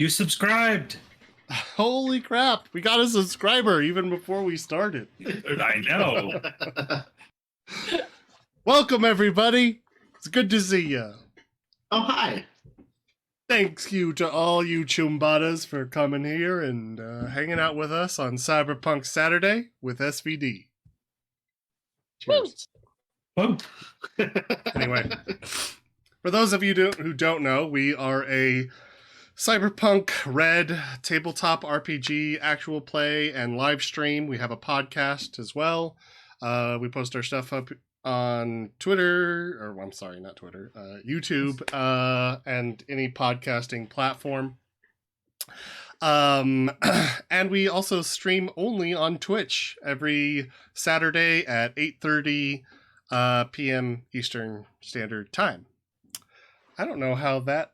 You subscribed. Holy crap. We got a subscriber even before we started. I know. Welcome, everybody. It's good to see you. Oh, hi. Thanks you to all you chumbadas for coming here and hanging out with us on Cyberpunk Saturday with SVD. Cheers. Whoa. Anyway, for those of you who don't know, we are a Cyberpunk RED tabletop RPG actual play and live stream. We have a podcast as well. We post our stuff up on Twitter, or I'm sorry, not Twitter, YouTube, and any podcasting platform. And we also stream only on Twitch every Saturday at 8:30 p.m. Eastern Standard Time. I don't know how that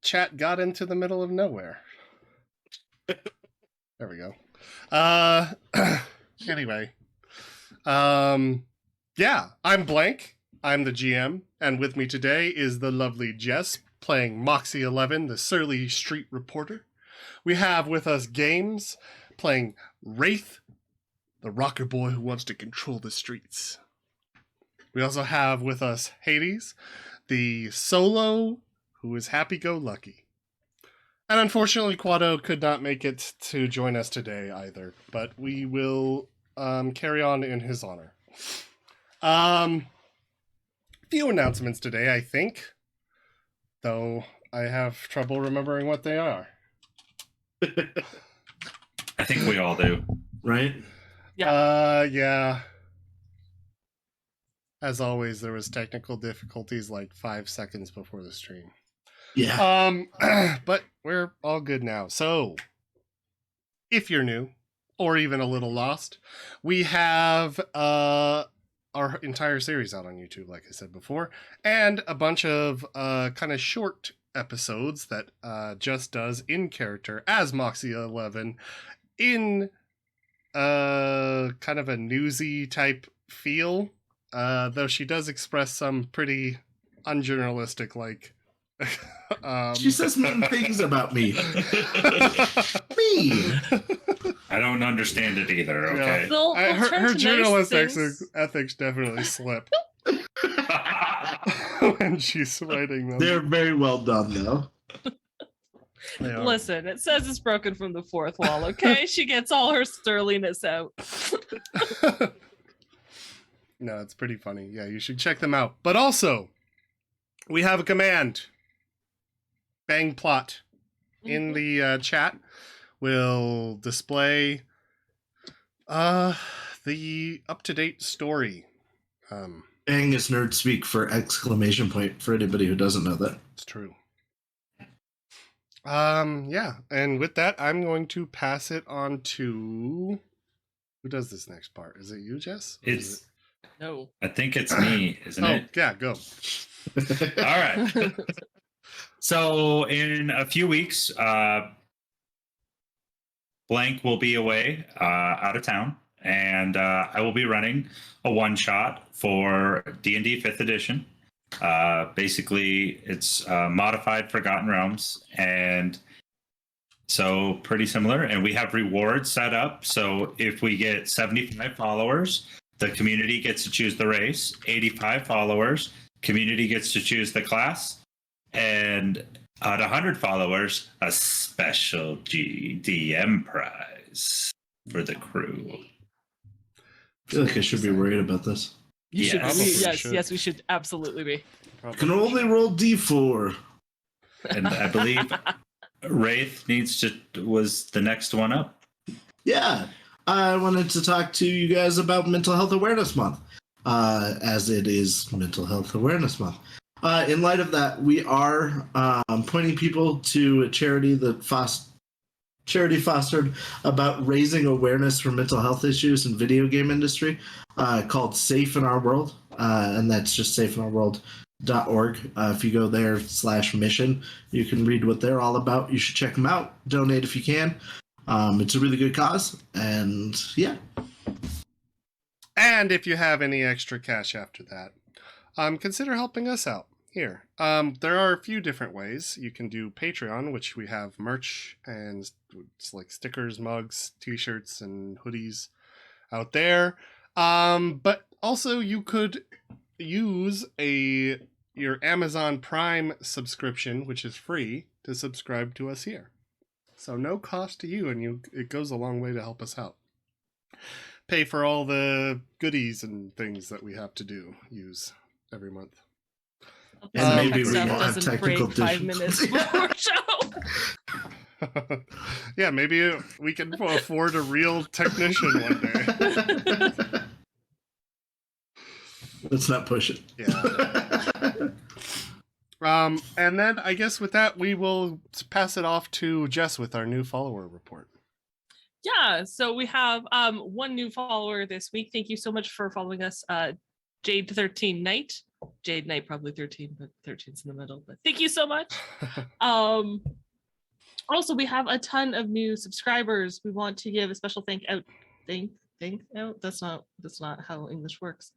chat got into the middle of nowhere. There we go. Anyway. Yeah, I'm Blank. I'm the GM, and with me today is the lovely Jess, playing Moxie 11, the surly street reporter. We have with us Games, playing Wraith, the rocker boy who wants to control the streets. We also have with us Hades, the solo who is happy-go-lucky. And unfortunately, Quado could not make it to join us today either, but we will carry on in his honor. Few announcements today, I think, though I have trouble remembering what they are. I think we all do. Right? Yeah. As always, there was technical difficulties like 5 seconds before the stream. Yeah. But we're all good now. So, if you're new, or even a little lost, we have our entire series out on YouTube, like I said before, and a bunch of kind of short episodes that Just does in character as Moxie 11 in kind of a newsy type feel, though she does express some pretty unjournalistic like She says mean things about me. Me. I don't understand it either, okay? Yeah. Her journalist ethics definitely slip when she's writing them. They're very well done, though. Listen, it says it's broken from the fourth wall, okay? She gets all her sterliness out. No, it's pretty funny. Yeah, you should check them out. But also, we have a command. Bang plot in the chat will display the up-to-date story. Bang is nerd speak for exclamation point for anybody who doesn't know that. It's true. Yeah, and with that, I'm going to pass it on to... Who does this next part? Is it you, Jess? It's... No. I think it's me, isn't it? Oh, yeah, go. All right. So in a few weeks, Blank will be away out of town, and I will be running a one-shot for D&D 5th edition. Basically, it's modified Forgotten Realms, and so pretty similar. And we have rewards set up. So if we get 75 followers, the community gets to choose the race. 85 followers, community gets to choose the class. And at 100 followers, a special GDM prize for the crew. I feel like I should be worried about this. You should. Yes. Yes, we should absolutely be. I can only roll D4. And I believe Wraith was the next one up. Yeah. I wanted to talk to you guys about Mental Health Awareness Month, as it is Mental Health Awareness Month. In light of that, we are pointing people to a charity that charity fostered about raising awareness for mental health issues in video game industry, called Safe in Our World, and that's just safeinourworld.org. If you go there /mission, you can read what they're all about. You should check them out. Donate if you can. It's a really good cause, and yeah. And if you have any extra cash after that, consider helping us out. Here. There are a few different ways. You can do Patreon, which we have merch and it's like stickers, mugs, t-shirts, and hoodies out there. But also you could use your Amazon Prime subscription, which is free, to subscribe to us here. So no cost to you, and it goes a long way to help us out. Pay for all the goodies and things that we have to use every month. And maybe we Stuff won't have doesn't technical break 5 minutes before show. Yeah, maybe we can afford a real technician one day. Let's not push it. Yeah. And then I guess with that, we will pass it off to Jess with our new follower report. Yeah, so we have one new follower this week. Thank you so much for following us, Jade13 Knight. Jade Knight, probably 13, but 13's in the middle. But thank you so much. Also, we have a ton of new subscribers. We want to give a special thank out. That's not how English works.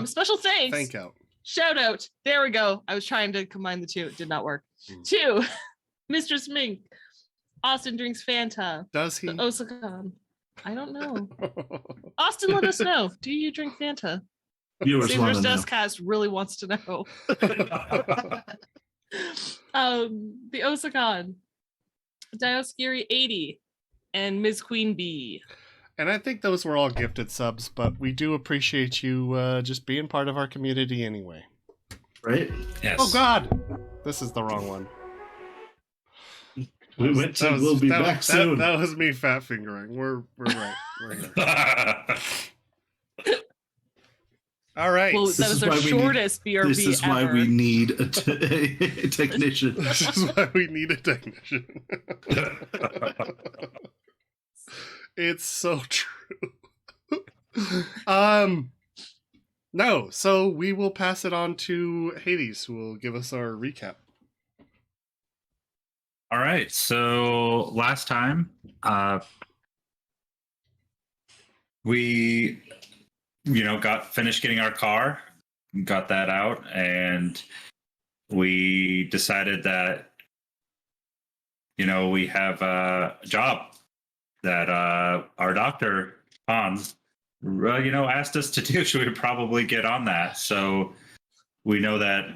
Special thanks. Thank out. Shout out. There we go. I was trying to combine the two. It did not work. To Mistress Mink. Austin drinks Fanta. Does he? The Osakan. I don't know. Austin, let us know. Do you drink Fanta? Viewers want Caesar's to know. Dustcast really wants to know. The Osakan, Dioskiri 80, and Ms. Queen Bee. And I think those were all gifted subs, but we do appreciate you just being part of our community anyway. Right? Yes. Oh God, this is the wrong one. We went to We'll Be Back Soon. That was me fat fingering. We're right. We're here. All right. Well, This that was is our why we need- shortest BRB This is ever. why we need a technician. This is why we need a technician. It's so true. No, so we will pass it on to Hades, who will give us our recap. All right. So last time, we, got finished getting our car, got that out, and we decided that, we have a job that our doctor, Hans, asked us to do. So we would probably get on that. So we know that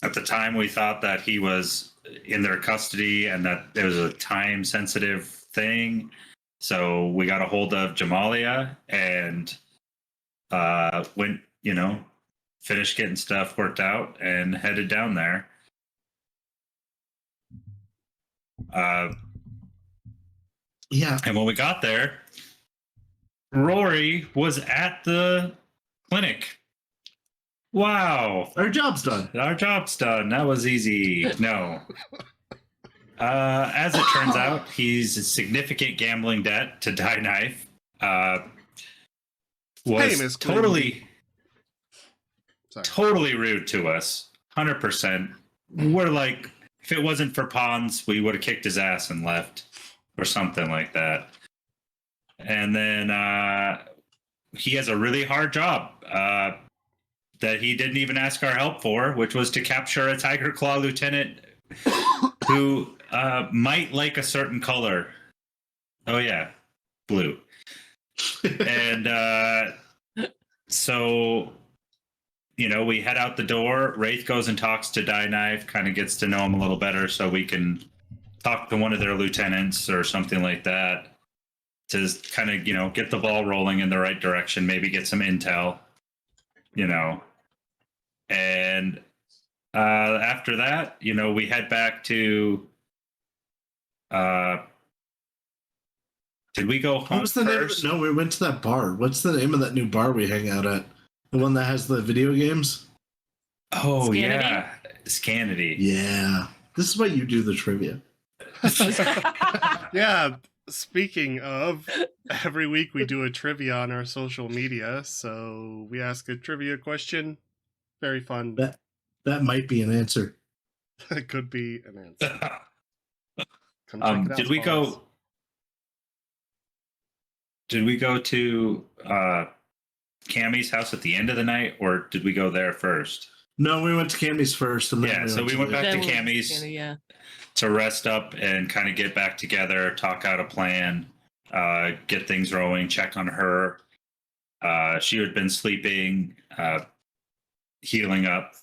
at the time we thought that he was in their custody and that it was a time sensitive thing. So we got a hold of Jamalia and went, finished getting stuff worked out and headed down there. Yeah. And when we got there, Rory was at the clinic. Wow. Our job's done. Our job's done. That was easy. No. As it turns out, he's a significant gambling debt to Die Knife. Was Miss totally rude to us. 100%. We're like, if it wasn't for Pons, we would have kicked his ass and left or something like that. And then he has a really hard job that he didn't even ask our help for, which was to capture a Tiger Claw lieutenant who might like a certain color. Oh, yeah, blue. And so, we head out the door. Wraith goes and talks to Die Knife, kind of gets to know him a little better so we can talk to one of their lieutenants or something like that to kind of, get the ball rolling in the right direction, maybe get some intel, And after that, we head back to... did we go home What was the name of first? it? No, we went to that bar. What's the name of that new bar we hang out at? The one that has the video games? Oh, Scanity? yeah. Scanity. Yeah. This is why you do the trivia. Yeah, speaking of, every week we do a trivia on our social media, so we ask a trivia question. Very fun. That might be an answer. It could be an answer. Come check it out, Did we folks. go? Did we go to Cammy's house at the end of the night, or did we go there first? No, we went to Cammy's first, and then Yeah, so we went back to Then we- Cammy's Yeah. to rest up and kind of get back together, talk out a plan, get things rolling, check on her. She had been sleeping, healing up,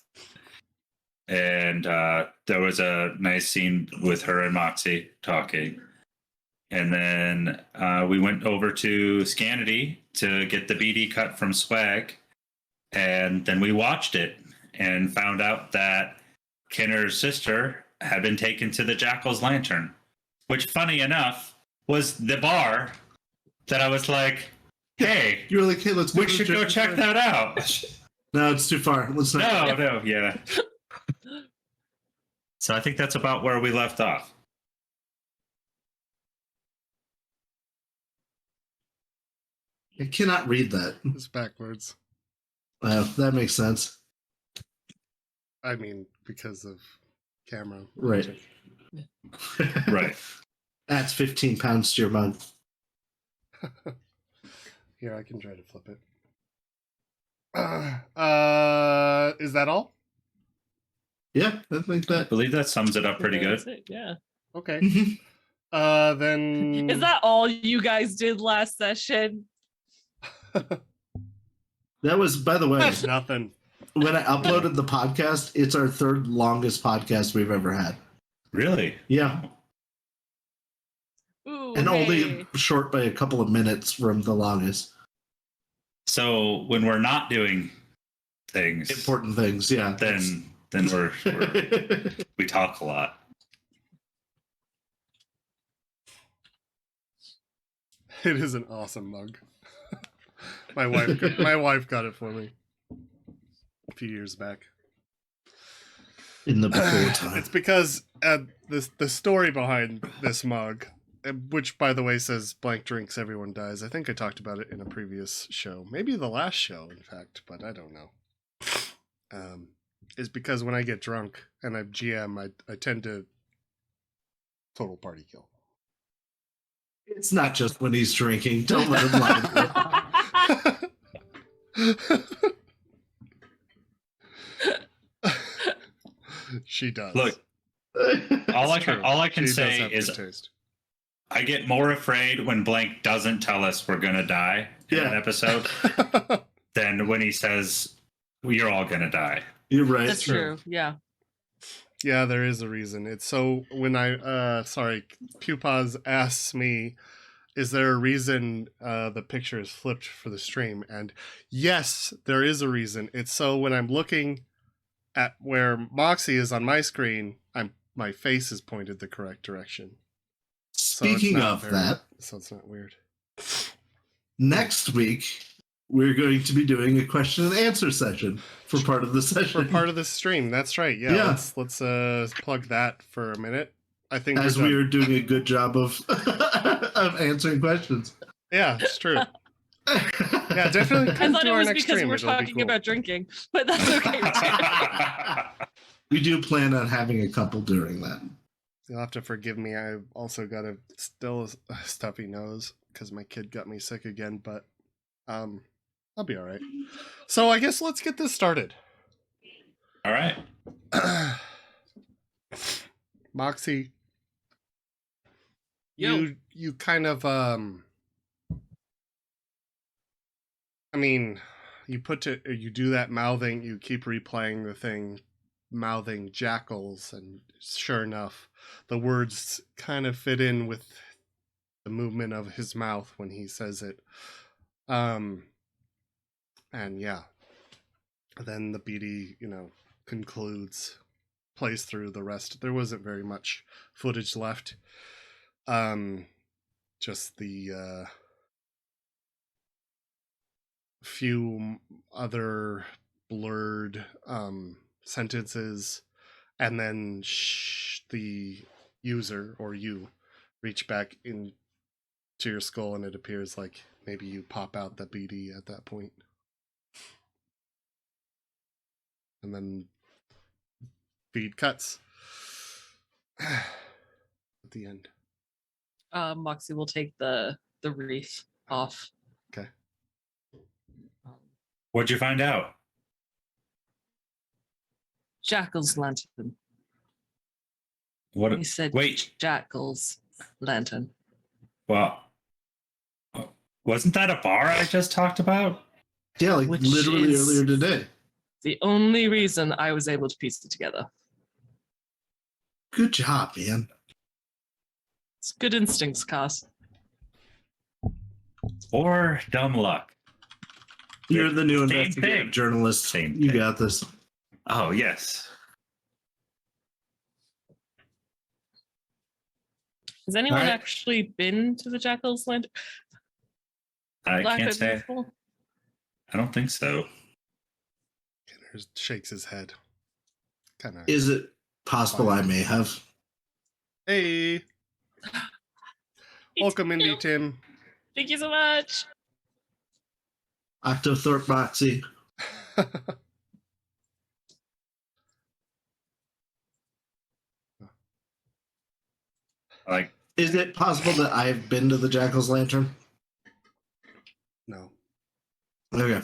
and there was a nice scene with her and Moxie talking. And then we went over to Scanity to get the BD cut from Swag, and then we watched it and found out that Kinner's sister had been taken to the Jackal's Lantern, which, funny enough, was the bar that I was like, hey, You were like, "Hey, let's we should go check that out. No, it's too far. Let's not." No, yeah. So I think that's about where we left off. I cannot read that. It's backwards. That makes sense. I mean, because of camera. Right. magic. Right. Adds 15 pounds to your mug. Here, I can try to flip it. Is that all? Yeah, I think I that. believe that sums it up pretty That's good. it, yeah. Okay. Mhm. Then Is that all you guys did last session? That was, by the way, That's nothing. when I uploaded the podcast, it's our third longest podcast we've ever had. Really? Yeah, Ooh, and hey. only short by a couple of minutes from the longest. So when we're not doing things, Important things, yeah. then we talk a lot. It is an awesome mug. My wife got it for me a few years back. In the before time. It's because the story behind this mug, which by the way says blank drinks, everyone dies. I think I talked about it in a previous show, maybe the last show, in fact, but I don't know. Is because when I get drunk and I'm GM, I tend to total party kill. It's not just when he's drinking. Don't let him lie. She does. Look, all It's I true. can She does say have is good taste. I get more afraid when Blank doesn't tell us we're gonna die in an Yeah. episode than when he says you're all gonna die. You're right. That's true. Yeah. Yeah, there is a reason. It's so when Pupaz asks me, is there a reason the picture is flipped for the stream? And yes, there is a reason. It's so when I'm looking at where Moxie is on my screen, my face is pointed the correct direction. So it's Speaking not of very- that, so it's not weird. next week we're going to be doing a question and answer session for part of the For session. part of the stream, that's right. Yeah, Yeah. let's plug that for a minute. I think As we're we done. are doing a good job of of answering questions. Yeah, it's true. Yeah, definitely. I come thought to it our was next because stream. we're It'll be talking cool. about drinking, but that's okay too. We do plan on having a couple during that. You'll have to forgive me. I've also got a stuffy nose because my kid got me sick again, but I'll be all right. So I guess let's get this started. All right. Moxie, Yo. you kind of I mean, you do that mouthing, you keep replaying the thing, mouthing jackals, and sure enough, the words kind of fit in with the movement of his mouth when he says it. And yeah, then the BD, concludes, plays through the rest. There wasn't very much footage left. Just the few other blurred sentences, and then the user or you reach back into your skull, and it appears like maybe you pop out the BD at that point. And then feed cuts at the end. Moxie will take the wreath off. Okay. What'd you find out? Jackal's lantern. What? He said Wait. Jackal's lantern. Well, wasn't that a bar I just talked about? Yeah, like Which literally is- earlier today. The only reason I was able to piece it together. Good job, man. It's good instincts, Cass. Or dumb luck? You're the new Same investigative thing. journalist. Same You thing. got this. Oh, yes. Has anyone All right. actually been to the Jackal's lantern? I can't say. before? I don't think so. Kenner shakes his head. Kind of. Is it possible I may have? Hey, welcome, Indy Tim. Thank you so much. Octothorpe Moxie. Like, Is it possible that I have been to the Jackal's Lantern? No. Okay.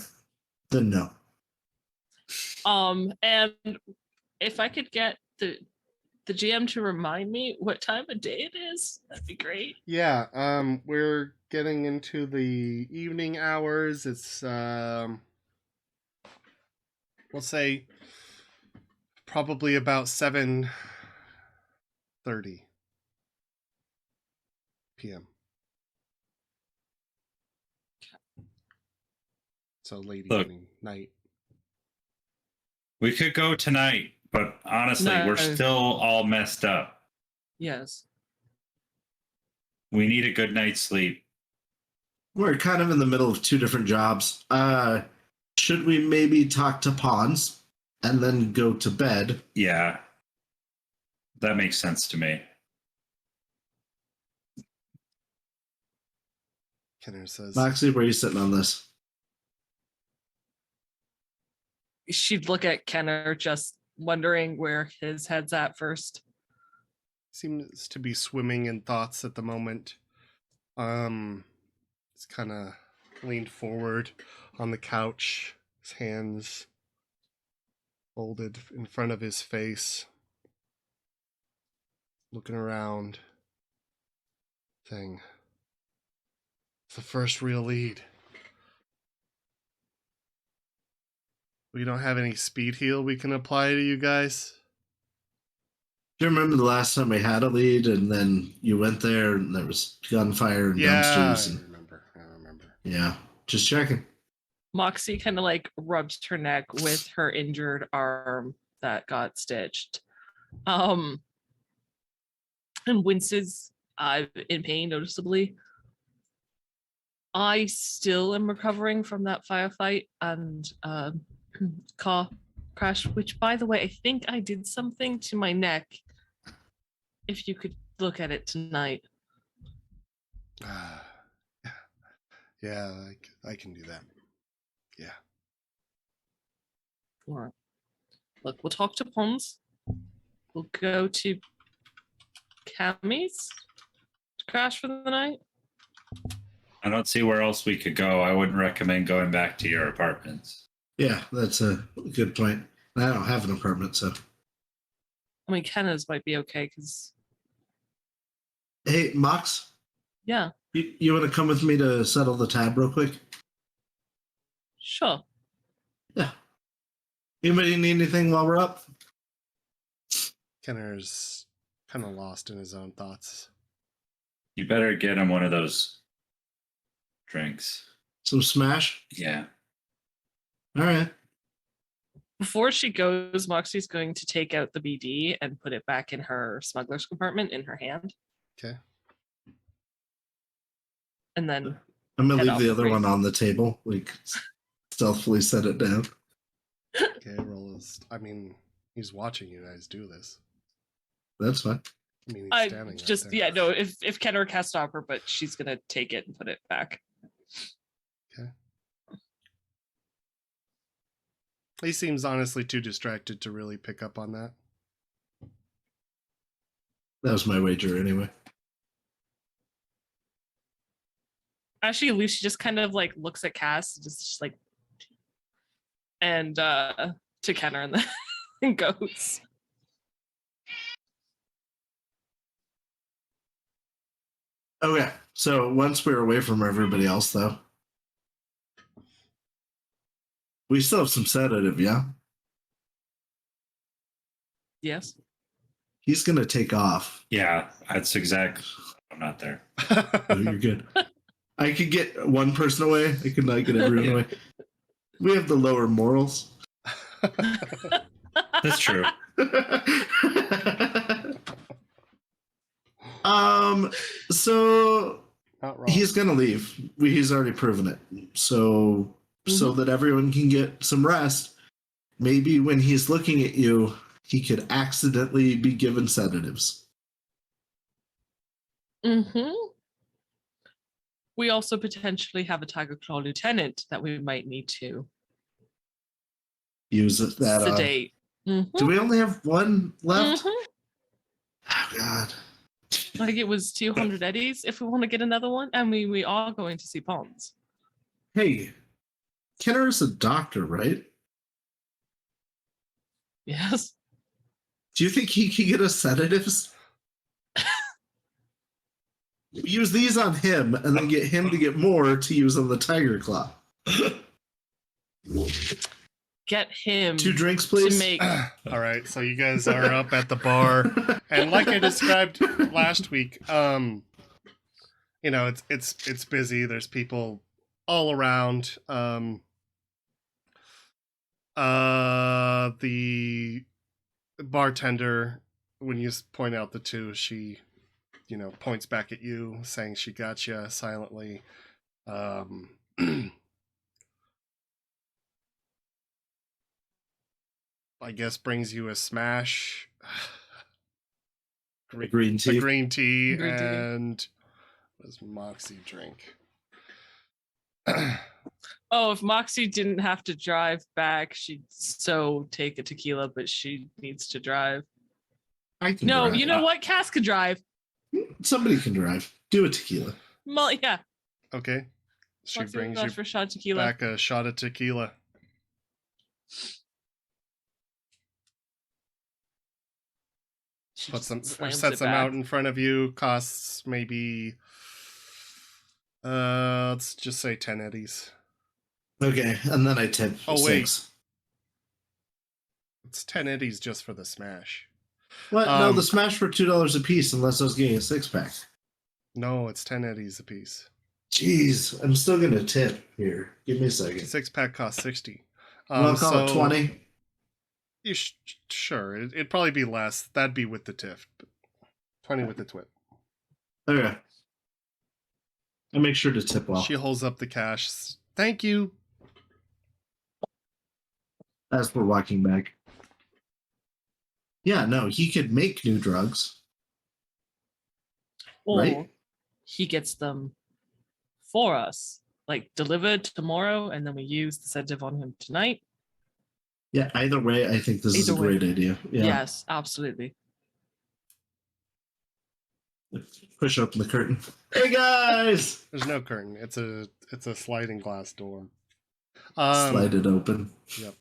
Then no. And if I could get the GM to remind me what time of day it is, that'd be great. Yeah, we're getting into the evening hours. It's we'll say probably about 7:30 p.m. So late Look. evening, night. we could go tonight, but honestly, No. we're still all messed up. Yes. We need a good night's sleep. We're kind of in the middle of two different jobs. Should we maybe talk to Pawns and then go to bed? Yeah. That makes sense to me. Kenner says, Moxie, where are you sitting on this? She'd look at Kenner, just wondering where his head's at first. seems to be swimming in thoughts at the moment. He's kind of leaned forward on the couch, his hands folded in front of his face, looking around, saying, "It's the first real lead. We don't have any speed heal we can apply to you guys." Do you remember the last time we had a lead and then you went there and there was gunfire and Yeah, dumpsters? I And, remember. yeah, just checking. Moxie kind of like rubs her neck with her injured arm that got stitched. And winces in pain noticeably. I still am recovering from that firefight and car crash, which by the way, I think I did something to my neck. If you could look at it tonight. Yeah, I can do that. Yeah. All right. Look, we'll talk to Pons. We'll go to Cammy's to crash for the night. I don't see where else we could go. I wouldn't recommend going back to your apartments. Yeah, that's a good point. I don't have an apartment, so. I mean, Kenna's might be okay because, Hey, Mox, yeah, you want to come with me to settle the tab real quick? sure. Yeah. Anybody need anything while we're up? Kenner's kind of lost in his own thoughts. You better get him one of those drinks. Some smash? Yeah. All right. Before she goes, Moxie's going to take out the BD and put it back in her smuggler's compartment in her hand. Okay. And then I'm going Head to off leave the the other break. one on the table. Like, stealthily set it down. Okay, roll his. I mean, he's watching you guys do this. That's fine. I mean, he's I standing right just, there. yeah, no, if Kenner can't stop her, but she's going to take it and put it back. He seems honestly too distracted to really pick up on that. That was my wager anyway. Actually, Lucy just kind of like looks at Cass, just like, and to Kenner and then and goes. Okay, so once we're away from everybody else, though, we still have some sedative, yeah? Yes. He's going to take off. Yeah, that's exact. I'm not there. Oh, you're good. I could get one person away. I could not get everyone Yeah. away. We have the lower morals. That's true. So Not wrong. he's gonna leave. He's already proven it. So that everyone can get some rest. Maybe when he's looking at you, he could accidentally be given sedatives. Mm-hmm. We also potentially have a Tiger Claw lieutenant that we might need to Use it that. sedate. Do we only have one left? Mhm. Oh God. I think it was 200 eddies if we want to get another one. I mean, we are going to see Ponds. Hey, Kenner is a doctor, right? Yes. Do you think he can get us sedatives? Use these on him and then get him to get more to use on the Tiger Claw. Get him 2 drinks, to please. make. All right, so you guys are up at the bar, and like I described last week, you know, it's busy. There's people all around. The bartender, when you point out the two, she, you know, points back at you, saying she got you silently. I guess brings you a smash. Green tea. A green tea. Green tea. And what does Moxie drink? Oh, if Moxie didn't have to drive back, she'd so take a tequila, but she needs to drive. I can No, drive. you know what? Cass could drive. Somebody can drive. Do a tequila. Yeah. Okay. She Moxie brings goes you for a shot of tequila. back a shot of tequila. She Puts them, just slams sets it them back. out in front of you. Costs maybe, let's just say 10 eddies. Okay, and then I tip Oh, wait. 6. It's 10 eddies just for the smash. What? No, the smash for $2 a piece unless I was getting a 6-pack. No, it's 10 eddies a piece. Jeez, I'm still gonna tip here. Give me a second. 6-pack costs 60. I'll call it 20. You sure, it'd probably be less. That'd be with the tiff. But 20 with the twit. Okay. I'll make sure to tip well. She holds up the cash. Thank you. As we're walking back. Yeah, no, he could make new drugs. Or Right? he gets them for us, like delivered tomorrow, and then we use the sedative on him tonight. Yeah, either way, I think this is a Either way. great idea. Yeah. Yes, absolutely. Push open the curtain. Hey guys! There's no curtain. It's a sliding glass door. Slide it open. Yep.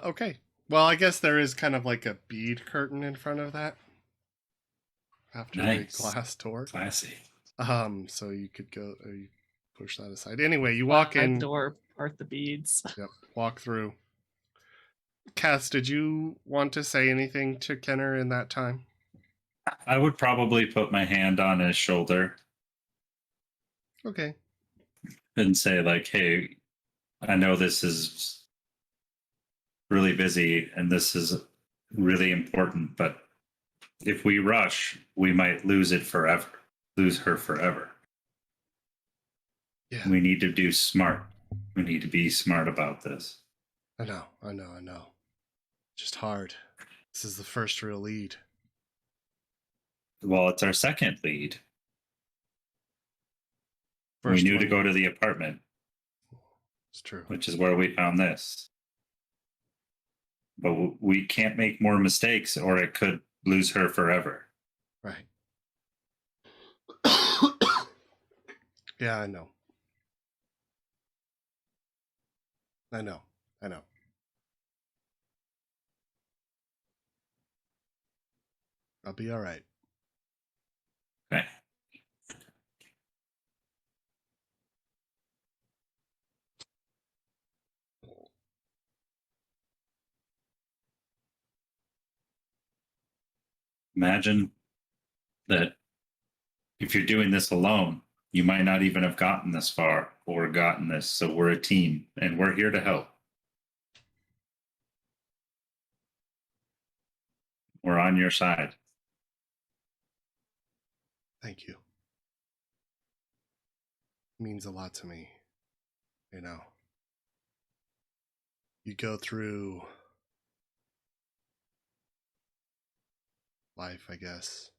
Okay. Well, I guess there is kind of like a bead curtain in front of that. After Nice. the glass door. Classy. So you could go, you push that aside. Anyway, you walk in. Door, part the beads. Yep. Walk through. Cass, did you want to say anything to Kenner in that time? I would probably put my hand on his shoulder Okay. and say, like, hey, I know this is really busy and this is really important, but if we rush, we might lose her forever. Yeah. We need to do smart. We need to be smart about this. I know. Just hard. This is the first real lead. Well, it's our second lead. First we knew one. to go to the apartment, It's true. which is where we found this. But we can't make more mistakes or it could lose her forever. Right. Yeah, I know. I'll be all right. Okay. Imagine that if you're doing this alone, you might not even have gotten this far or gotten this. So we're a team and we're here to help. We're on your side. Thank you. It means a lot to me. You know, you go through life, I guess.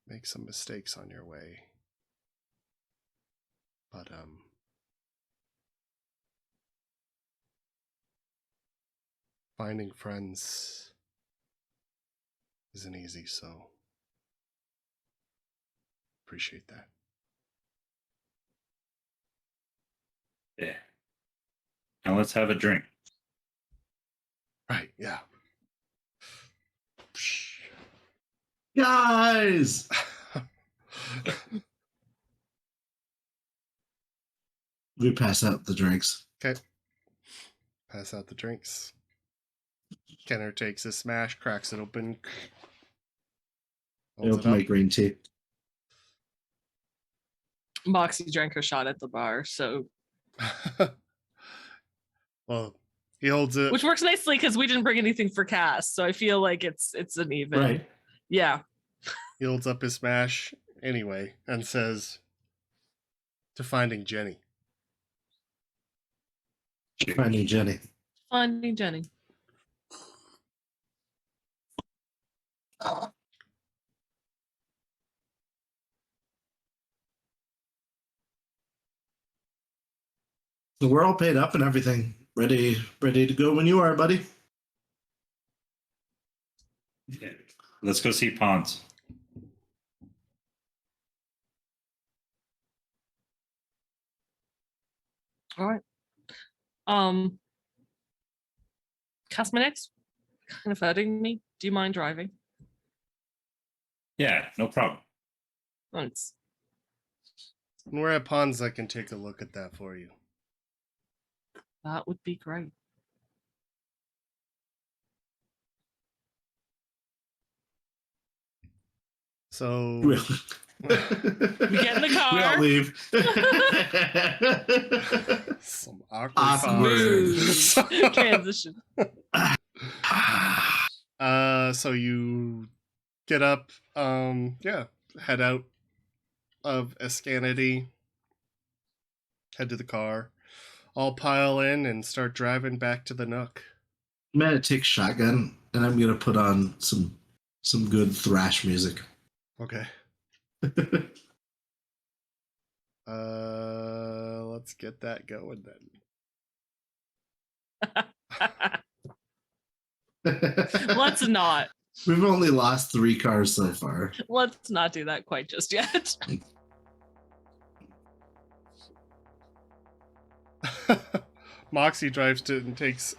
Make some mistakes on your way. But, finding friends isn't easy, so appreciate that. Yeah. Now let's have a drink. Right, yeah. Guys! We pass out the drinks. Okay. Pass out the drinks. Kenner takes a smash, cracks it open. I Holds it open my up. green tea. Moxie drank her shot at the bar, so Well, he holds it. which works nicely because we didn't bring anything for Cass, so I feel like it's an even. Right. Yeah. He holds up his smash anyway and says, "To finding Jenny." Finding Jenny. Finding Jenny. So we're all paid up and everything. Ready to go when you are, buddy. Let's go see Pons. All right. Cosmetics kind of hurting me. Do you mind driving? Yeah, no problem. Thanks. When we're at Ponds, I can take a look at that for you. That would be great. So We get in the car. We all leave. some awkward Awkward. pauses. Transition. So you get up, head out of Escanity, head to the car, all pile in and start driving back to the Nook. I'm gonna take shotgun and I'm gonna put on some good thrash music. Okay. Let's get that going then. Let's not. We've only lost 3 cars so far. Let's not do that quite just yet. Moxie drives to and takes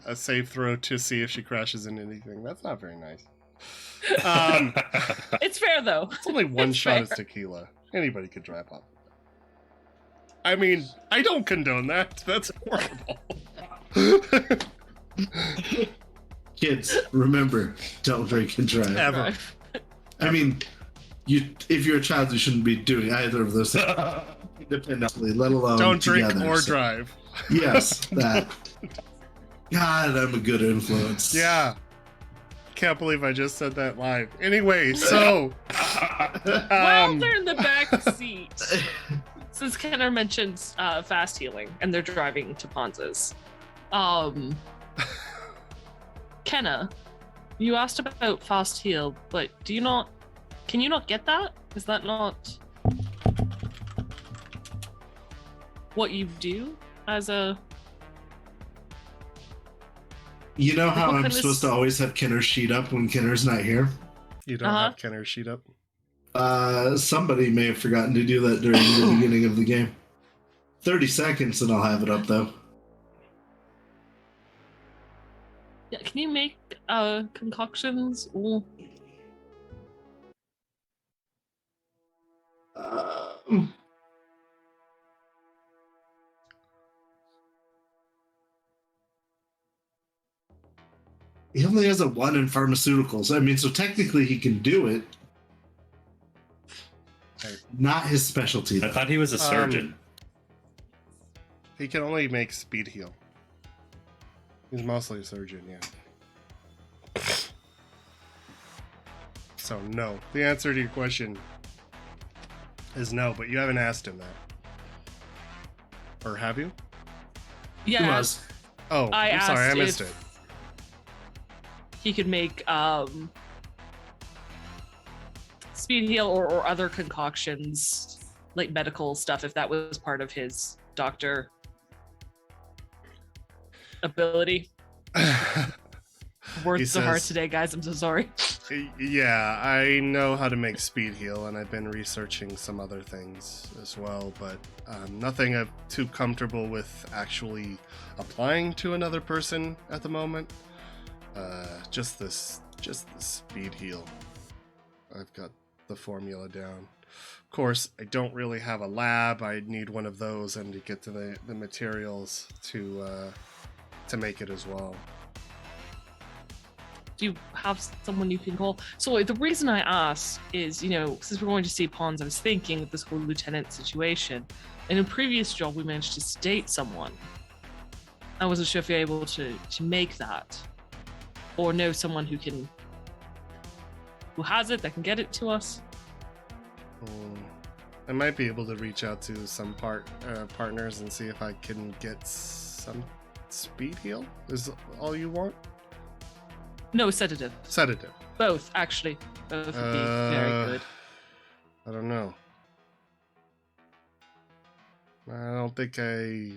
a save throw to see if she crashes into anything. That's not very nice. It's fair though. It's only one It's shot of fair. tequila. Anybody could drive up. I mean, I don't condone that. That's horrible. Kids, remember, don't drink and drive. Ever. I mean, if you're a child, you shouldn't be doing either of those independently, let alone Don't drink together, or so- drive. Yes, that. God, I'm a good influence. Yeah. Can't believe I just said that live. Anyway, so While they're in the back seat, since Kenner mentions fast healing and they're driving to Ponz's, Kenna, you asked about fast heal, but can you not get that? Is that not what you do as a... You know how What I'm kind of supposed to always have Kenner's sheet up when Kenner's not here? you don't Uh-huh. have Kenner's sheet up. Somebody may have forgotten to do that during the beginning of the game. 30 seconds and I'll have it up though. Yeah, can you make concoctions or he only has a 1 in pharmaceuticals. I mean, so technically he can do it. Not his specialty. I thought he was a surgeon. He can only make speed heal. He's mostly a surgeon, yeah. So no. The answer to your question is no, but you haven't asked him that. Or have you? yeah? Who was? Oh, I I'm sorry, I asked missed if- it. He could make speed heal or other concoctions, like medical stuff, if that was part of his doctor ability. Words so hard says- today, guys. I'm so sorry. Yeah, I know how to make speed heal, and I've been researching some other things as well, but nothing I'm too comfortable with actually applying to another person at the moment. Just the speed heal. I've got the formula down. Of course, I don't really have a lab. I need one of those and to get to the materials to make it as well. Do you have someone you can call? So the reason I ask is, since we're going to see pawns, I was thinking of this whole lieutenant situation. In a previous job, we managed to sedate someone. I wasn't sure if you're able to make that, or know someone who has it that can get it to us. I might be able to reach out to some partners and see if I can get some speed heal. Is all you want? No, sedative. Sedative. Both, actually. Both would be very good. I don't know. I don't think I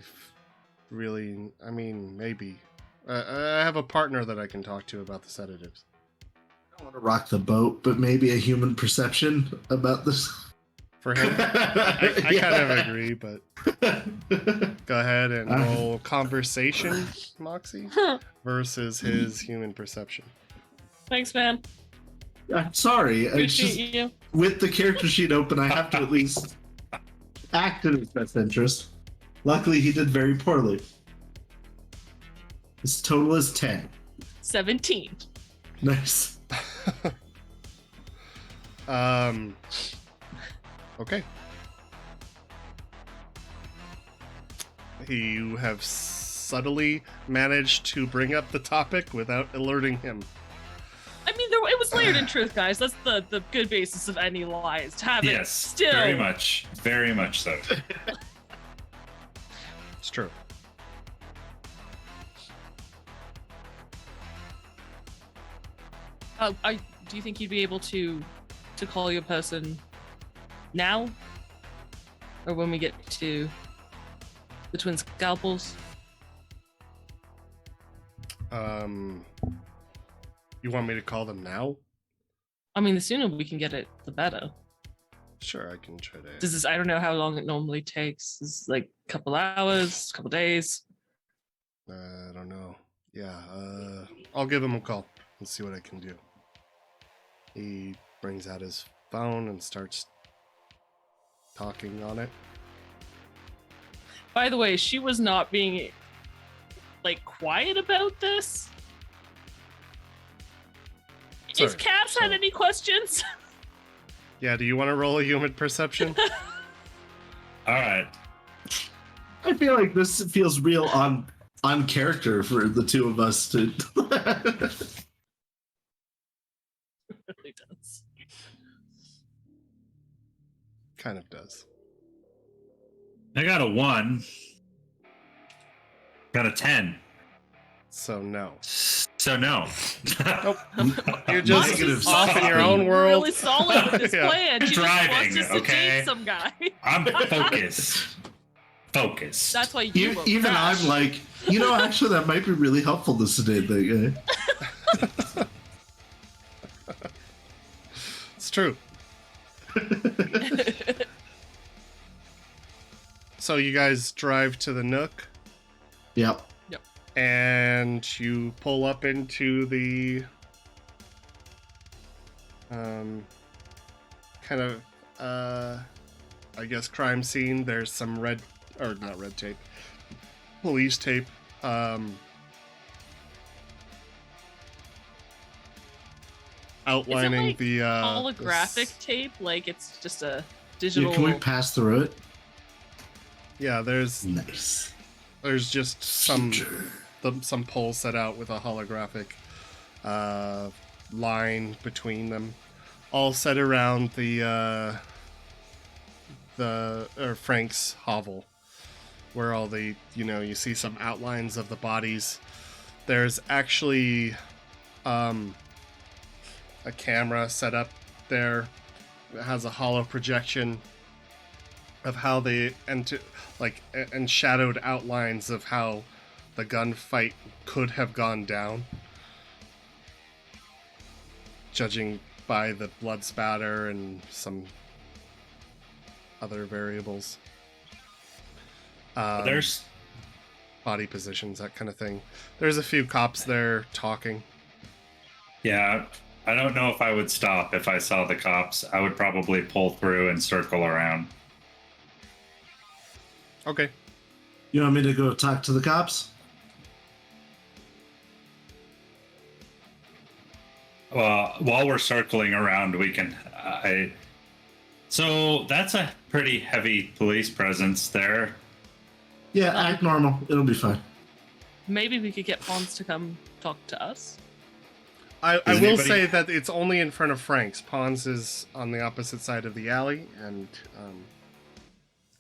really. I mean, maybe. I have a partner that I can talk to about the sedatives. I don't want to rock the boat, but maybe a human perception about this. For him, I kind of agree, but go ahead and roll conversation, Moxie, versus his human perception. Thanks, man. I'm sorry. It's Appreciate just, you. with the character sheet open, I have to at least act in his best interest. Luckily, he did very poorly. His total is 10. 17. Nice. Okay. You have subtly managed to bring up the topic without alerting him. I mean, it was layered in truth, guys. That's the good basis of any lies. To have it Yes, still. very much so. It's true. Do you think you'd be able to call your person now, or when we get to the twin scalpels? You want me to call them now? I mean, the sooner we can get it, the better. Sure, I can try to. I don't know how long it normally takes. Is like a couple hours, couple days. I don't know. Yeah, I'll give him a call and see what I can do. He brings out his phone and starts talking on it. By the way, she was not being quiet about this. Sorry, If Caps had any questions. Yeah, do you want to roll a human perception? All right. I feel like this feels real on character for the two of us to. It really does. Kind of does. I got a 1. Got a 10. So no. So no. Nope. You're just Negative off in your something. own world. Really solid with this Yeah. plan. She just Driving, wants to sedate okay? some guy. I'm focused. Focused. That's why you wrote Even crash. I'm like, actually, that might be really helpful to sedate that guy. It's true. So you guys drive to the Nook. Yep. and you pull up into the kind of I guess crime scene. There's some not red tape, police tape. Outlining like the holographic tape, like it's just a digital. Yeah, can we pass through it? Yeah, there's Nice. just some Future. poles set out with a holographic line between them, all set around the Frank's hovel, where all the you see some outlines of the bodies. There's actually a camera set up there that has a hollow projection of how they and shadowed outlines of how the gunfight could have gone down, judging by the blood spatter and some other variables. There's Body positions, that kind of thing. There's a few cops there talking. Yeah, I don't know if I would stop if I saw the cops. I would probably pull through and circle around. Okay. You want me to go talk to the cops? Well, while we're circling around, we can. So that's a pretty heavy police presence there. Yeah, act normal. It'll be fine. Maybe we could get Pons to come talk to us. I Does will anybody- say that it's only in front of Frank's. Pons is on the opposite side of the alley, and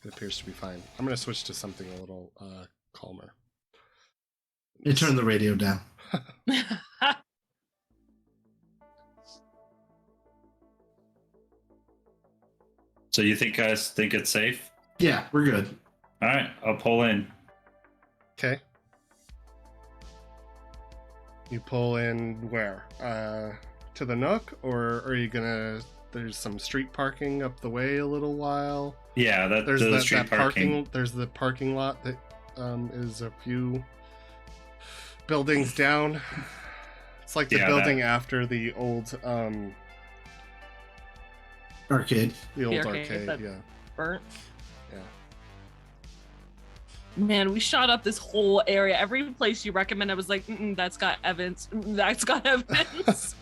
it appears to be fine. I'm going to switch to something a little calmer. You turn the radio down. So you guys think it's safe? Yeah, we're good. All right, I'll pull in. Okay. You pull in where? To the Nook, or are you gonna? There's some street parking up the way a little while. Yeah, There's the that street parking. There's the parking lot that is a few buildings down. It's like the Yeah, building after the old Arcade. the old The arcade arcade. that- Yeah. Burnt. Yeah. Man, we shot up this whole area. Every place you recommend, I was like, that's got evidence. That's got evidence.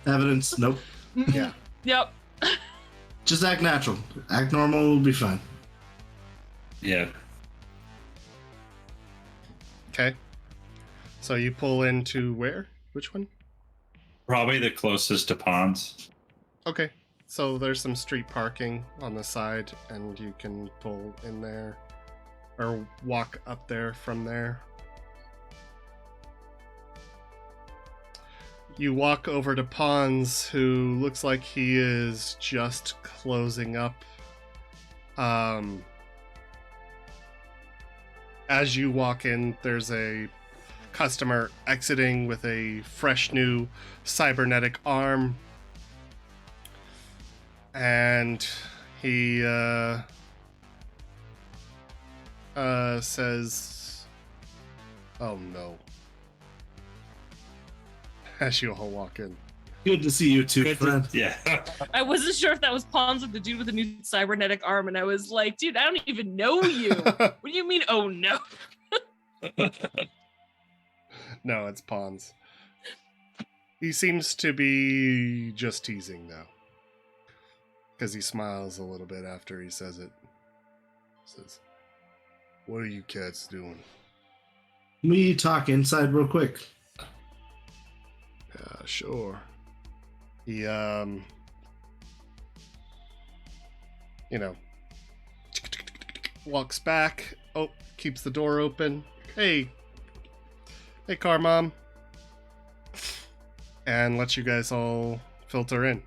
Evidence. Nope. Yeah. Yep. Just act natural. Act normal. We'll be fine. Yeah. Okay. So you pull into where? Which one? Probably the closest to ponds. Okay. So there's some street parking on the side, and you can pull in there or walk up there from there. You walk over to Pons, who looks like he is just closing up. As you walk in, there's a customer exiting with a fresh new cybernetic arm. And he says, "Oh no," as you all walk in. Good to see you too, Good to- friend. yeah. I wasn't sure if that was Pons with the dude with the new cybernetic arm, and I was like, dude, I don't even know you. What do you mean, oh no? No, it's Pons. He seems to be just teasing though, because he smiles a little bit after he says it. Says, "What are you cats doing?" We talk inside real quick. Yeah, sure. He, walks back. Oh, keeps the door open. Hey, car mom. And lets you guys all filter in.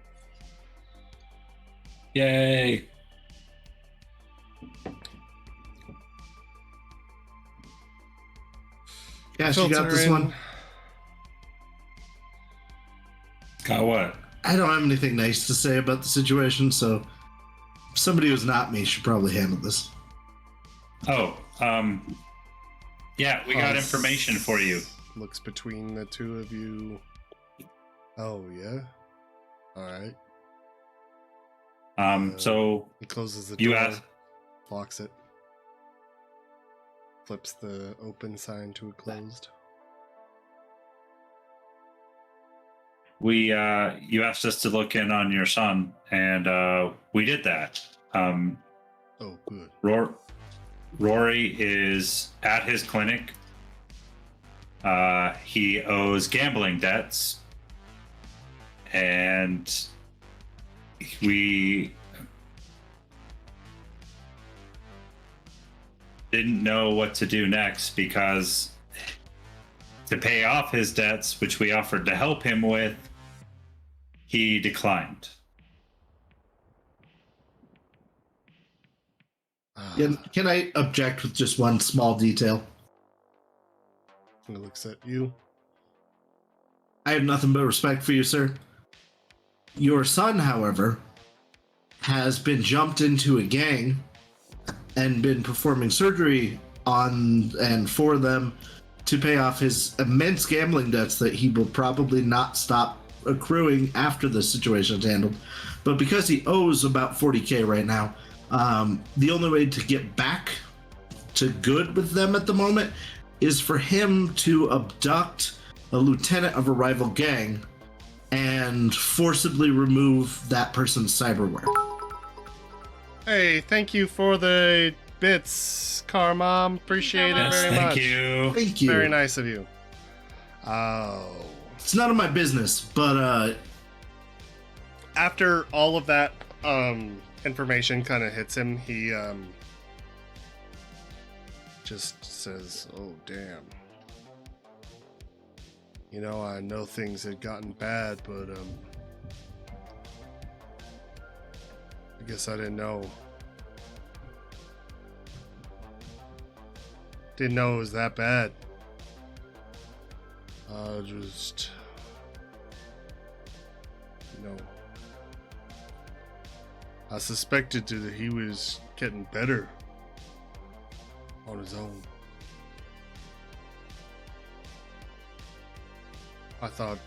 Yay. Yeah, she got Filter this in. one. Got what? I don't have anything nice to say about the situation, so somebody who's not me should probably handle this. Oh, Yeah, we got Hans information for you. Looks between the two of you. Oh, yeah? Alright. So He closes the you door, asked. locks it, flips the open sign to a closed. You asked us to look in on your son, and we did that. Oh, good. Rory is at his clinic. He owes gambling debts, and we didn't know what to do next because to pay off his debts, which we offered to help him with, he declined. Can I object with just one small detail? He looks at you. I have nothing but respect for you, sir. Your son, however, has been jumped into a gang and been performing surgery on and for them to pay off his immense gambling debts that he will probably not stop accruing after this situation is handled. But because he owes about 40K right now, the only way to get back to good with them at the moment is for him to abduct a lieutenant of a rival gang and forcibly remove that person's cyberware. Hey, thank you for the bits, Car Mom. Appreciate it Yes, very thank much. you. Thank you. Very nice of you. Oh. It's none of my business, but After all of that information kind of hits him, he just says, "Oh, damn. You know, I know things had gotten bad, but I guess I didn't know. Didn't know it was that bad. Just, you know, I suspected that he was getting better on his own. I thought,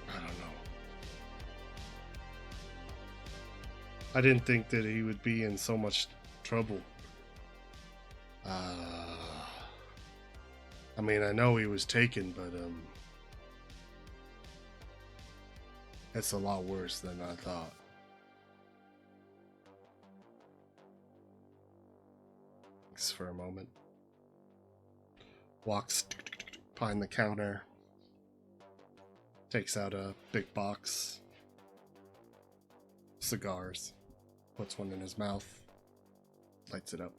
I don't know. I didn't think that he would be in so much trouble. I mean, I know he was taken, but it's a lot worse than I thought." Thinks for a moment. Walks behind the counter. Takes out a big box. Cigars. Puts one in his mouth. Lights it up.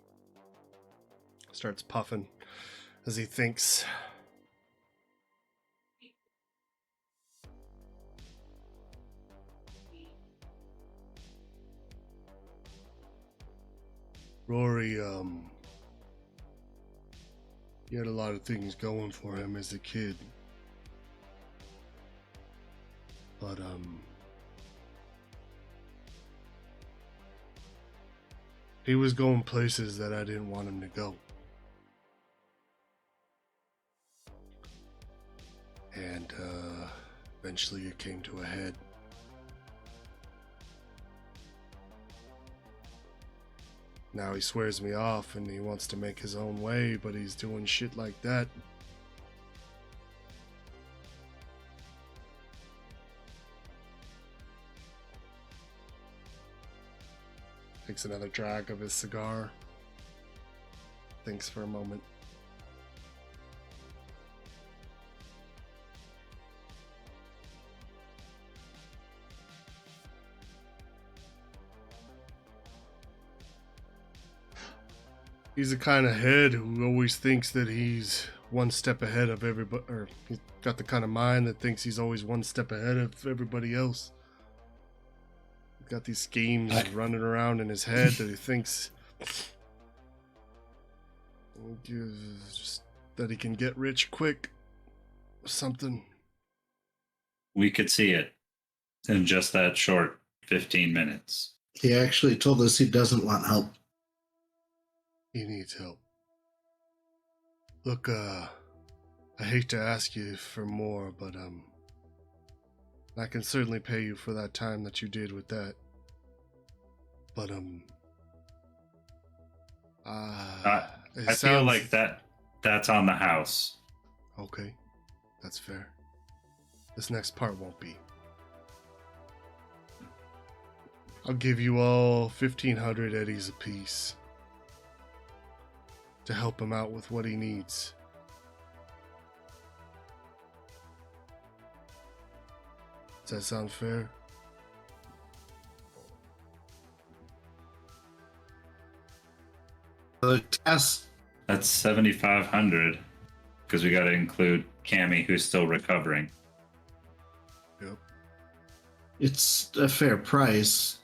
Starts puffing as he thinks. Rory, he had a lot of things going for him as a kid. But, he was going places that I didn't want him to go. And, eventually it came to a head. Now he swears me off and he wants to make his own way, but he's doing shit like that. Takes another drag of his cigar. Thinks for a moment. He's the kind of head who always thinks that he's one step ahead of everybody, or he's got the kind of mind that thinks he's always one step ahead of everybody else. He's got these schemes running around in his head that he thinks just that he can get rich quick or something. We could see it in just that short 15 minutes. he actually told us he doesn't want help. He needs help. Look, I hate to ask you for more, but I can certainly pay you for that time that you did with that. But I feel like that's on the house. Okay, that's fair. This next part won't be. I'll give you all 1,500 eddies apiece to help him out with what he needs. Does that sound fair? The test. That's 7,500 because we got to include Cammy, who's still recovering. Yep. It's a fair price.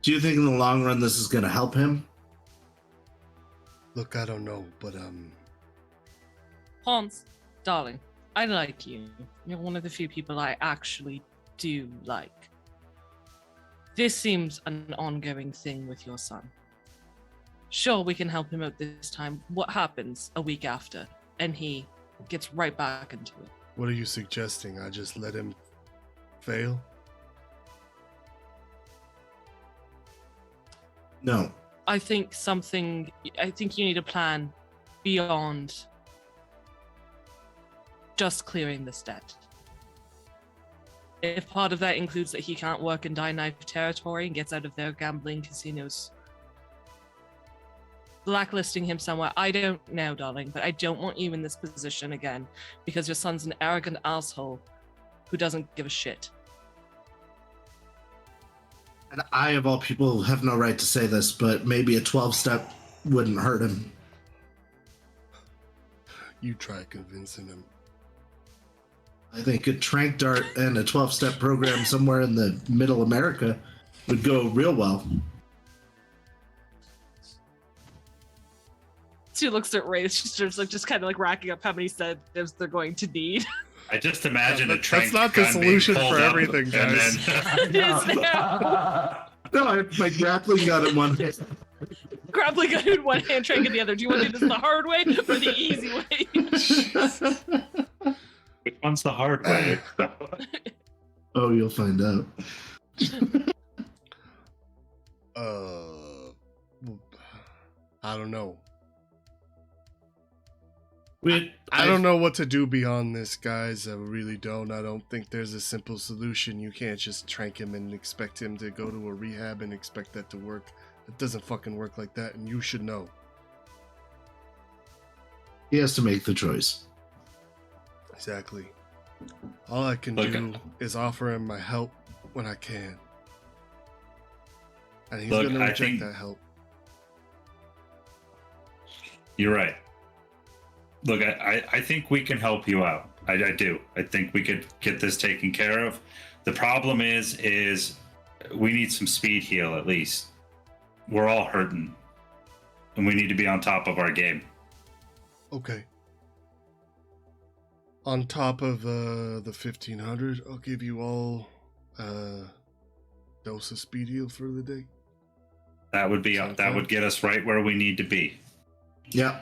Do you think in the long run this is going to help him? Look, I don't know, but Hans, darling, I like you. You're one of the few people I actually do like. This seems an ongoing thing with your son. Sure, we can help him out this time. What happens a week after? And he gets right back into it. what are you suggesting? I just let him fail? No. I think you need a plan beyond just clearing this debt. If part of that includes that he can't work in Die Knife territory and gets out of their gambling casinos, blacklisting him somewhere, I don't know, darling, but I don't want you in this position again because your son's an arrogant asshole who doesn't give a shit. And I, of all people, have no right to say this, but maybe a 12-step wouldn't hurt him. You try convincing him. I think a trank dart and a 12-step program somewhere in the middle America would go real well. She looks at Ray. She starts just kind of racking up how many centives they're going to need. I just imagine a That's trank not the gun solution being pulled for up everything, and guys. then- It is now. No, I have my grappling gun in one hand. Grappling gun in one hand, trank in the other. Do you want to do this the hard way or the easy way? Which one's the hard way? Oh, you'll find out. I don't know. I don't know what to do beyond this, guys. I really don't. I don't think there's a simple solution. You can't just trank him and expect him to go to a rehab and expect that to work. It doesn't fucking work like that, and you should know. He has to make the choice. Exactly. All I can do is offer him my help when I can. And he's going to reject that help. You're right. Look, I think we can help you out. I do. I think we could get this taken care of. The problem is we need some speed heal at least. We're all hurting. And we need to be on top of our game. Okay. On top of the 1,500, I'll give you all a dose of speed heal for the day. That would be that would get us right where we need to be. Yeah.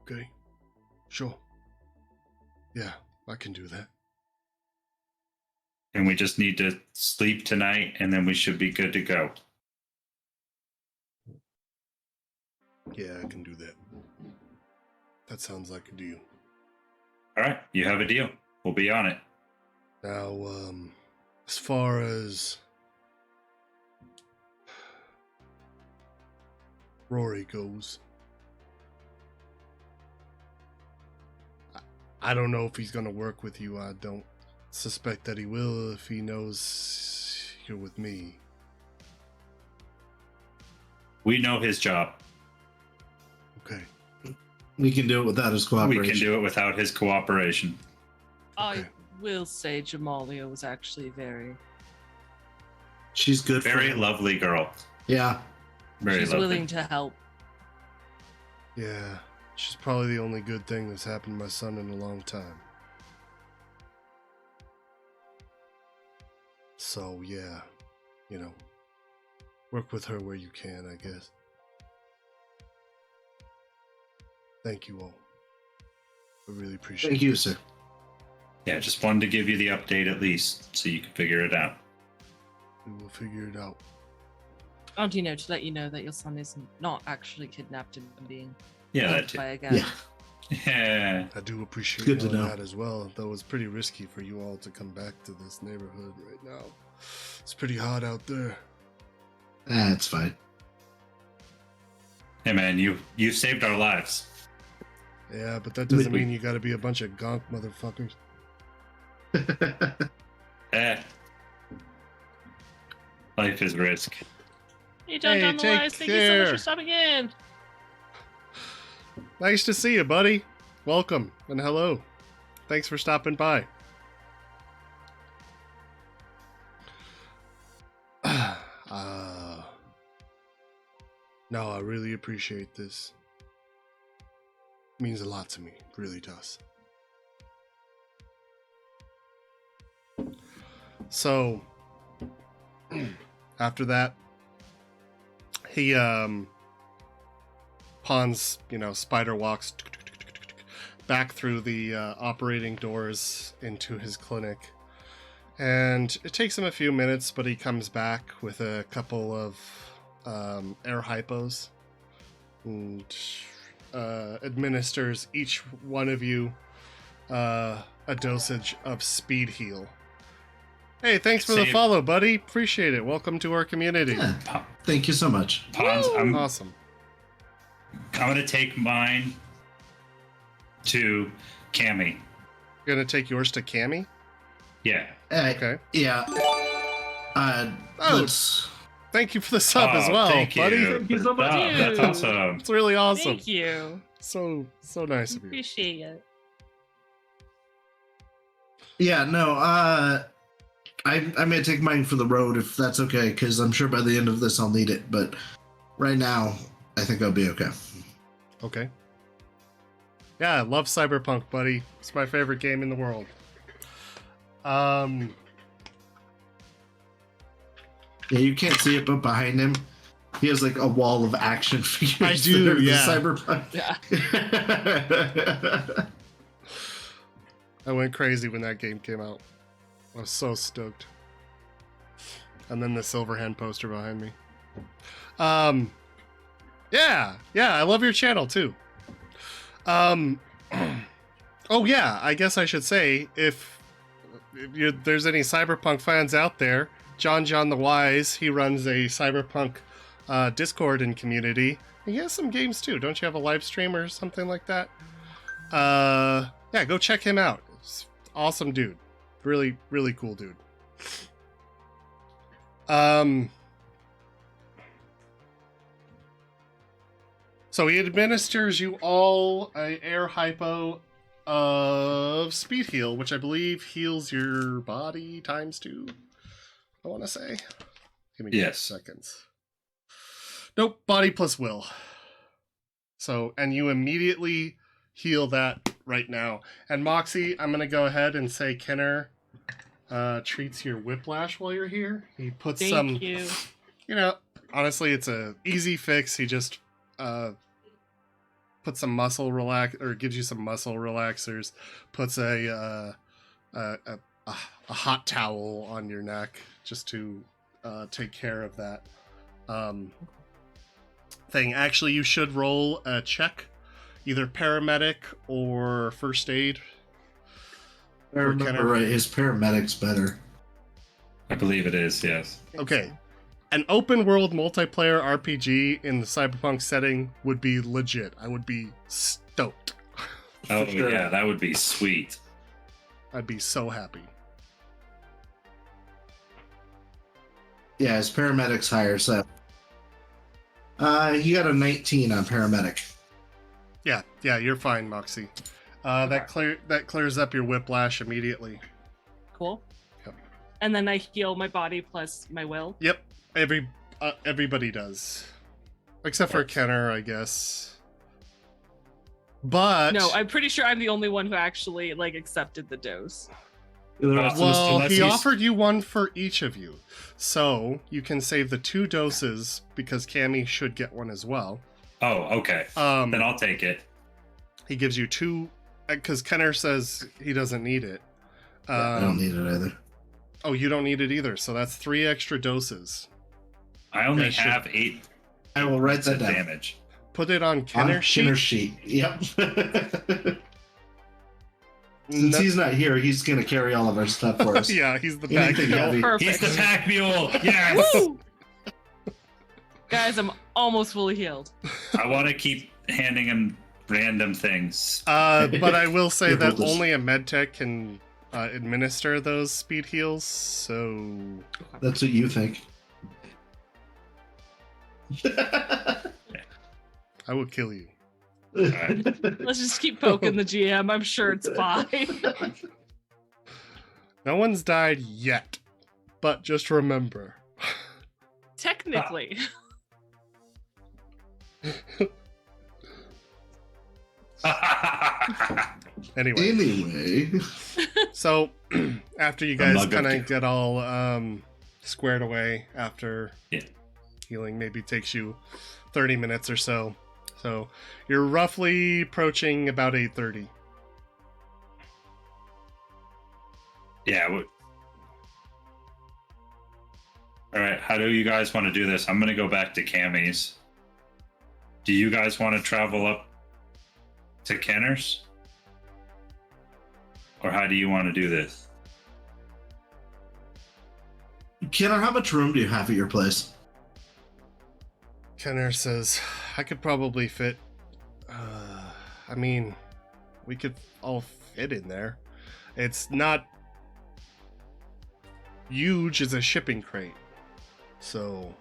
Okay. Sure. Yeah, I can do that. And we just need to sleep tonight and then we should be good to go. Yeah, I can do that. That sounds like a deal. All right, you have a deal. We'll be on it. Now, as far as Rory goes, I don't know if he's going to work with you. I don't suspect that he will if he knows you're with me. We know his job. Okay. We can do it without his cooperation. We can do it without his cooperation. Okay. I will say Jamalia was actually very She's good Very for him. lovely girl. Yeah. Very she's lovely. willing to help. Yeah, she's probably the only good thing that's happened to my son in a long time. So, yeah, work with her where you can, I guess. Thank you all. I really appreciate Thank you, sir. Yeah, just wanted to give you the update at least so you can figure it out. We will figure it out. Oh, do you know, to let you know that your son is not actually kidnapped and being Yeah, that held too. by a gang. Yeah. Yeah. I do appreciate Good to all know. that as well, though it's pretty risky for you all to come back to this neighborhood right now. It's pretty hot out there. That's fine. Hey man, you saved our lives. Yeah, but that doesn't mean you gotta be a bunch of gonk motherfuckers. Life is risk. You jumped Hey, on the take lives. Thank you so much care. for stopping in. Nice to see you, buddy. Welcome and hello. Thanks for stopping by. No, I really appreciate this. It means a lot to me. It really does. So, after that, he pawns, spider walks back through the operating doors into his clinic. And it takes him a few minutes, but he comes back with a couple of air hypos and administers each one of you a dosage of speed heal. Hey, thanks for the Save. follow, buddy. Appreciate it. Welcome to our community. Yeah, thank you so much. Pons, I'm Awesome. gonna take mine to Cammy. You're gonna take yours to Cammy? Yeah. Okay. Yeah. Let's. Thank you for the sub as well, thank buddy. You. Thank you so much. Oh, that's awesome. It's really awesome. Thank you. So nice of you. Appreciate it. Yeah, no. I'm gonna take mine for the road if that's okay, because I'm sure by the end of this I'll need it. But right now, I think I'll be okay. Okay. Yeah, I love Cyberpunk, buddy. It's my favorite game in the world. Yeah, you can't see it, but behind him, he has like a wall of action figures. I do, that are the yeah. Cyberpunk. Yeah. I went crazy when that game came out. I was so stoked. And then the Silverhand poster behind me. Yeah, I love your channel too. Oh yeah, I guess I should say if there's any Cyberpunk fans out there, John the Wise, he runs a Cyberpunk Discord and community. He has some games too. Don't you have a live stream or something like that? Yeah, go check him out. He's awesome dude. Really, really cool dude. So he administers you all a air hypo of speed heal, which I believe heals your body times 2. I want to say. Give me Yes. seconds. Nope, body plus will. So, and you immediately heal that right now. And Moxie, I'm going to go ahead and say Kenner treats your whiplash while you're here. He puts Thank you. Honestly, it's a easy fix. He just puts some muscle gives you some muscle relaxers, puts a hot towel on your neck just to take care of that thing. Actually, you should roll a check, either paramedic or first aid. I remember right, his paramedic's better. I believe it is, yes. Okay. An open world multiplayer RPG in the Cyberpunk setting would be legit. I would be stoked. Oh, sure. yeah, that would be sweet. I'd be so happy. Yeah, his paramedic's higher, so he got a 19 on paramedic. Yeah, you're fine, Moxie. That clears up your whiplash immediately. Cool. Yep. And then I heal my body plus my will. Yep, everybody does, except for Kenner, I guess. But No, I'm pretty sure I'm the only one who actually accepted the dose. well, Unless he he's- offered you one for each of you, so you can save the 2 doses because Cammy should get one as well. Oh, okay. Then I'll take it. He gives you 2, because Kenner says he doesn't need it. I don't need it either. Oh, you don't need it either. So that's 3 extra doses. I only That should- have 8 I will write that down. damage. Put it on On Kenner's sheet. Kenner's sheet. Yep. Since No- he's not here, he's gonna carry all of our stuff for us. yeah, he's the pack Anything mule. heavy. He's Perfect. the pack mule. Yes. Woo! Guys, I'm almost fully healed. I want to keep handing him random things. But I will say You're that hopeless. only a medtech can administer those speed heals. So That's what you think. I will kill you. Let's just keep poking the GM. I'm sure it's fine. No one's died yet, but just remember. Technically. Anyway, Anyway, so after you A guys mug of kind tea. of get all squared away after Yeah. healing, maybe takes you 30 minutes or so. So you're roughly approaching about 8:30. Yeah. All right. How do you guys want to do this? I'm going to go back to Cammy's. Do you guys want to travel up to Kenner's? Or how do you want to do this? Kenner, how much room do you have at your place? Kenner says, I could probably fit. I mean, we could all fit in there. It's not huge as a shipping crate. So,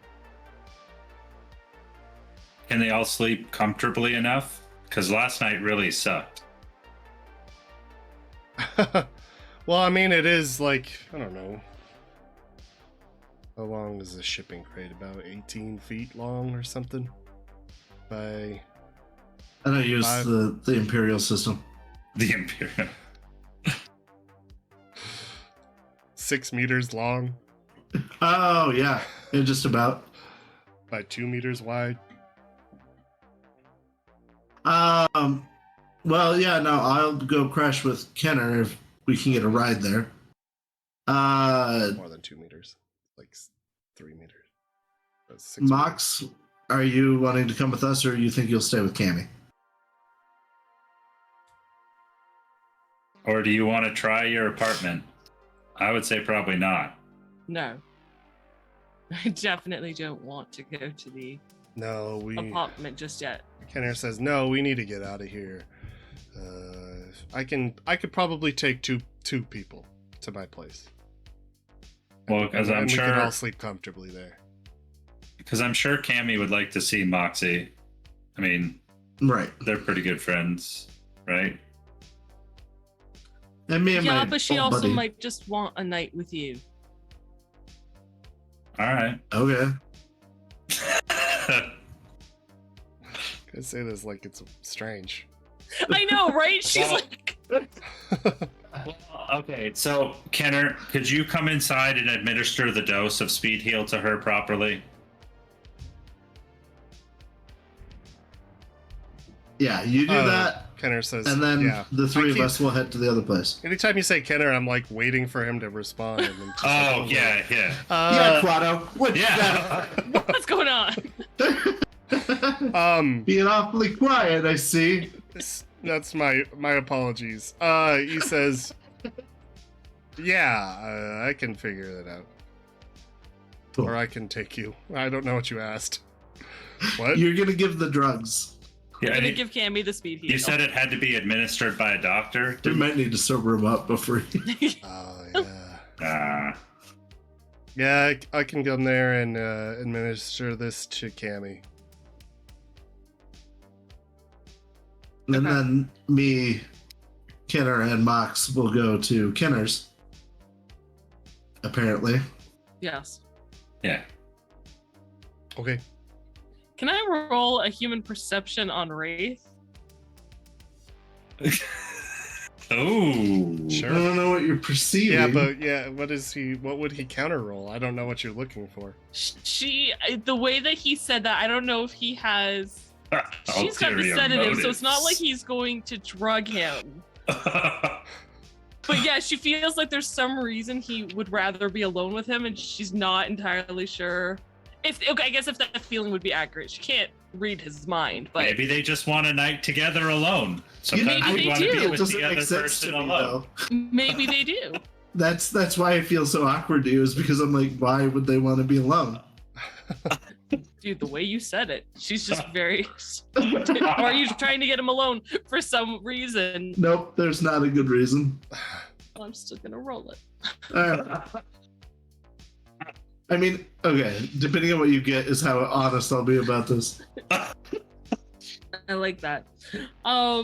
Can they all sleep comfortably enough? Because last night really sucked. well, I mean, it is like, I don't know. How long is a shipping crate? About 18 feet long or something? By I don't use Five. the Imperial system. The Imperial. 6 meters long Oh yeah, yeah, just about. by 2 meters wide. Well, yeah, no, I'll go crash with Kenner if we can get a ride there. More than 2 meters. Like 3 meters. That's 6 meters. Mox, are you wanting to come with us, or you think you'll stay with Cammy? Or do you want to try your apartment? I would say probably not. No. I definitely don't want to go to the No, apartment just yet. Kenner says, no, we need to get out of here. I could probably take two people to my place. Well, because I'm and we could all sure, sleep comfortably there. Cammy would like to see Moxie. I mean, Right. they're pretty good friends, right? And me and Yeah, my but she old also buddy. might just want a night with you. All right. Okay. I say this like it's strange. I know, right? She's Well- like, Okay, so Kenner, could you come inside and administer the dose of speed heal to her properly? Yeah, you do that, Kenner says, and then yeah. the three I of keep- us will head to the other place. Anytime you say Kenner, I'm like waiting for him to respond. And I'm just like, Oh, yeah. Yeah, Uh, Quado. What? Yeah. what's going on? Being awfully quiet, I see. That's my apologies. He says, yeah, I can figure that out. Cool. Or I can take you. I don't know what you asked. What? You're gonna give the drugs. Yeah, I'm and gonna give Cammy the speed heal. you said it had to be administered by a doctor? We might need to sober him up before. Oh, yeah. Ah, Yeah, I can come there and administer this to Cammy. And then me, Kenner, and Mox will go to Kenner's. Apparently. Yes. yeah. Okay. Can I roll a human perception on Wraith? Oh. I Sure. don't know what you're perceiving. Yeah, but yeah, what would he counter roll? I don't know what you're looking for. The way that he said that, I don't know if he has She's got the Ulterior sedative, so it's not motives. like he's going to drug him. But yeah, she feels like there's some reason he would rather be alone with him, and she's not entirely sure. I guess if that feeling would be accurate, she can't read his mind. But Maybe they just want a night together alone. Sometimes Maybe you they want to do. be It with doesn't the other make sense to person me, alone. though. maybe they do. That's why I feel so awkward to you, is because I'm like, why would they want to be alone? Dude, the way you said it, she's just very. Or are you trying to get him alone for some reason? Nope, there's not a good reason. I'm still gonna roll it. I mean, okay, depending on what you get is how honest I'll be about this. I like that. I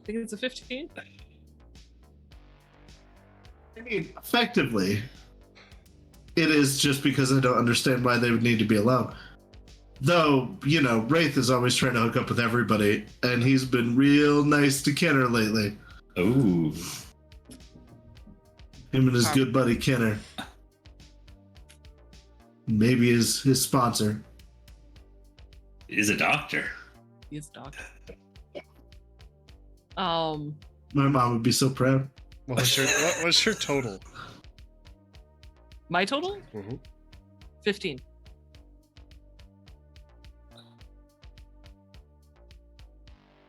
think it's a 15. I mean, effectively, it is just because I don't understand why they would need to be alone. Though, you know, Wraith is always trying to hook up with everybody, and he's been real nice to Kenner lately. Ooh. Him and his good buddy Kenner. Maybe his sponsor. He's a doctor. He's a dog. My mom would be so proud. What was your total? My total? Mm-hmm. 15.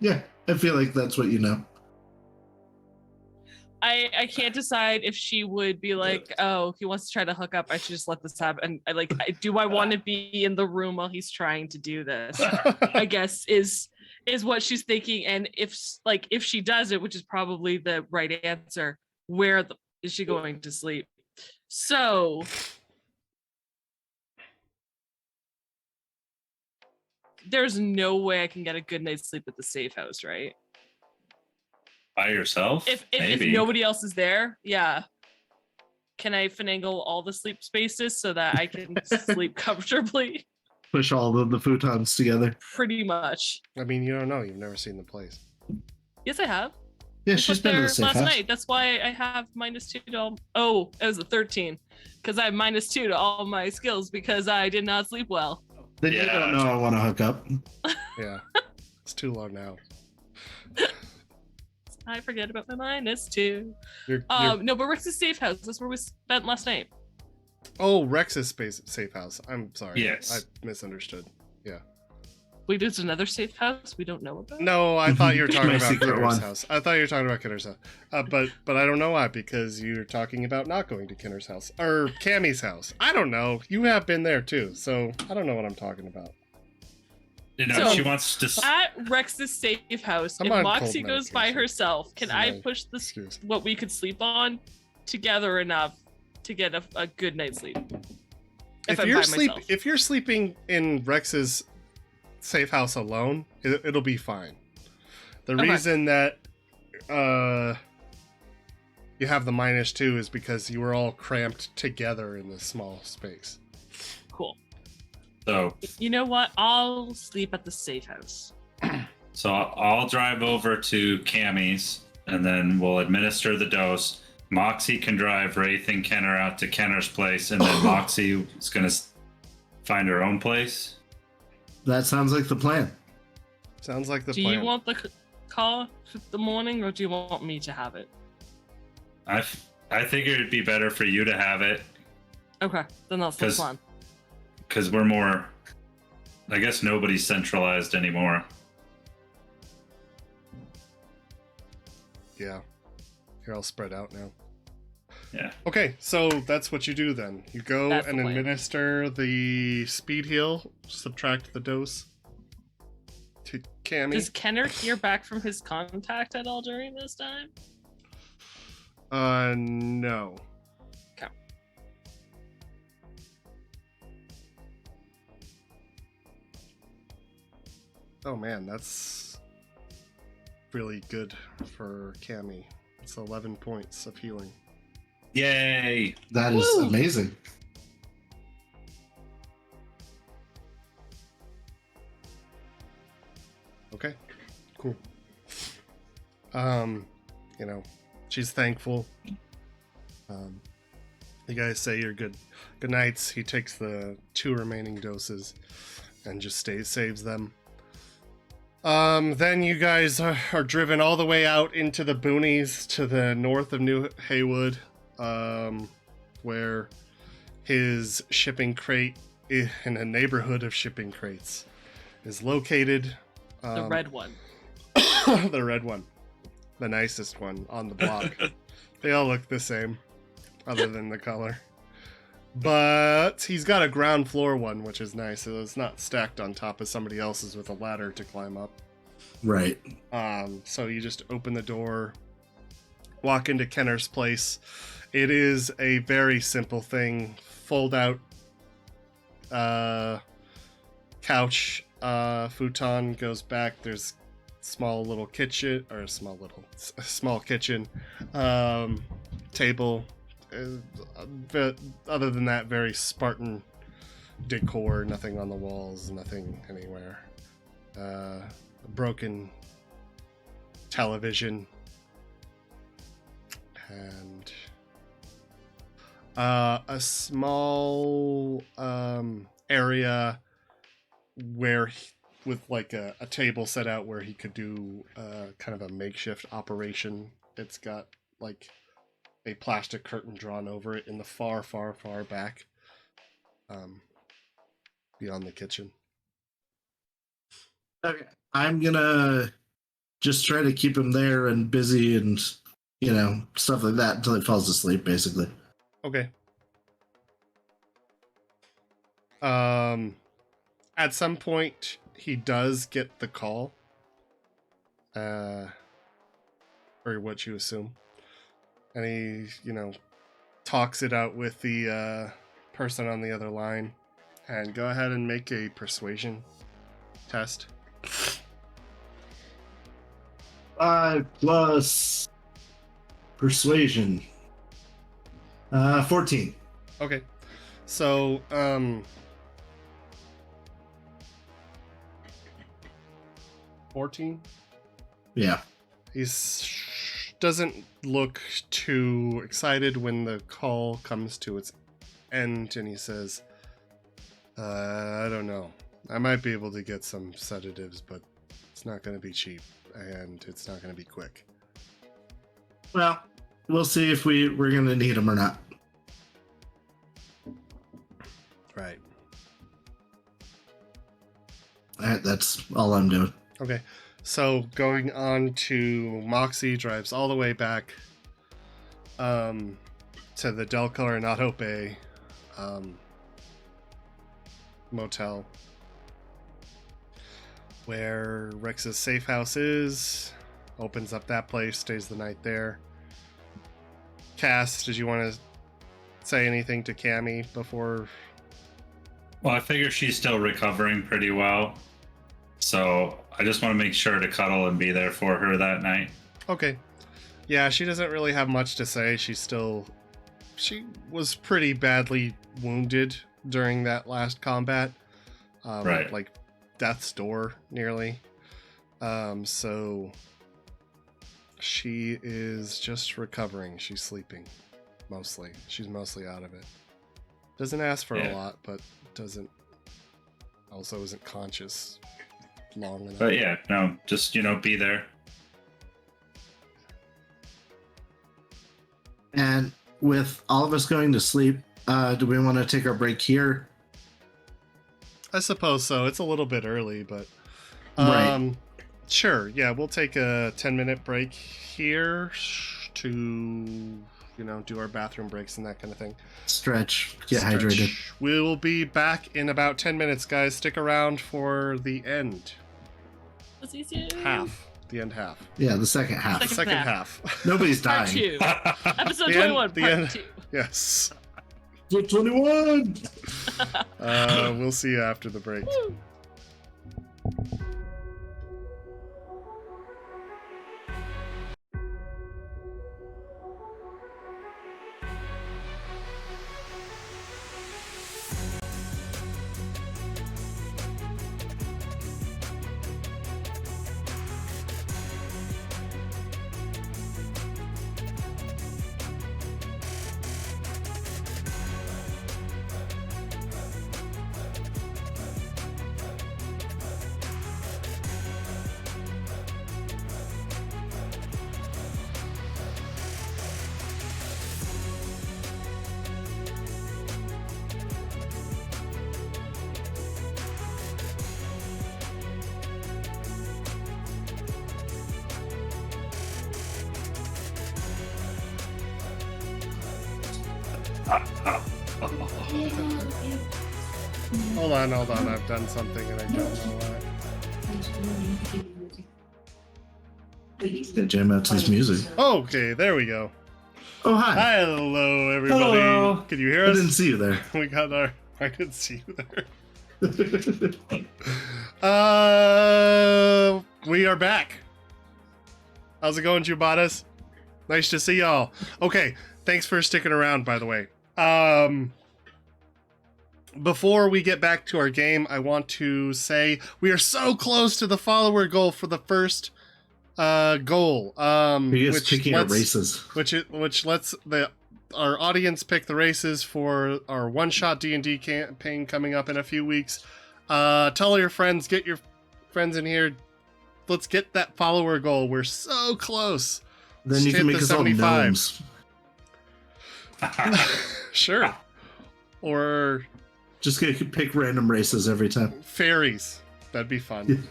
Yeah, I feel like that's what you know. I can't decide if she would be like, oh, he wants to try to hook up. I should just let this happen. And do I want to be in the room while he's trying to do this? I guess is what she's thinking. And if she does it, which is probably the right answer, is she going to sleep? So there's no way I can get a good night's sleep at the safe house, right? By yourself? If Maybe. nobody else is there, yeah. Can I finagle all the sleep spaces so that I can sleep comfortably? Push all of the futons together. Pretty much. I mean, you don't know. You've never seen the place. Yes, I have. Yeah, I she's slept been to there the safe last house. night. That's why I have -2 to all. Oh, it was a 13. Because I have -2 to all my skills because I did not sleep well. Then you Yeah. don't know I want to hook up. Yeah. It's too long now. I forget about my -2. You're- No, but Rick's safe house. That's where we spent last night. Oh, Rex's safe house. I'm sorry. Yes. I misunderstood. Wait, there's another safe house we don't know about? No, I thought you were talking My about secret Kinner's one. house. I thought you were talking about Kinner's house. But I don't know why, because you're talking about not going to Kinner's house. Or Cammy's house. I don't know. You have been there too, so I don't know what I'm talking about. You know, So- she wants to. At Rex's safe house, I'm if on Moxie cold goes by medication. herself, can This is I my push this excuse. what we could sleep on together enough to get a good night's sleep? If I'm by myself. If you're sleeping in Rex's safe house alone, it'll be fine. The Okay. reason that you have the -2 is because you were all cramped together in this small space. Cool. So, You know what? I'll sleep at the safe house. I'll drive over to Cammy's, and then we'll administer the dose. Moxie can drive Wraith and Kenner out to Kenner's place, and then Moxie is going to find her own place. That sounds like the plan. Sounds like the Do plan. you want the call for the morning, or do you want me to have it? I figured it'd be better for you to have it, Okay, then that's the 'Cause- plan. because we're more. I guess nobody's centralized anymore. Yeah. You're all spread out now. Yeah. Okay, so that's what you do then. You go That's and the plan. administer the speed heal, subtract the dose to Cammy. Does Kenner hear back from his contact at all during this time? No. Okay. Oh man, that's really good for Cammy. It's 11 points of healing. Yay! That is Woo! amazing. Okay, cool. You know, she's thankful. You guys say your good nights. He takes the 2 remaining doses and just saves them. Then you guys are driven all the way out into the boonies to the north of New Haywood, where his shipping crate in a neighborhood of shipping crates is located. The red one. The red one. The nicest one on the block. They all look the same, other than the color. But he's got a ground floor one, which is nice. So it's not stacked on top of somebody else's with a ladder to climb up. Right. So you just open the door, walk into Kenner's place. It is a very simple thing. Fold out couch, futon goes back. There's small kitchen, table. Other than that, very Spartan decor. Nothing on the walls, nothing anywhere. Broken television and a small area where with like a table set out where he could do kind of a makeshift operation. It's got like a plastic curtain drawn over it in the far back, beyond the kitchen. Okay. I'm gonna just try to keep him there and busy and, stuff like that until he falls asleep, basically. Okay. At some point, he does get the call. Or what you assume. And he, talks it out with the person on the other line. And go ahead and make a persuasion test. 5 plus persuasion. 14. Okay. So, 14? Yeah. He doesn't look too excited when the call comes to its end, and he says, I don't know. I might be able to get some sedatives, but it's not going to be cheap, and it's not going to be quick. Well, we'll see if we're going to need them or not. Right. That's all I'm doing. Okay. So going on to Moxie drives all the way back to the Del Coronado Bay motel where Rex's safe house is, opens up that place, stays the night there. Cass, did you want to say anything to Cammy before? Well, I figure she's still recovering pretty well. So I just want to make sure to cuddle and be there for her that night. Okay. Yeah, she doesn't really have much to say. She was pretty badly wounded during that last combat. Right. Like death's door, nearly. So she is just recovering. She's sleeping, mostly. She's mostly out of it. Doesn't ask for a lot, but isn't conscious long enough. But yeah, no, just, be there. And with all of us going to sleep, do we want to take our break here? I suppose so. It's a little bit early, but Right. Sure. Yeah, we'll take a 10-minute break here to, do our bathroom breaks and that kind of thing. Stretch, get Stretch. hydrated. We will be back in about 10 minutes, guys. Stick around for the end. What's easier? Half. The end half. Yeah, the second half. Second half. Nobody's Part dying. 2. Episode The end- 21, the part end. 2. Yes. 21! We'll see you after the break. Woo. Hold on. I've done something and I don't know what. Yeah, jam out to this music. Okay, there we go. Oh, hi. Hello, everybody. Hello. Can you hear I us? didn't see you there. We got our. I didn't see you there. We are back. How's it going, Jubatas? Nice to see y'all. Okay, thanks for sticking around, by the way. Before we get back to our game, I want to say we are so close to the follower goal for the first goal. He is picking out races. Which lets our audience pick the races for our one-shot D&D campaign coming up in a few weeks. Tell all your friends, get your friends in here. Let's get that follower goal. We're so close. Then Just you hit can make the us all 75. gnomes. Sure. Or Just pick random races every time. fairies. That'd be fun.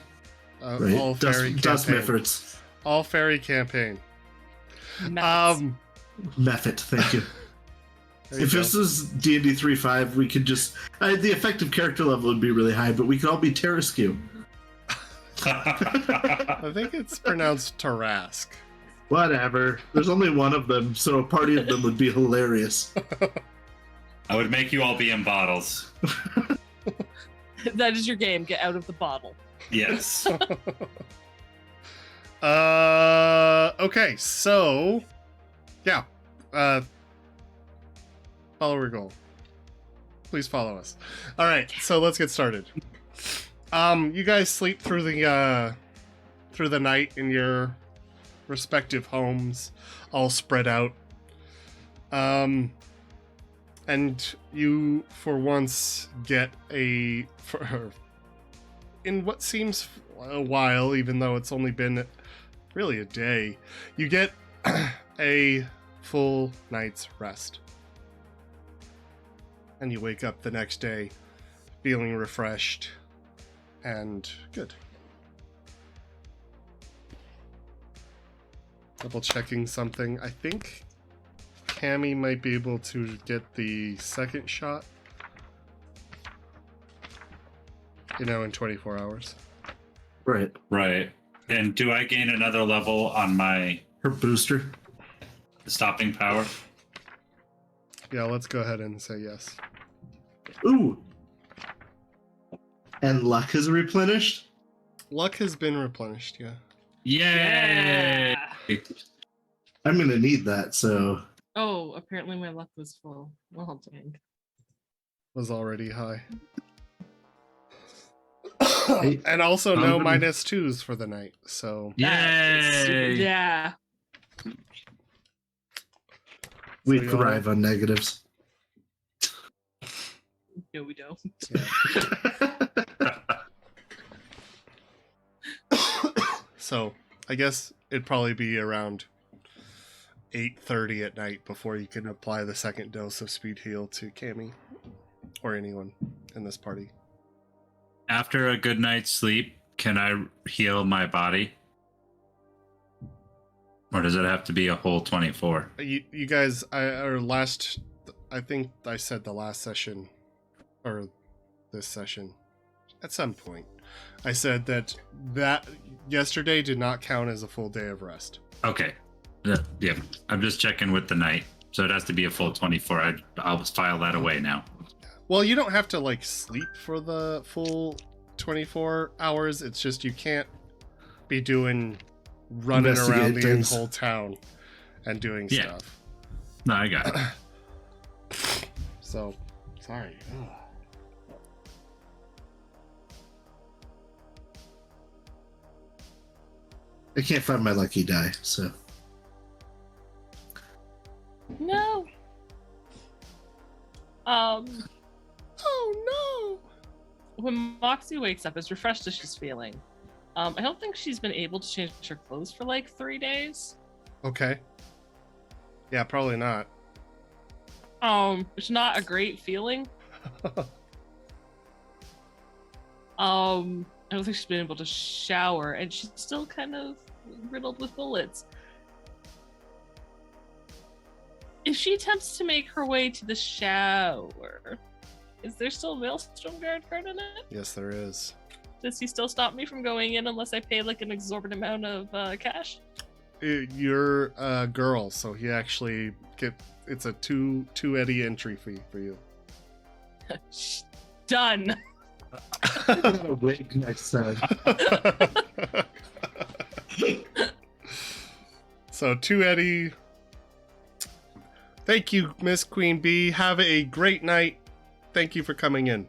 Right? All fairy Dust campaign. Mefforts. All fairy campaign. Methods. Mephit, thank you. There you If go. this is D&D 3.5, we could just... the effective character level would be really high, but we could all be Terraskew. I think it's pronounced Tarask. Whatever. There's only one of them, so a party of them would be hilarious. I would make you all be in bottles. That is your game. Get out of the bottle. Yes. Okay, so yeah. Follower goal. Please follow us. All right, so let's get started. You guys sleep through the night in your respective homes, all spread out. And you, for once, get in what seems a while, even though it's only been really a day, you get a full night's rest. And you wake up the next day feeling refreshed and good. Double checking something. I think Cammy might be able to get the second shot, in 24 hours. Right. Right. And do I gain another level on my Her booster. stopping power? Yeah, let's go ahead and say yes. Ooh. And luck is replenished? Luck has been replenished, yeah. Yay! I'm going to need that, so... Oh, apparently my luck was full. Well, dang. Was already high. Hey, And also I'm no gonna- -2s for the night, so... Yay! Yeah. We So y'all- thrive on negatives. No, we don't. So, I guess it'd probably be around 8:30 at night before you can apply the second dose of speed heal to Cammy or anyone in this party. After a good night's sleep, can I heal my body? Or does it have to be a whole 24? You guys, I think I said the last session, or this session, at some point, I said that yesterday did not count as a full day of rest. Okay. Yeah, I'm just checking with the night. So it has to be a full 24. I'll file that away now. Well, you don't have to sleep for the full 24 hours. It's just you can't be running around Investigate the things. whole town and doing Yeah. stuff. No, I got it. So, sorry. I can't find my lucky die, so... No. Oh no! When Moxie wakes up, as refreshed as she's feeling, I don't think she's been able to change her clothes for 3 days. Okay. Yeah, probably not. It's not a great feeling. I don't think she's been able to shower, and she's still kind of riddled with bullets. If she attempts to make her way to the shower, is there still Maelstrom Guard card in it? Yes, there is. Does he still stop me from going in unless I pay like an exorbitant amount of cash? You're a girl, so he actually it's a two Eddie entry fee for you. Done. A wig next time. So 2 Eddie. Thank you, Miss Queen Bee. Have a great night. Thank you for coming in.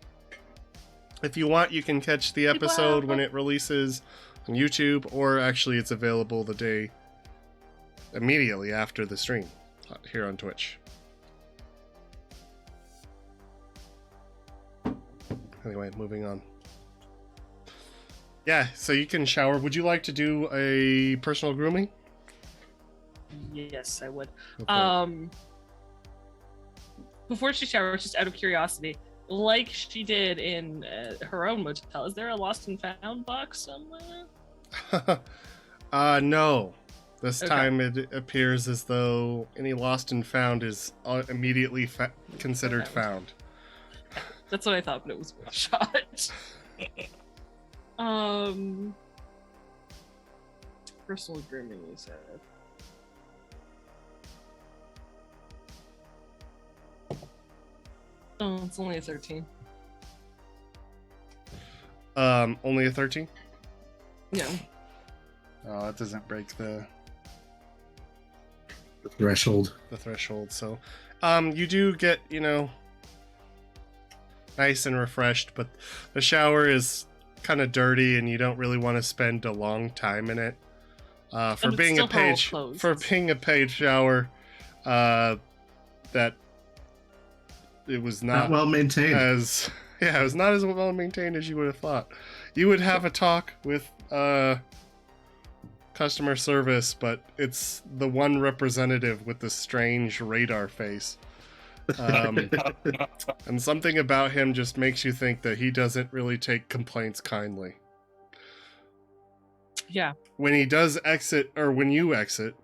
If you want, you can catch the episode when it releases on YouTube, or actually it's available the day immediately after the stream here on Twitch. Anyway, moving on. Yeah, so you can shower. Would you like to do a personal grooming? Yes, I would. Go for it. Before she showers, just out of curiosity, like she did in her own motel, is there a lost and found box somewhere? No. This Okay. time it appears as though any lost and found is immediately considered found. That's what I thought, but it was worth a shot. Personal grooming, you said. Oh, it's only a 13. Only a 13? Yeah. Oh, that doesn't break the Threshold. threshold. So, you do get, nice and refreshed, but the shower is kind of dirty, and you don't really want to spend a long time in it. For And it's being a still all paid closed. for being a paid shower, that it was Not well maintained. it was not as well maintained as you would have thought. You would have a talk with customer service, but it's the one representative with the strange radar face. And something about him just makes you think that he doesn't really take complaints kindly. Yeah. When he does exit, or when you exit,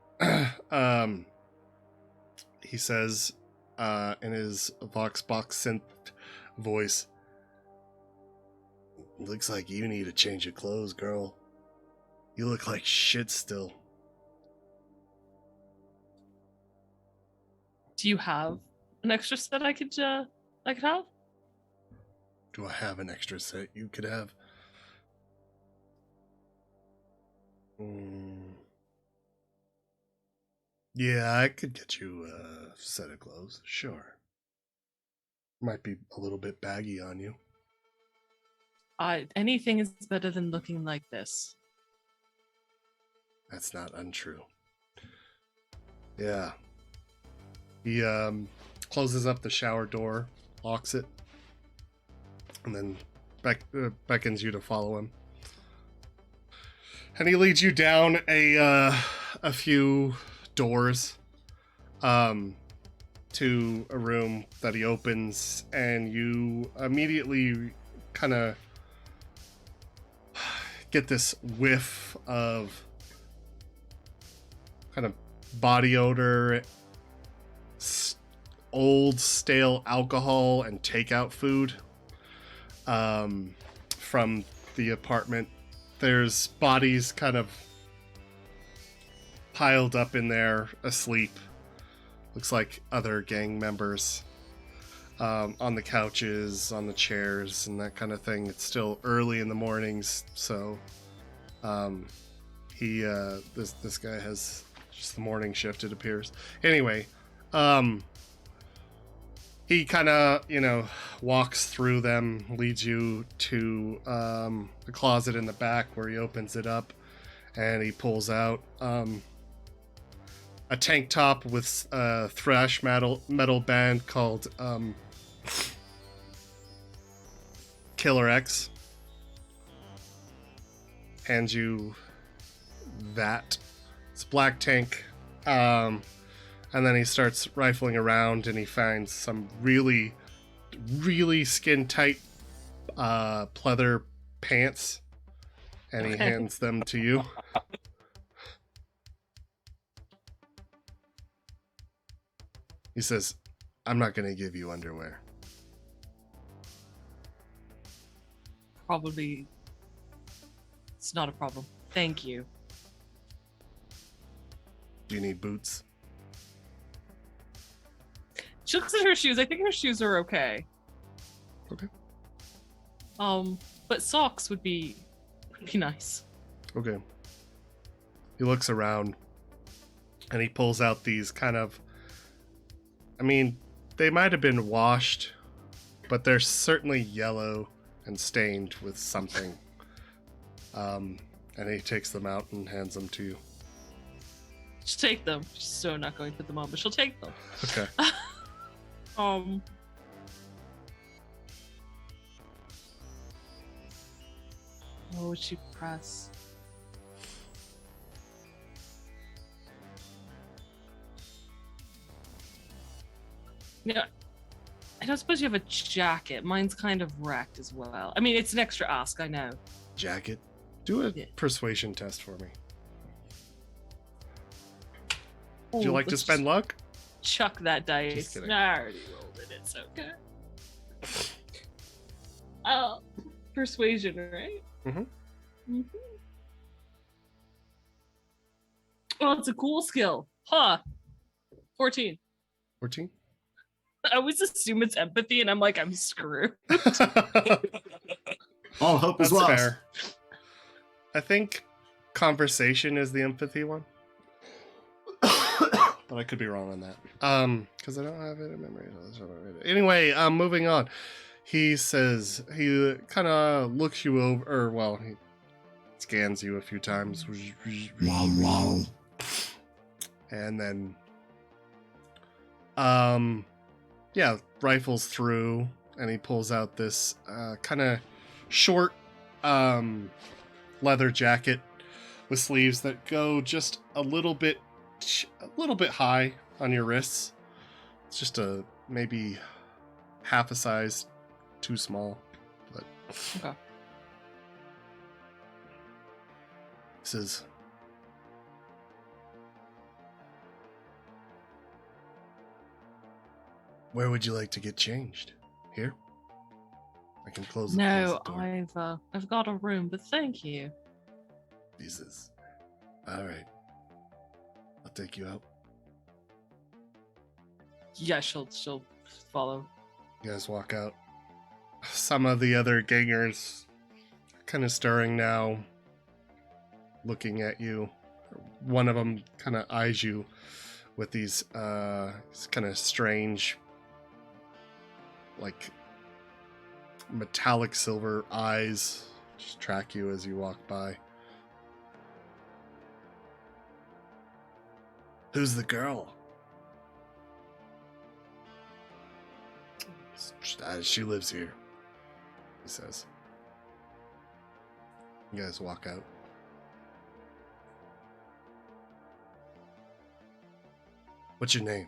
he says in his Voxbox synth voice, "Looks like you need a change of clothes, girl. You look like shit still." Do you have an extra set I could have? Do I have an extra set you could have? Yeah, I could get you a set of clothes. Sure. Might be a little bit baggy on you. Anything is better than looking like this. That's not untrue. Yeah. He closes up the shower door, locks it, and then beckons you to follow him. And he leads you down a few doors to a room that he opens, and you immediately kind of get this whiff of kind of body odor, old stale alcohol and takeout food from the apartment. There's bodies kind of piled up in there, asleep. Looks like other gang members on the couches, on the chairs, and that kind of thing. It's still early in the mornings, so this guy has just the morning shift, it appears. Anyway, he kind of, walks through them, leads you to the closet in the back where he opens it up, and he pulls out a tank top with a thrash metal band called Killer X. Hands you that. It's a black tank. And then he starts rifling around, and he finds some really, really skin-tight pleather pants, and he hands them to you. He says, I'm not going to give you underwear. Probably. It's not a problem. Thank you. Do you need boots? She looks at her shoes. I think her shoes are okay. Okay. But socks would be nice. Okay. He looks around and he pulls out these kind of, I mean, they might have been washed, but they're certainly yellow and stained with something. And he takes them out and hands them to you. She'll take them. She's so not going to put them on, but she'll take them. Okay. What would she press? Yeah, I don't suppose you have a jacket. Mine's kind of wrecked as well. I mean, it's an extra ask, I know. Jacket. Do a Yeah. persuasion test for me. Would Would you like to spend luck? Chuck that dice. Just kidding. No, I already rolled it. It's okay. Oh, persuasion, right? Mhm. Mhm. Oh, it's a cool skill. Huh. 14. 14? I always assume it's empathy, and I'm like, I'm screwed. All hope is That's lost. fair. I think conversation is the empathy one. But I could be wrong on that. Because I don't have it in memory. Anyway, moving on. He says, he kind of looks you over, or well, he scans you a few times. And then, yeah, rifles through, and he pulls out this kind of short leather jacket with sleeves that go just a little bit high on your wrists. It's just maybe half a size too small, but Okay. This is where would you like to get changed? Here? I can close the No, closet door. I've got a room, but thank you. Jesus. All right. I'll take you out. Yeah, she'll follow. You guys walk out. Some of the other gangers kind of stirring now, looking at you. One of them kind of eyes you with these kind of strange, like metallic silver eyes. Just track you as you walk by. Who's the girl? She lives here, he says. You guys walk out. What's your name?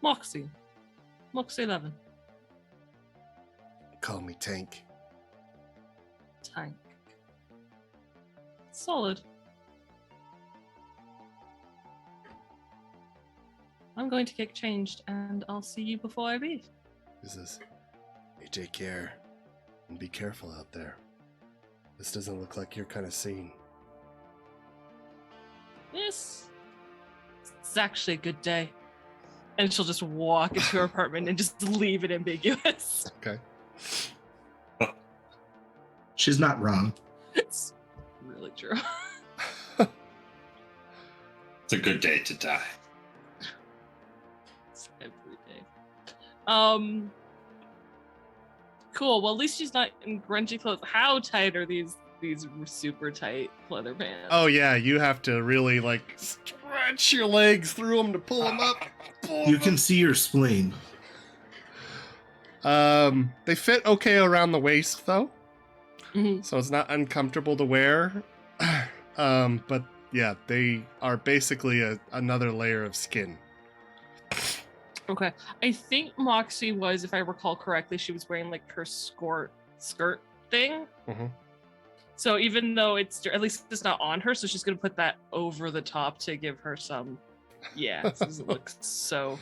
Moxie 11. Call me Tank. Tank. Solid. I'm going to get changed, and I'll see you before I leave. He says, you take care and be careful out there. This doesn't look like your kind of scene. Yes. It's actually a good day. And she'll just walk into her apartment and just leave it ambiguous. Okay. She's not wrong. It's really true. It's a good day to die. It's every day. Cool. Well, at least she's not in grungy clothes. How tight are these super tight leather pants? Oh yeah, you have to really like stretch your legs through them to pull them up. You can see your spleen. They fit okay around the waist though, Mhm. so it's not uncomfortable to wear. But yeah, they are basically another layer of skin. Okay. I think Moxie was, if I recall correctly, she was wearing like her skirt thing. Mhm. So even though at least it's not on her, so she's gonna put that over the top to give her some Yeah, it doesn't look so.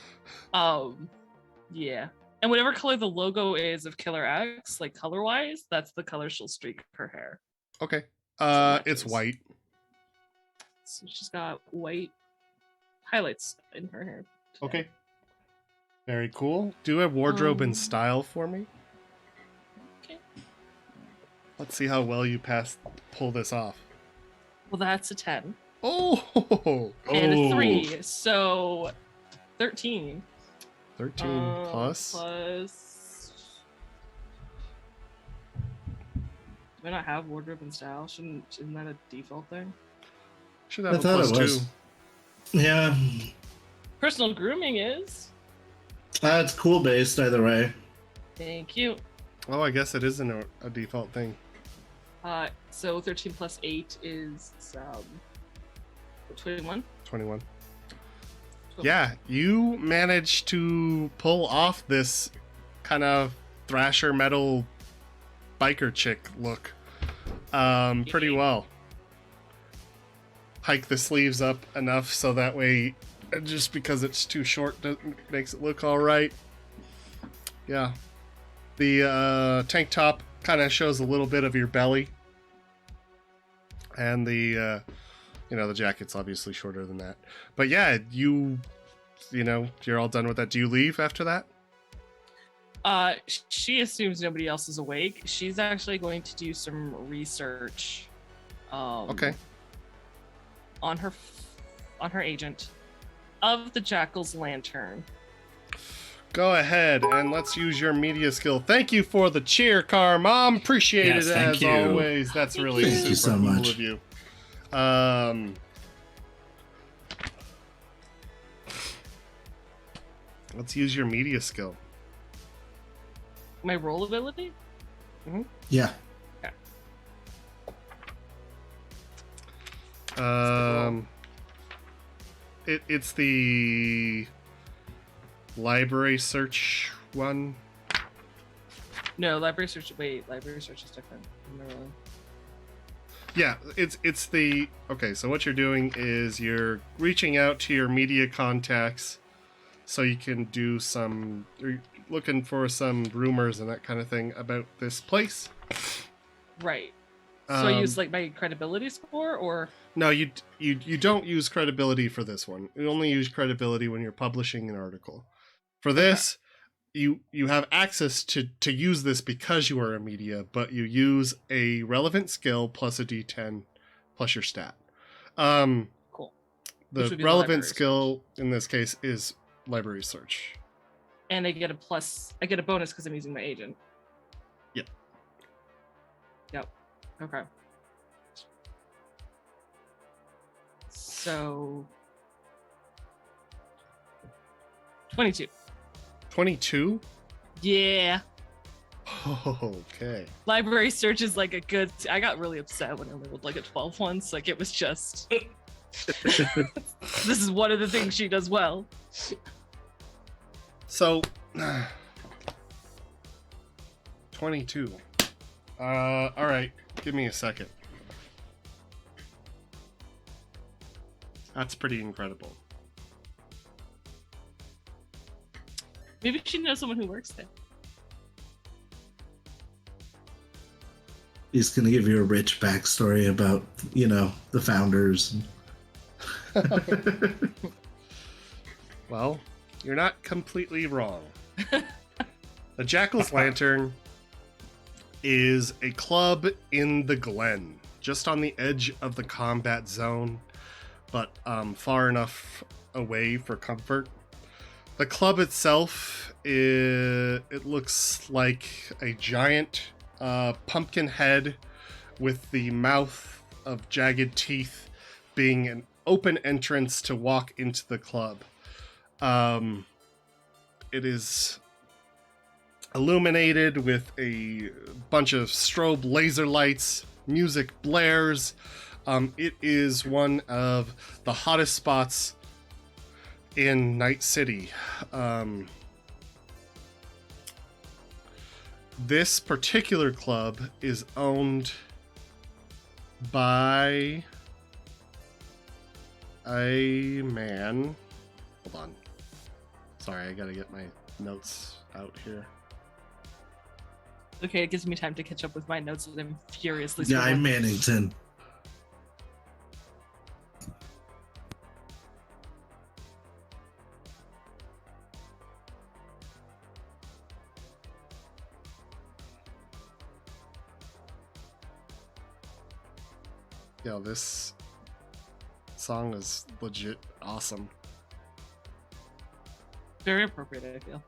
Yeah. And whatever color the logo is of Killer X, like color wise, that's the color she'll streak her hair. Okay. So It's matches. white. So she's got white highlights in her hair. today. Okay. Very cool. Do a wardrobe and Um, style for me. Okay. Let's see how well you pull this off. Well, that's a 10 Oh, and a Oh. 3, so 13. 13 plus. Plus. Do I not have wardrobe and style? Isn't that a default thing? Should I have a thought plus it was. 2. Yeah. Personal grooming is. It's cool based either way. Thank you. Oh, I guess it isn't a default thing. So 13 plus 8 is 21. 21. Cool. Yeah, you managed to pull off this kind of thrasher metal biker chick look pretty well. Hike the sleeves up enough so that way, just because it's too short makes it look all right. Yeah. The tank top kind of shows a little bit of your belly. And the jacket's obviously shorter than that. But yeah, you're all done with that. Do you leave after that? She assumes nobody else is awake. She's actually going to do some research. Okay. On her agent of the Jackal's lantern. Go ahead and let's use your media skill. Thank you for the cheer, Car Mom. Appreciate Yes, it thank as you. always. That's really Thank super you so cool much. of you. Let's use your media skill. My roll ability? Yeah. It's the library search one. No, library search. Wait, library search is different. No. Yeah, it's the okay. So what you're doing is you're reaching out to your media contacts, so you can do some you're looking for some rumors and that kind of thing about this place. Right. So I use like my credibility score, or No, you don't use credibility for this one. You only use credibility when you're publishing an article. For this, you have access to use this because you are a media, but you use a relevant skill plus a D10 plus your stat. cool. Which The would be the relevant library skill in this case is library search. And I get a plus. I get a bonus because I'm using my agent. Yep. Yep. Okay. So 22. 22? Yeah. Okay. Library search is like a good. I got really upset when I rolled like a 12 once. Like it was just. This is one of the things she does well. So 22. All right. Give me a second. That's pretty incredible. Maybe she knows someone who works there. He's gonna give you a rich backstory about, the founders. Well, you're not completely wrong. The Jackal's Lantern is a club in the Glen, just on the edge of the combat zone, but far enough away for comfort. The club itself, it looks like a giant pumpkin head with the mouth of jagged teeth being an open entrance to walk into the club. It is illuminated with a bunch of strobe laser lights, music blares. It is one of the hottest spots in Night City. This particular club is owned by a man Hold on. Sorry, I gotta get my notes out here. Okay, it gives me time to catch up with my notes that I'm furiously Guy scribbling. Mannington. Yo, this song is legit awesome. Very appropriate, I feel.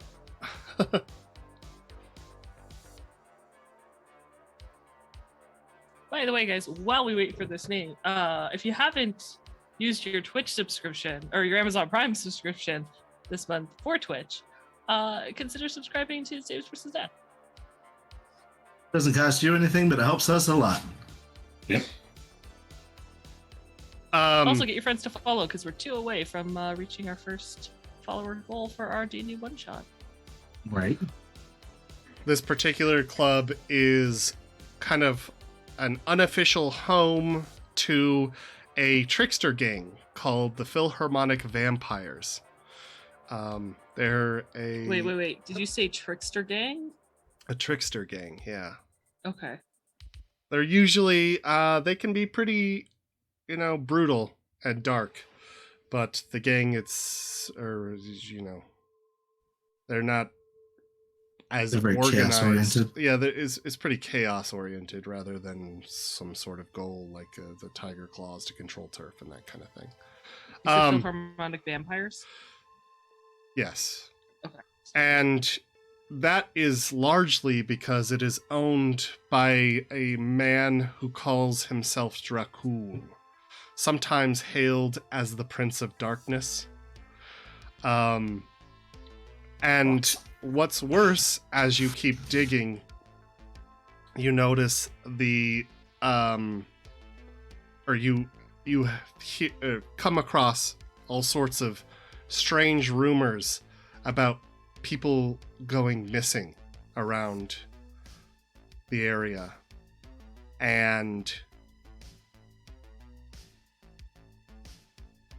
By the way, guys, while we wait for this name, if you haven't used your Twitch subscription or your Amazon Prime subscription this month for Twitch, consider subscribing to Saves vs. Death. Doesn't cost you anything, but it helps us a lot. Yep. Also, get your friends to follow because we're 2 away from reaching our first follower goal for our D&D one-shot. Right. This particular club is kind of an unofficial home to a trickster gang called the Philharmonic Vampires. They're a Wait. Did you say trickster gang? a trickster gang, yeah. Okay. They're usually they can be pretty, brutal and dark, but the gang they're not as They're very organized. chaos-oriented. Yeah, it's pretty chaos oriented rather than some sort of goal like the Tiger Claws to control turf and that kind of thing. Is it Philharmonic Vampires? Yes. Okay. And that is largely because it is owned by a man who calls himself Dracoon, sometimes hailed as the Prince of Darkness. And what's worse, as you keep digging, you notice you come across all sorts of strange rumors about people going missing around the area. And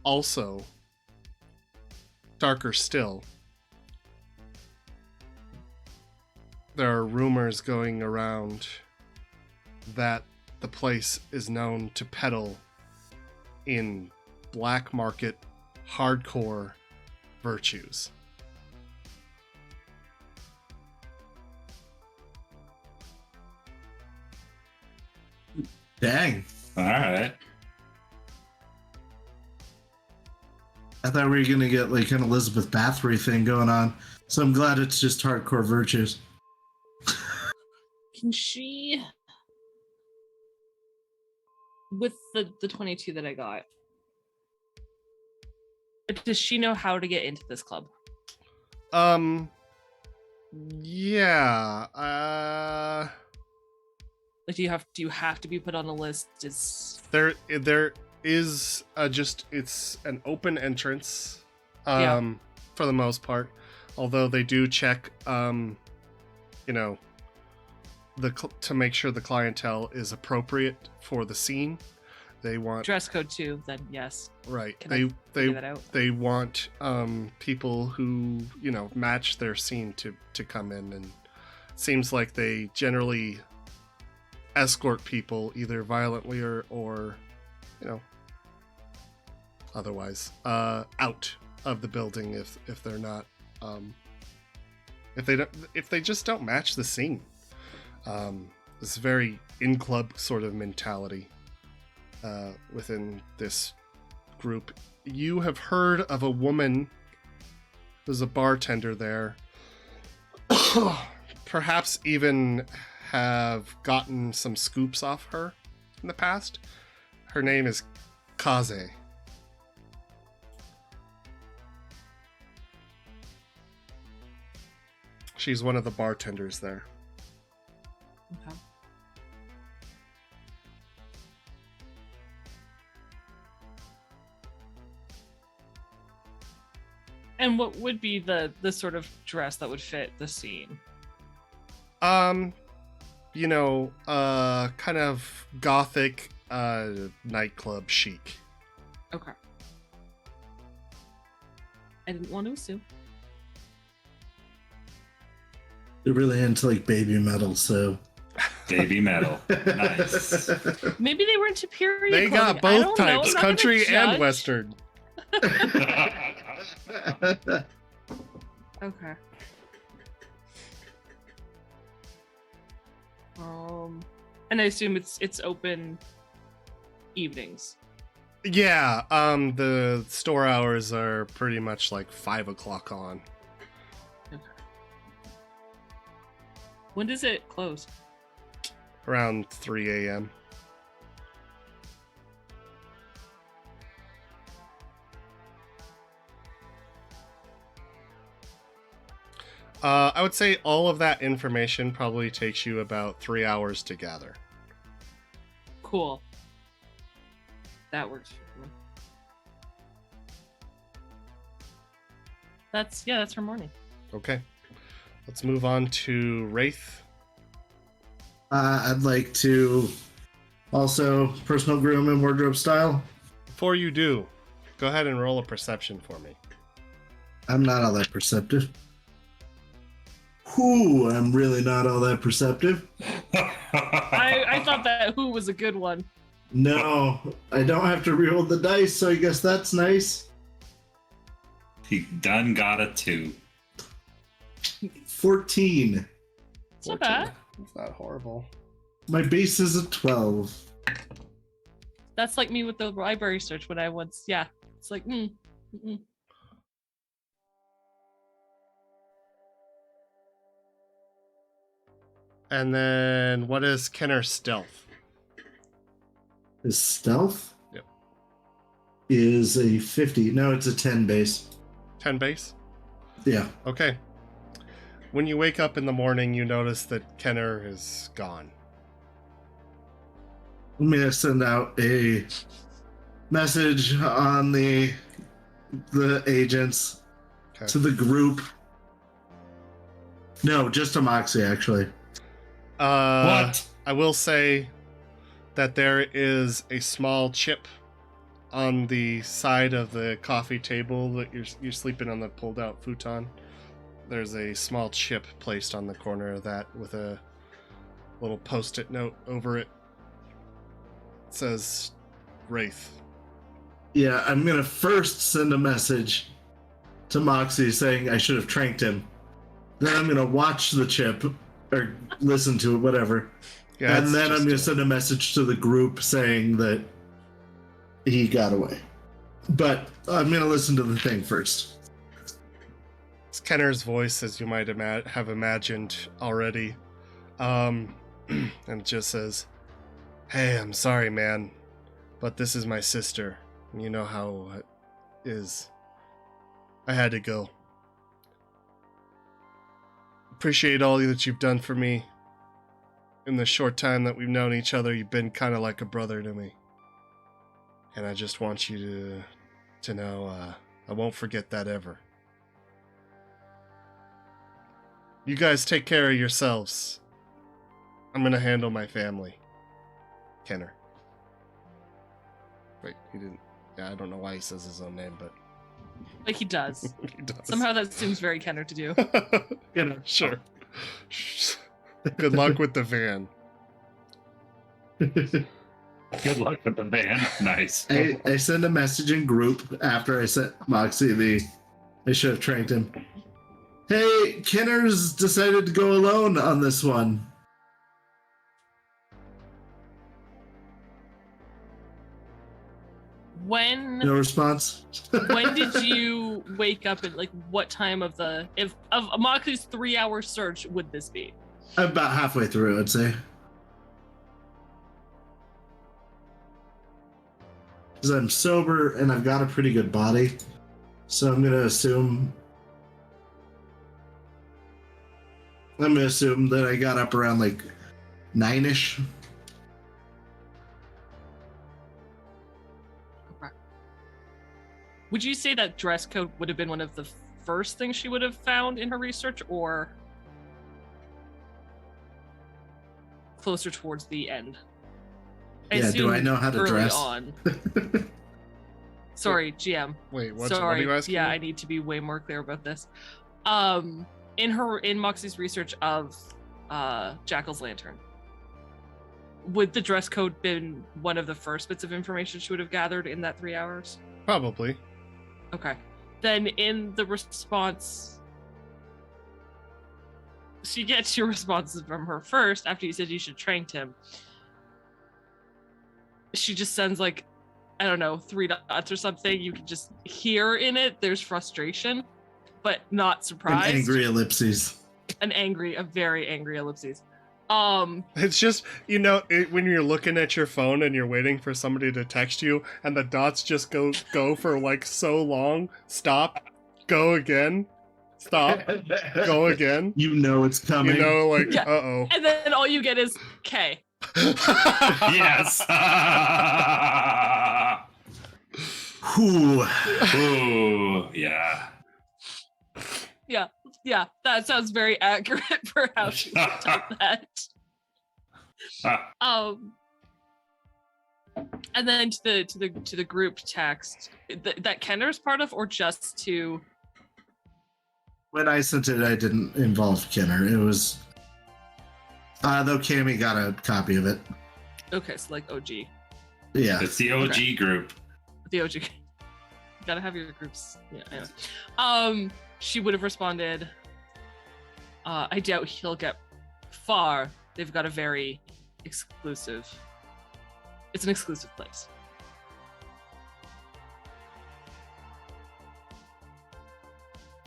also, darker still, there are rumors going around that the place is known to peddle in black market hardcore virtues. Dang. All right. I thought we were going to get like an Elizabeth Bathory thing going on. So I'm glad it's just hardcore virtues. Can she, with the 22 that I got, does she know how to get into this club? Yeah. Like, do you have to be put on a list? There is it's an open entrance, Yeah. for the most part. Although they do check, to make sure the clientele is appropriate for the scene. They want dress code too? Then yes. right. Can I figure that out? They want people who match their scene to come in, and it seems like they generally escort people either violently or otherwise out of the building if they're not if they just don't match the scene. This very in club sort of mentality within this group. You have heard of a woman who's a bartender there, perhaps even have gotten some scoops off her in the past. Her name is Kaze. She's one of the bartenders there. Okay. And what would be the sort of dress that would fit the scene? Kind of gothic nightclub chic. Okay. I didn't want to assume. They're really into like baby metal, so. Baby metal. Nice. Maybe they were into period They clothing. got I both don't know. I'm types, not gonna country and judge. western. Okay. And I assume it's open evenings. Yeah, the store hours are pretty much like 5 o'clock on. Okay. When does it close? Around 3 a.m. I would say all of that information probably takes you about 3 hours to gather. Cool. That works for me. That's her morning. Okay. Let's move on to Wraith. I'd like to also personal groom and wardrobe style. Before you do, go ahead and roll a perception for me. I'm not all that perceptive. Whew, I'm really not all that perceptive. I thought that who was a good one. No, I don't have to reroll the dice, so I guess that's nice. He done got a 2. 14. It's not bad. It's not horrible. My base is a 12. That's like me with the library search when I once, yeah. It's like, And then what is Kenner's stealth? His stealth? Yep. Is a 50. No, it's a 10 base. 10 base? Yeah. Okay. When you wake up in the morning, you notice that Kenner is gone. I'm going to send out a message on the agents Okay. to the group. No, just to Moxie, actually. What? I will say that there is a small chip on the side of the coffee table that you're sleeping on the pulled out futon. There's a small chip placed on the corner of that with a little post-it note over it. It says Wraith. Yeah, I'm going to first send a message to Moxie saying I should have tranked him. Then I'm going to watch the chip or listen to it, whatever. Yeah, and it's then I'm just going to send a message to the group saying that he got away. But I'm going to listen to the thing first. It's Kenner's voice, as you might have imagined already. And it just says, "Hey, I'm sorry, man, but this is my sister. You know how it is. I had to go. Appreciate all that you've done for me. In the short time that we've known each other, you've been kind of like a brother to me. And I just want you to know I won't forget that ever. You guys take care of yourselves. I'm gonna handle my family. Kenner." Wait, he didn't. Yeah, I don't know why he says his own name, but like he does. he does. Somehow that seems very Kenner to do. You know, Sure. Good luck with the van. Good luck with the van. Nice. I send a message in group after I sent Moxie I should have tranked him. Hey, Kenner's decided to go alone on this one. When No response. when did you wake up at like what time of Moxie's 3-hour search would this be? I'm about halfway through, I'd say. Because I'm sober and I've got a pretty good body. So I'm going to assume that I got up around like 9-ish. Would you say that dress code would have been one of the first things she would have found in her research, or closer towards the end? Yeah, do I know how to early dress? on. Sorry, GM. Wait, what are Sorry. you asking? Yeah, me? I need to be way more clear about this. In Moxie's research of Jackal's lantern, would the dress code been one of the first bits of information she would have gathered in that 3 hours? Probably. Okay. Then in the response, she gets your responses from her first after you said you should train him. She just sends like, I don't know, 3 dots or something. You can just hear in it there's frustration, but not surprise. An angry ellipses. A very angry ellipses. It's just, when you're looking at your phone and you're waiting for somebody to text you and the dots just go for like so long. Stop. Go again. Stop. Go again. You know it's coming. Like, Yeah. uh-oh. And then all you get is K. Yes. Whew. Ooh, yeah. Yeah, that sounds very accurate for how she would have done that. And then to the group text that Kenner's part of, or just to. When I sent it, I didn't involve Kenner. It was though Cammy got a copy of it. Okay, so like OG. Yeah. It's the OG Okay. group. The OG. Gotta have your groups. Yeah. Anyway. She would have responded. I doubt he'll get far. They've got a very exclusive. It's an exclusive place.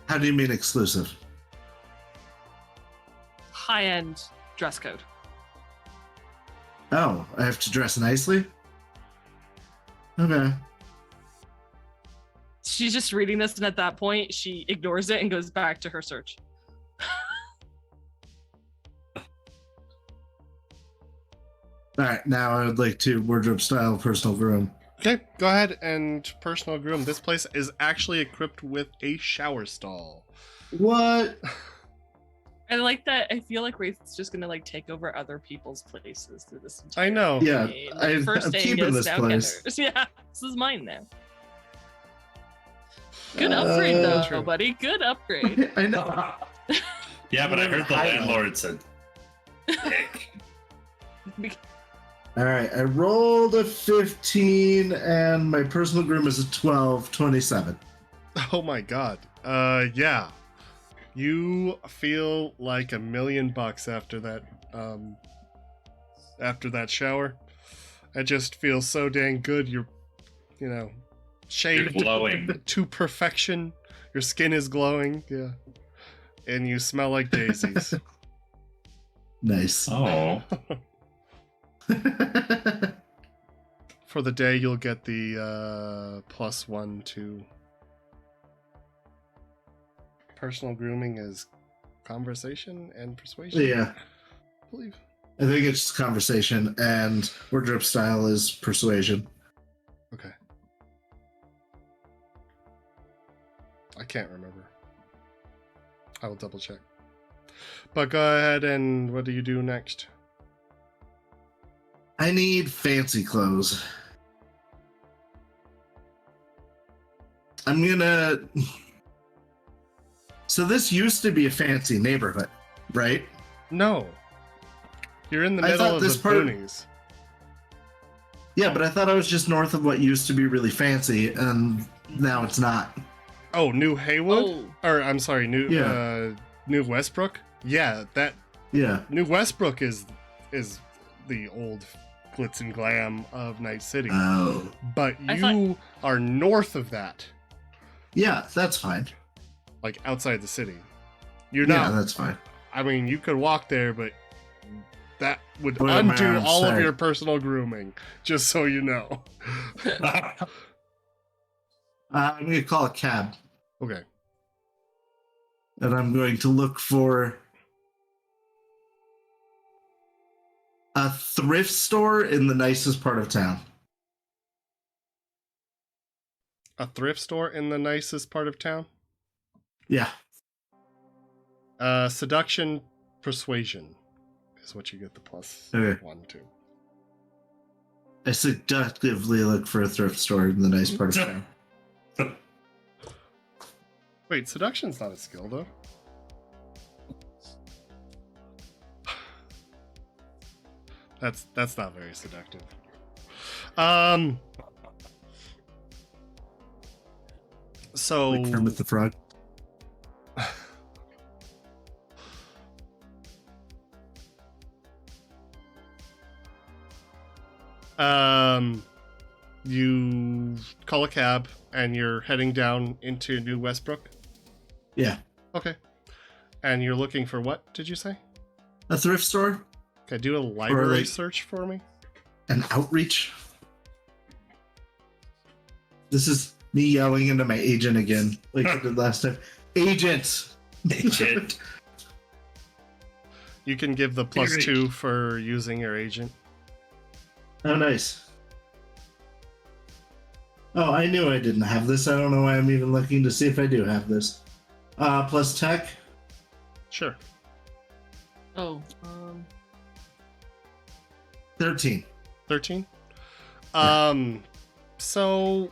How do you mean exclusive? High-end dress code. Oh, I have to dress nicely? Okay. She's just reading this, and at that point, she ignores it and goes back to her search. Alright, now I would like to wardrobe style personal groom. Okay, go ahead and personal groom. This place is actually equipped with a shower stall. What? I like that. I feel like Wraith's just gonna like take over other people's places through this entire I know. Yeah, campaign. I'm First keeping Angus, this now place. Kenner's. Yeah, this is mine now. Good upgrade though, True. buddy. Good upgrade. I know. Yeah, but I heard the Highlight. landlord said, "Dick." Alright, I rolled a 15 and my personal groom is a 12, 27. Oh my god. Yeah. You feel like $1 million after that shower. It just feels so dang good. You're You're shaved glowing. to perfection. Your skin is glowing, yeah. And you smell like daisies. Nice. Oh, For the day, you'll get the +1 to personal grooming is conversation and persuasion. Yeah, I believe. I think it's conversation and wardrobe style is persuasion. Okay. I can't remember. I will double check. But go ahead and what do you do next? I need fancy clothes. I'm gonna. So this used to be a fancy neighborhood, right? No. You're in the I middle thought of this the part- boonies. Yeah, but I thought I was just north of what used to be really fancy, and now it's not. Oh, New Haywood? Oh, Or I'm sorry, New Westbrook? Yeah, that Yeah. New Westbrook is the old glitz and glam of Night City. Oh. But I you are north of that, Yeah, that's fine. like outside the city. You're Yeah, not. that's fine. I mean, you could walk there, but that would What am I undo on all of site? your personal grooming, just so you know. I'm gonna call a cab, Okay. and I'm going to look for a thrift store in the nicest part of town. A thrift store in the nicest part of town? Yeah. Seduction persuasion is what you get the Okay. +1 to. I seductively look for a thrift store in the nice part of town. Wait, seduction's not a skill though. That's not very seductive. So Like Kermit the Frog. You call a cab and you're heading down into New Westbrook. Yeah. Okay. And you're looking for what, did you say? A thrift store? Okay, do a library like- search for me. An outreach? This is me yelling into my agent again, like I did last time. Agent! Agent. You can give the Great. +2 for using your agent. Oh, nice. Oh, I knew I didn't have this. I don't know why I'm even looking to see if I do have this. Plus tech? Sure. Oh, 13. 13? Yeah. So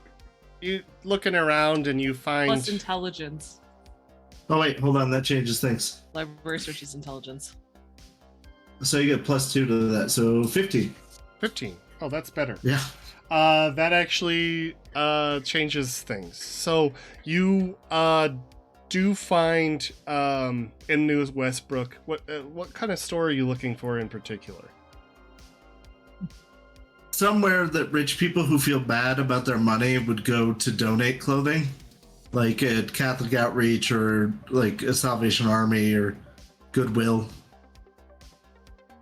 you looking around and you find plus intelligence. Oh, wait, hold on. That changes things. Library search is intelligence. So you get +2 to that. So 15. 15. Oh, that's better. Yeah. That actually changes things. So you do find in New Westbrook, what kind of store are you looking for in particular? Somewhere that rich people who feel bad about their money would go to donate clothing, like at Catholic Outreach or like a Salvation Army or Goodwill.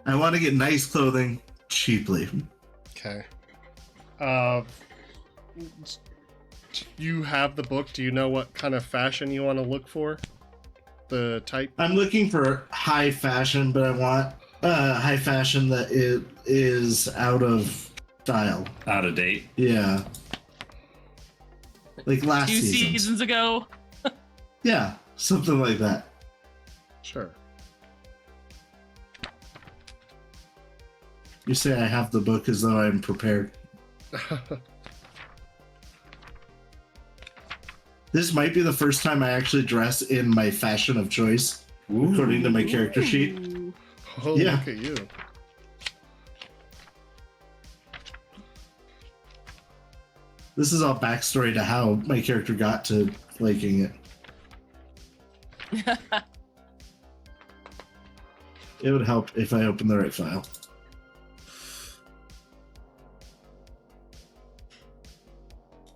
I want to get nice clothing cheaply. Okay. You have the book. Do you know what kind of fashion you want to look for? The type? I'm looking for high fashion, but I want high fashion that it is out of style. Out of date. Yeah. Like last 2 season. seasons ago. Yeah, something like that. Sure. You say I have the book as though I'm prepared. This might be the first time I actually dress in my fashion of choice, according to my character sheet. Ooh. Oh, Yeah. look at you. This is all backstory to how my character got to liking it. It would help if I opened the right file.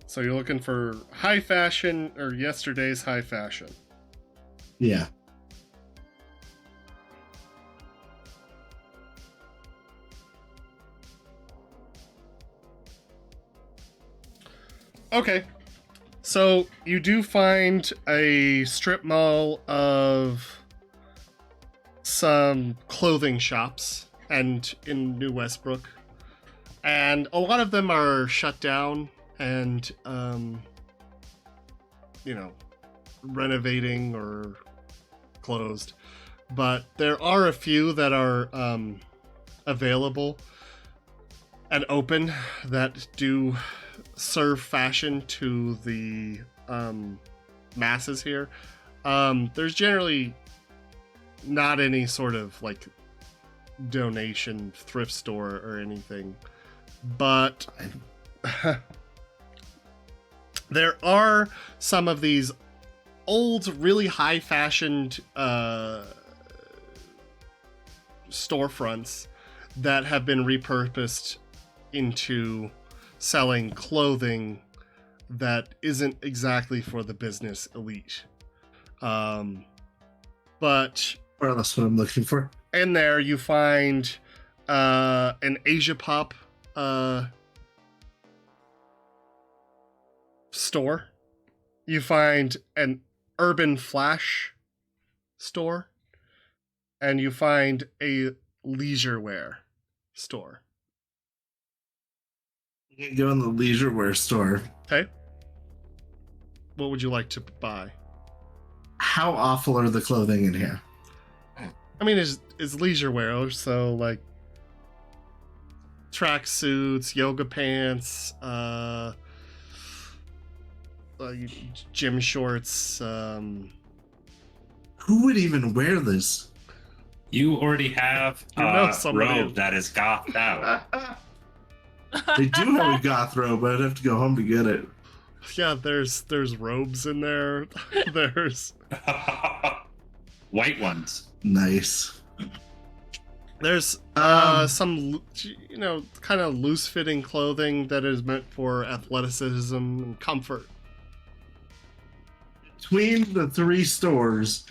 So you're looking for high fashion or yesterday's high fashion. Yeah. Okay. So you do find a strip mall of some clothing shops and in New Westbrook. And a lot of them are shut down and renovating or closed. But there are a few that are available and open that do serve fashion to the masses here. There's generally not any sort of like donation thrift store or anything, but there are some of these old, really high fashioned storefronts that have been repurposed into selling clothing that isn't exactly for the business elite. But Or that's what I'm looking for. in there you find an Asia Pop store. You find an Urban Flash store. And you find a leisure wear store. You can go in the leisure wear store. Okay. What would you like to buy? How awful are the clothing in here? I mean, it's leisure wear, so like track suits, yoga pants, gym shorts. Who would even wear this? You already have You know a somebody- robe that is gothed out. They do have a goth robe, but I'd have to go home to get it. Yeah, there's robes in there. There's White ones. Nice. There's some, kind of loose-fitting clothing that is meant for athleticism and comfort. Between the 3 stores,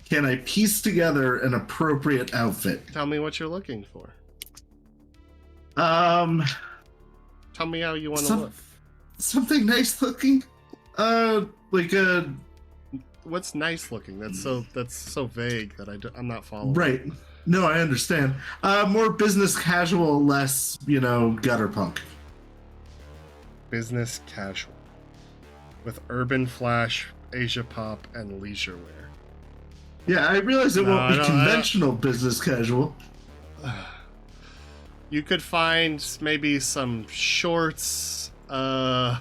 can I piece together an appropriate outfit? Tell me what you're looking for. Tell me how you want to look. Something nice looking. Like a What's nice looking? That's so vague that I'm not following. right. No, I understand. More business casual, less, gutter punk. Business casual. With urban flash, Asia pop, and leisure wear. Yeah, I realize it won't be I conventional business casual. You could find maybe some shorts. Okay,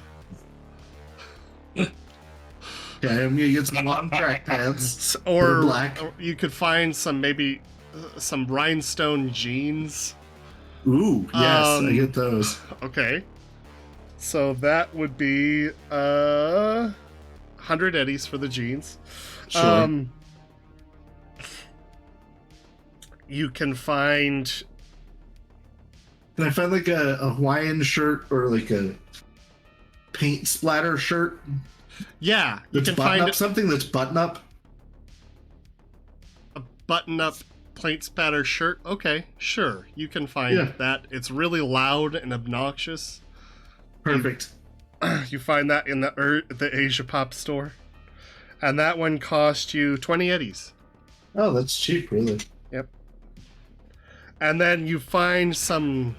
I'm gonna get some long track pants. Or black. or you could find some rhinestone jeans. Ooh, yes, I Um, get those. Okay. So that would be 100 eddies for the jeans. Sure. You can find Can I find like a Hawaiian shirt or like a paint splatter shirt? You can button find up something that's button up. a button-up paint spatter shirt. Okay, sure. You can find that. It's really loud and obnoxious. Perfect. You find that in the Asia Pop store. And that one cost you 20 eddies. Oh, that's cheap, really. Yep. And then you find some...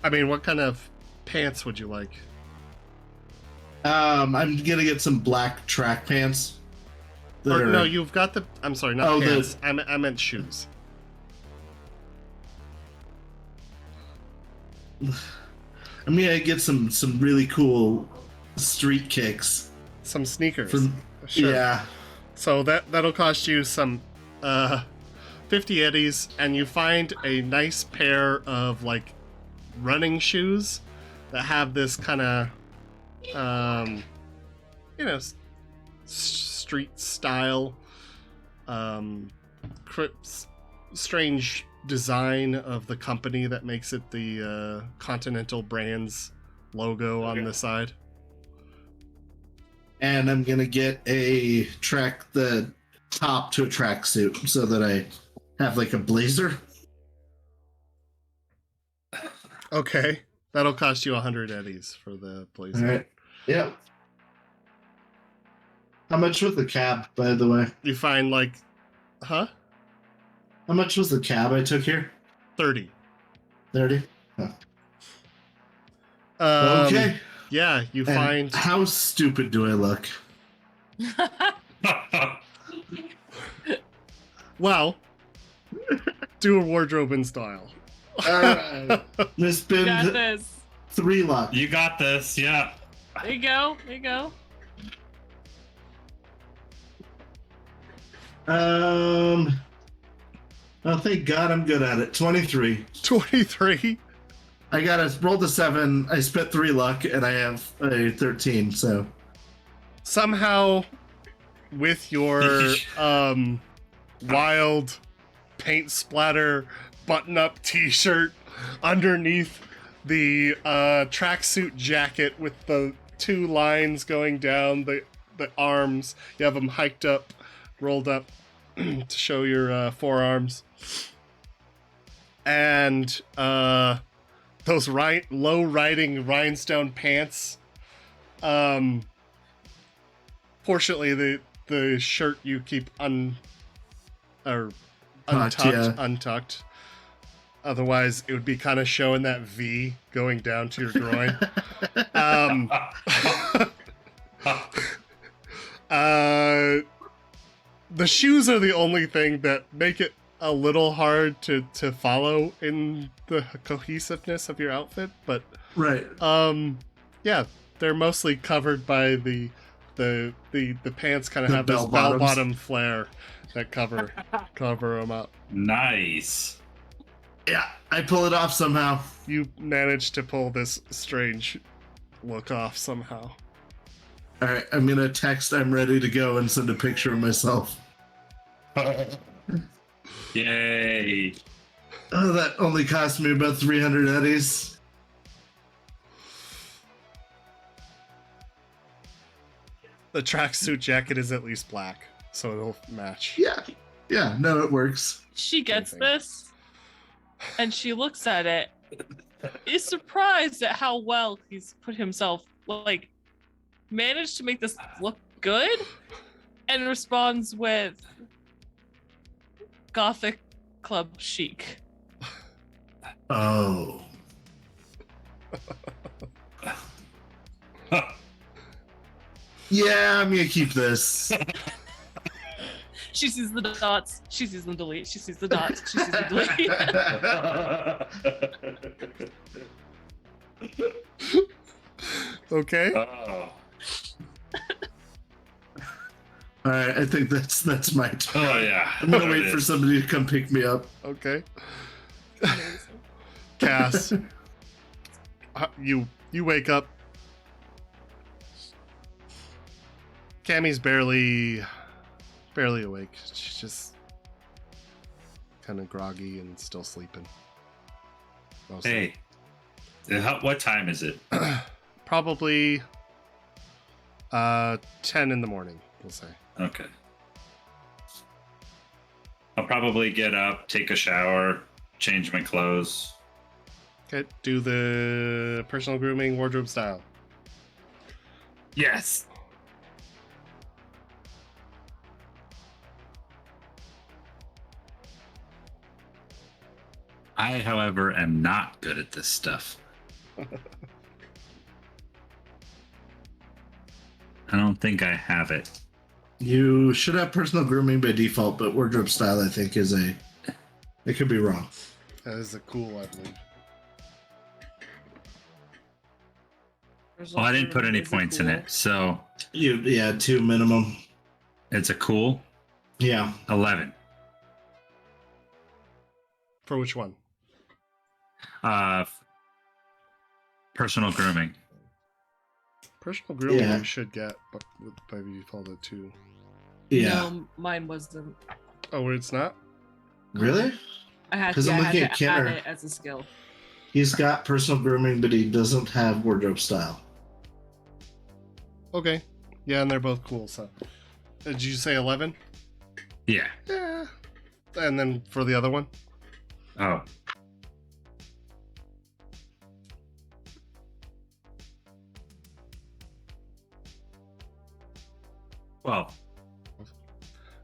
what kind of pants would you like? I'm gonna get some black track pants. No, you've got the... I'm sorry, not pants. I meant shoes. I'm gonna get some really cool street kicks. Some sneakers. Sure. Yeah. So that'll cost you some 50 eddies, and you find a nice pair of running shoes that have this kind of street style strange design of the company that makes it the Continental Brands logo on the side. And I'm gonna get the top to a tracksuit so that I have like a blazer. Okay, that'll cost you 100 eddies for the blazer. All right. Yeah. How much was the cab, by the way? You find How much was the cab I took here? 30. 30? Oh. Okay. Yeah, you And find... How stupid do I look? Well, do a wardrobe in style. Alright. Let's You spend got this. 3 luck. You got this, yeah. There you go. There you go. Oh, thank God I'm good at it. 23. 23. I rolled a 7. I spent 3 luck, and I have a 13. So Somehow, with your wild paint splatter button-up T-shirt underneath the tracksuit jacket with the 2 lines going down the arms, you have them hiked up, rolled up to show your forearms, and those low riding rhinestone pants. Fortunately, the shirt you keep untucked. Otherwise, it would be kind of showing that V going down to your groin. The shoes are the only thing that make it a little hard to follow in the cohesiveness of your outfit, but right. yeah, they're mostly covered by the pants. Kind of The have this bell bottoms. bell-bottom flare that cover them up. Nice. Yeah, I pull it off somehow. You manage to pull this strange look off somehow. All right, I'm gonna text. I'm ready to go and send a picture of myself. Yay. Oh, that only cost me about 300 eddies. The tracksuit jacket is at least black, so it'll match. Yeah, no, it works. She gets Something. this, and she looks at it, is surprised at how well he's put himself, like, managed to make this look good, and responds with Gothic Club chic. Oh. Yeah, I'm gonna keep this. She sees the dots, she sees them delete, she sees the dots, she sees them delete. Okay. Oh. All right, I think that's my turn. Oh yeah. I'm gonna There it wait for is. somebody to come pick me up. Okay. Cass, you wake up. Cammy's barely awake. She's just kind of groggy and still sleeping. Mostly. Hey. What time is it? Probably 10 in the morning, we'll say. Okay. I'll probably get up, take a shower, change my clothes. Okay, do the personal grooming wardrobe style. Yes. I, however, am not good at this stuff. I don't think I have it. You should have personal grooming by default, but wardrobe style, I think, is it could be wrong. That is a cool, I believe. Well, I didn't put any points in it, so Yeah, 2 minimum. it's a cool Yeah. 11. For which one? Personal grooming. Personal grooming Yeah. you should get, but by default at 2. Yeah. No, mine wasn't. Oh, it's not? Really? I had 'Cause to, I'm I had looking to at add Kenner. it as a skill. He's got personal grooming, but he doesn't have wardrobe style. Okay. Yeah, and they're both cool, so. Did you say 11? Yeah. Yeah. And then for the other one? Oh. Well,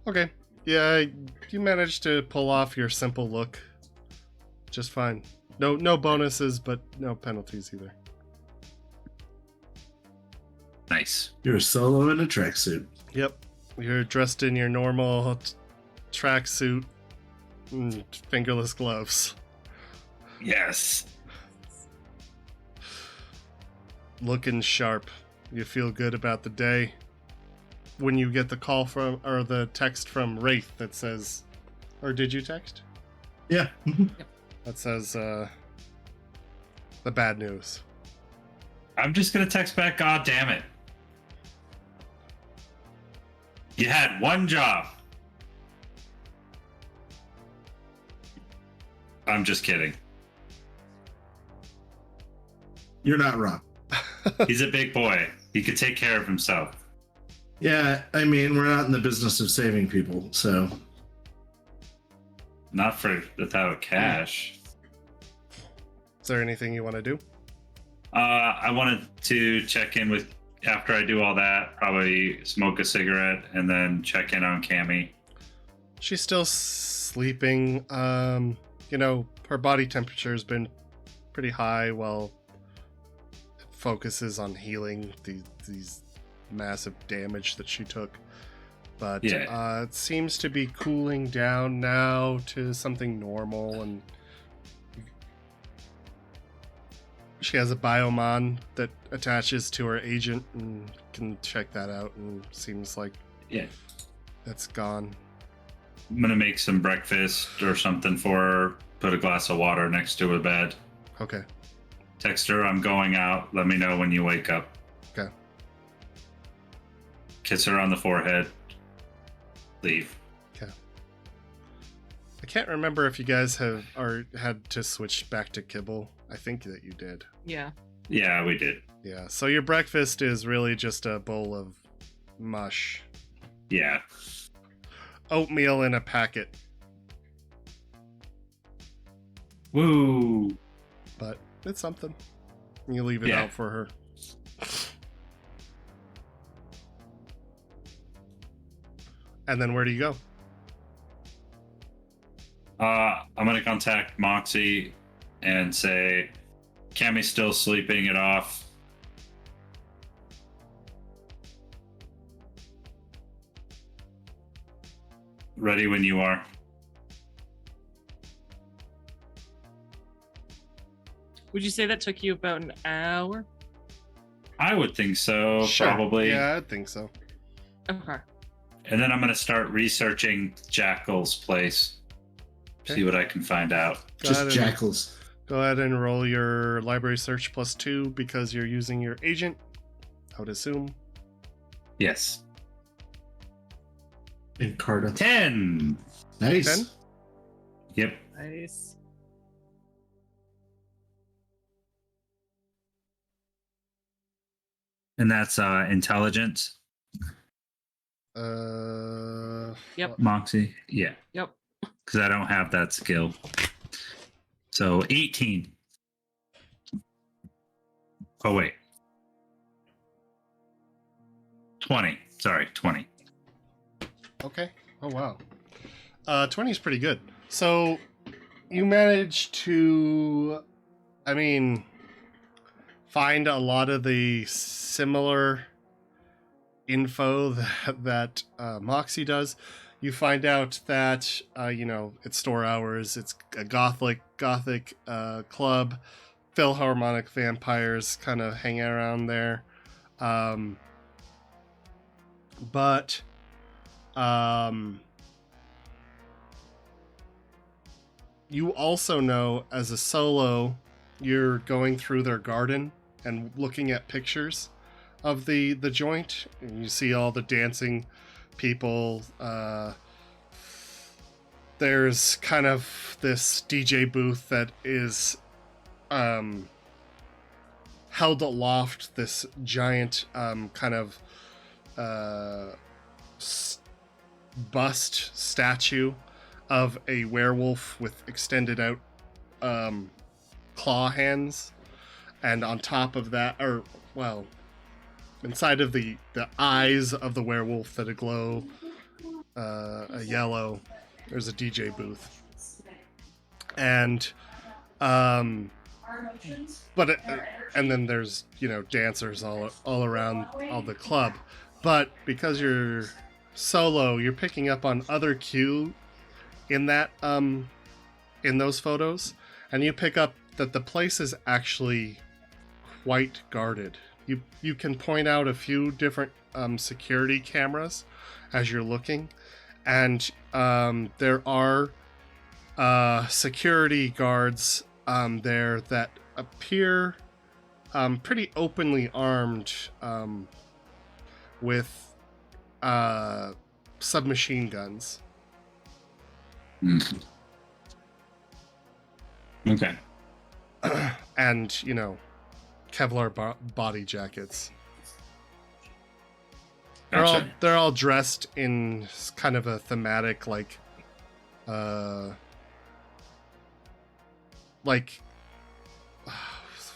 Okay. Yeah, you managed to pull off your simple look just fine. No bonuses, but no penalties either. nice. You're a solo in a tracksuit. Yep. You're dressed in your normal tracksuit and fingerless gloves. Yes. Looking sharp. You feel good about the day. When you get the call from, or the text from Wraith that says, or did you text? Yeah. That says, the bad news. I'm just gonna text back, God damn it. You had one job. I'm just kidding. You're not wrong. He's a big boy. He could take care of himself. Yeah, I mean, we're not in the business of saving people, so. Not for without cash. Is there anything you want to do? I wanted to check in with, after I do all that, probably smoke a cigarette and then check in on Cammy. She's still sleeping. You know, her body temperature has been pretty high while it focuses on healing these massive damage that she took. But Yeah. it seems to be cooling down now to something normal, and She has a biomon that attaches to her agent and can check that out, and seems like Yeah. that's gone. I'm gonna make some breakfast or something for her. Put a glass of water next to her bed. Okay. Text her, I'm going out. Let me know when you wake up. Okay. Kiss her on the forehead. Leave. I can't remember if you guys had to switch back to kibble. I think that you did. Yeah. Yeah, we did. Yeah. So your breakfast is really just a bowl of mush, Yeah. oatmeal in a packet, Woo. but it's something. You leave it Yeah. out for her. And then where do you go? I'm gonna contact Moxie and say, Cammy's still sleeping it off. Ready when you are. Would you say that took you about an hour? I would think so, Sure. probably. Yeah, I think so. Okay. And then I'm gonna start researching Jackal's place. Okay. See what I can find out. Just jackals. Go ahead and roll your library search +2 because you're using your agent, I would assume. Yes. Encarta. 10. Nice. 10? Yep. Nice. And that's intelligence. Yep. Moxie. Yeah. Yep. Because I don't have that skill. So 18. Oh, wait. 20. Sorry, 20. Okay. Oh, wow. 20 is pretty good. So you managed to, find a lot of the similar info that Moxie does. You find out that, it's store hours, it's a gothic club, Philharmonic Vampires kind of hanging around there. But you also know, as a solo, you're going through their garden and looking at pictures of the joint, and you see all the dancing people. There's kind of this DJ booth that is held aloft, this giant bust statue of a werewolf with extended out claw hands, and on top of that, inside of the eyes of the werewolf that glow a yellow, there's a DJ booth. And and then there's dancers all around all the club. But because you're solo, you're picking up on other cue in that in those photos, and you pick up that the place is actually quite guarded. You can point out a few different security cameras as you're looking, and there are security guards there that appear pretty openly armed with submachine guns. Mm. Okay. And Kevlar body jackets. Gotcha. They're all dressed in kind of a thematic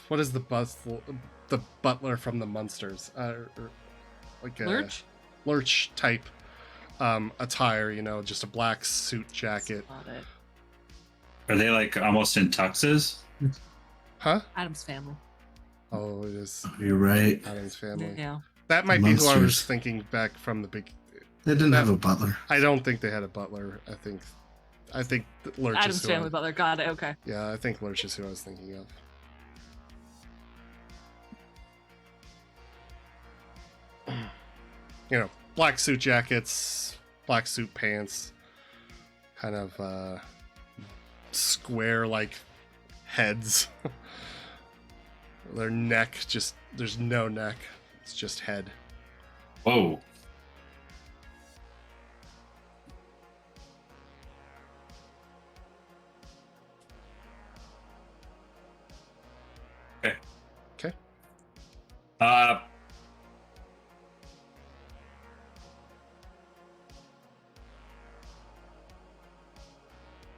what is the butler from the Munsters? Like a Lurch type attire, just a black suit jacket. Got it. Are they almost in tuxes? Huh? Adam's Family. Oh, it is You're right. Adam's Family. Yeah. That might be who I was Munsters. thinking back from the big. They didn't have a butler. I don't think they had a butler. I think Lurch Adam's is who Family Butler. Got it. Okay. Yeah, I think Lurch is who I was thinking of. black suit jackets, black suit pants, kind of square like heads. Their neck there's no neck. It's just head. Whoa. Okay. Okay.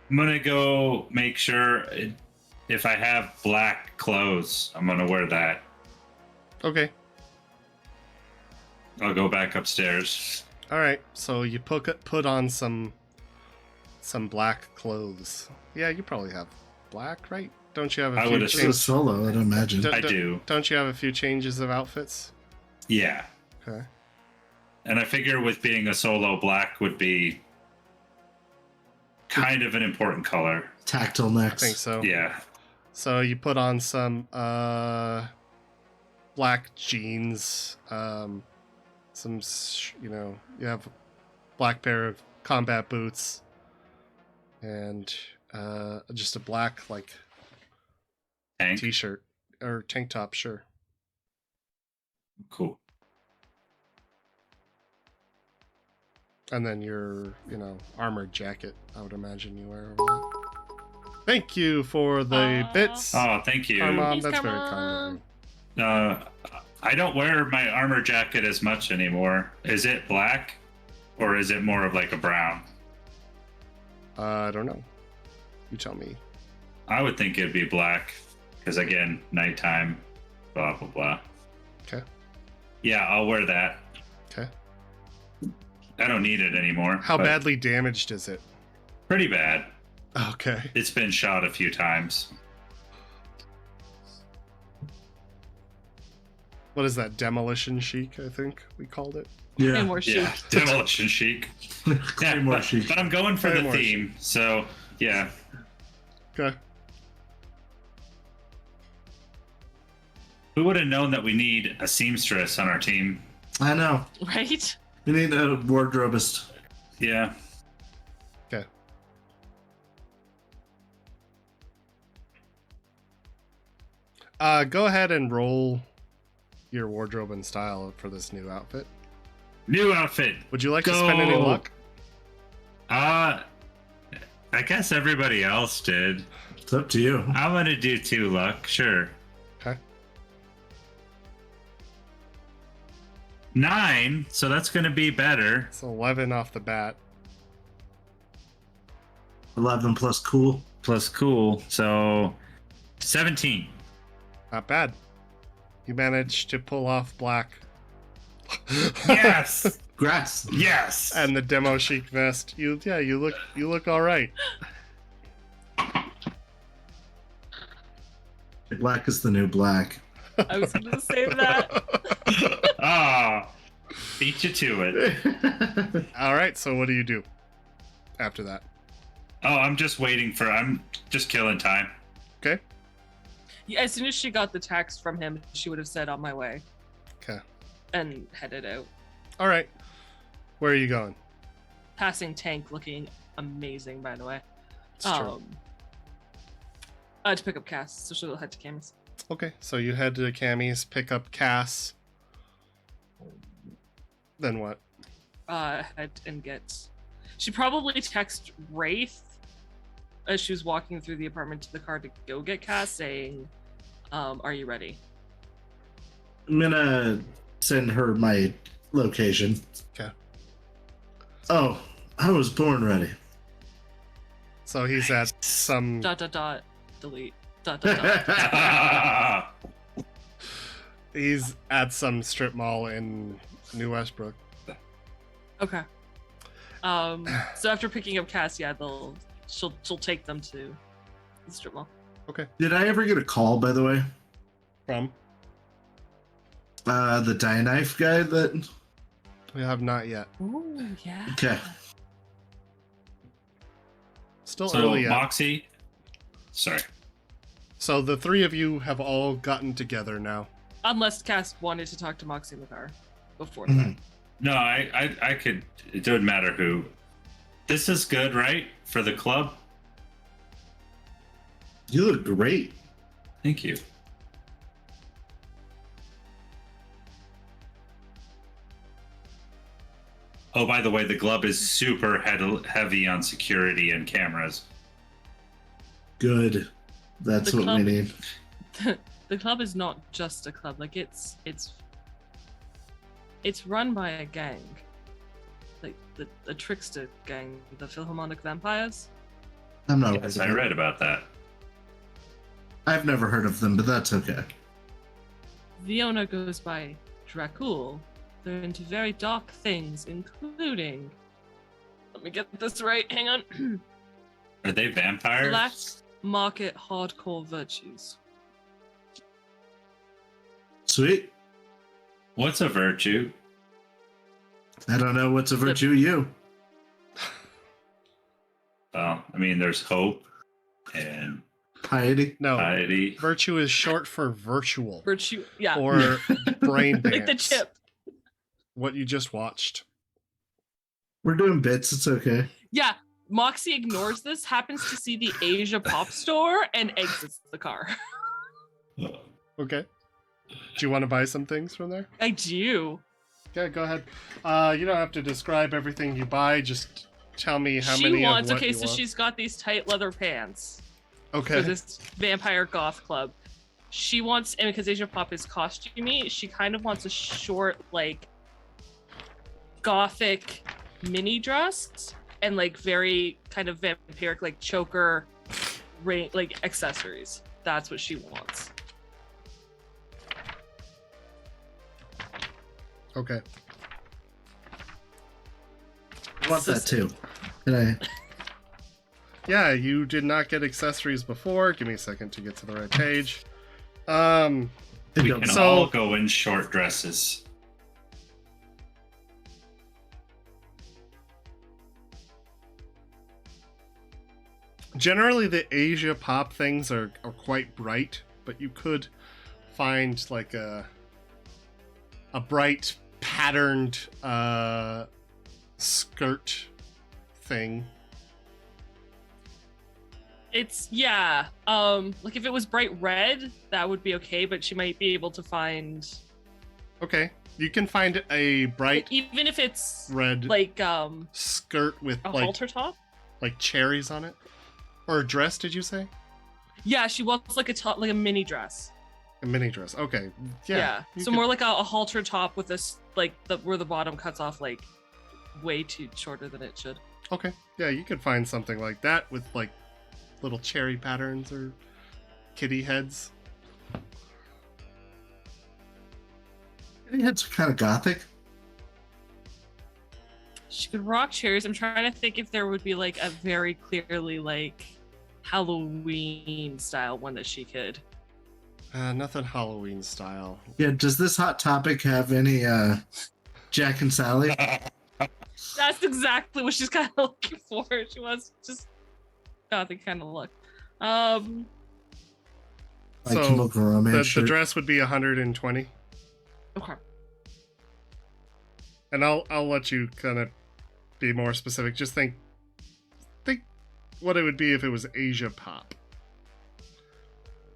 I'm gonna go make sure if I have black clothes, I'm gonna wear that. Okay. I'll go back upstairs. All right. So you put on some black clothes. Yeah, you probably have black, right? Don't you have a I few would It's a changes? solo, I'd imagine. D- I do. Don't you have a few changes of outfits? Yeah. Okay. And I figure with being a solo, black would be kind of an important color. Tactile I necks. think so. Yeah. So you put on some black jeans, you have a black pair of combat boots, and just a black like Tank. t-shirt or tank top, sure. Cool. And then your, armored jacket, I would imagine you wear over that. Thank you for the bits. Oh, thank you. Mom, Thanks, that's very Karma. kind of I don't wear my armor jacket as much anymore. Is it black or is it more of like a brown? you. I don't know. You tell me. I would think it'd be black because again, nighttime, blah, blah, blah. Okay. Yeah, I'll wear that. Okay. I don't need it anymore. How but badly damaged is it? Pretty bad. Okay. It's been shot a few times. What is that? Demolition chic, I think we called it. And Yeah. more chic. Yeah, demolition chic. Yeah, Claymore chic. but I'm going for the Claymore theme, so yeah. Okay. Who would have known that we need a seamstress on our team? I know. Right? We need a wardrobist. Yeah. Okay. Go ahead and roll your wardrobe and style for this new outfit. New outfit. Would you like to spend any Go. luck? I guess everybody else did. It's up to you. I'm gonna do 2 luck, sure. Okay. 9, so that's gonna be better. It's 11 off the bat. 11 plus cool. Plus cool, so 17. Not bad. You managed to pull off black. Yes! Grass. Yes! And the demo chic vest. You look all right. Black is the new black. I was going to say that. Ah, beat you to it. All right. So what do you do after that? Oh, I'm just killing time. Okay. Yeah, as soon as she got the text from him, she would have said, "On my way," Okay. and headed out. All right. Where are you going? Passing Tank, looking amazing, by the way. It's true. To pick up Cass, so she'll head to Camus. Okay. So you head to Cammy's, pick up Cass. Then what? Head and get. She probably texted Wraith as she was walking through the apartment to the car to go get Cass, saying, "Are you ready?" I'm gonna send her my location. Okay. Oh, I was born ready. So he's at some. Delete. Dot. He's at some strip mall in New Westbrook. Okay. So after picking up Cass, yeah, she'll take them to the strip mall. Okay. Did I ever get a call, by the way? From? The dye knife guy that. We have not yet. Oh yeah. Okay. Still So, early yet. Moxie. Sorry. So the three of you have all gotten together now. Unless Cass wanted to talk to Moxie in the car before Mhm. that. No, I could. It doesn't matter who. This is good, right? For the club. You look great. Thank you. Oh, by the way, the club is super heavy on security and cameras. Good. That's The what we club- need. The club is not just a club. Like it's run by a gang, like the trickster gang, the Philharmonic Vampires. I'm not. Yes, I read about that. I've never heard of them, but that's okay. The owner goes by Dracul. They're into very dark things, including. Let me get this right. Hang on. Are they vampires? Black market hardcore virtues. Sweet. What's a virtue? I don't know what's a virtue you. Well, I mean, there's hope and Piety. No, piety. virtue is short for virtual Virtue, yeah. or brain dance. like the chip. What you just watched. We're doing bits. It's okay. Yeah. Moxie ignores this, happens to see the Asia pop store, and exits the car. Okay. Do you want to buy some things from there? I do. Okay, go ahead. You don't have to describe everything you buy. Just tell me how she many wants. of what Okay, you so want. she's got these tight leather pants for Okay. this vampire goth club. She wants, and because Asia Pop is costumey, she kind of wants a short, like, gothic mini dress and like very kind of vampiric, like choker, ring, like accessories. That's what she wants. Okay. I want that too. Can I? Yeah, you did not get accessories before. Give me a second to get to the right page. We can So- all go in short dresses. Generally, the Asia pop things are quite bright, but you could find like a bright patterned skirt thing. It's like if it was bright red, that would be okay, but she might be able to find Okay, you can find a bright even if it's red like skirt with a like halter top. cherries on it, or a dress. Did you say Yeah, she wants like a top, like a mini dress. a mini dress? Okay, yeah. you So could- more like a halter top with this, like where the bottom cuts off like way too shorter than it should. Okay, yeah, you could find something like that with like little cherry patterns or kitty heads. It's kind of gothic. She could rock cherries. I'm trying to think if there would be like a very clearly like Halloween style one that she could. Nothing Halloween style. Yeah. Does this hot topic have any Jack and Sally? That's exactly what she's kind of looking for. She wants just gothic kind of look. Like So, Chemical Romance The shirt? dress would be 120, Okay. and I'll let you kind of be more specific. Just think what it would be if it was Asia pop.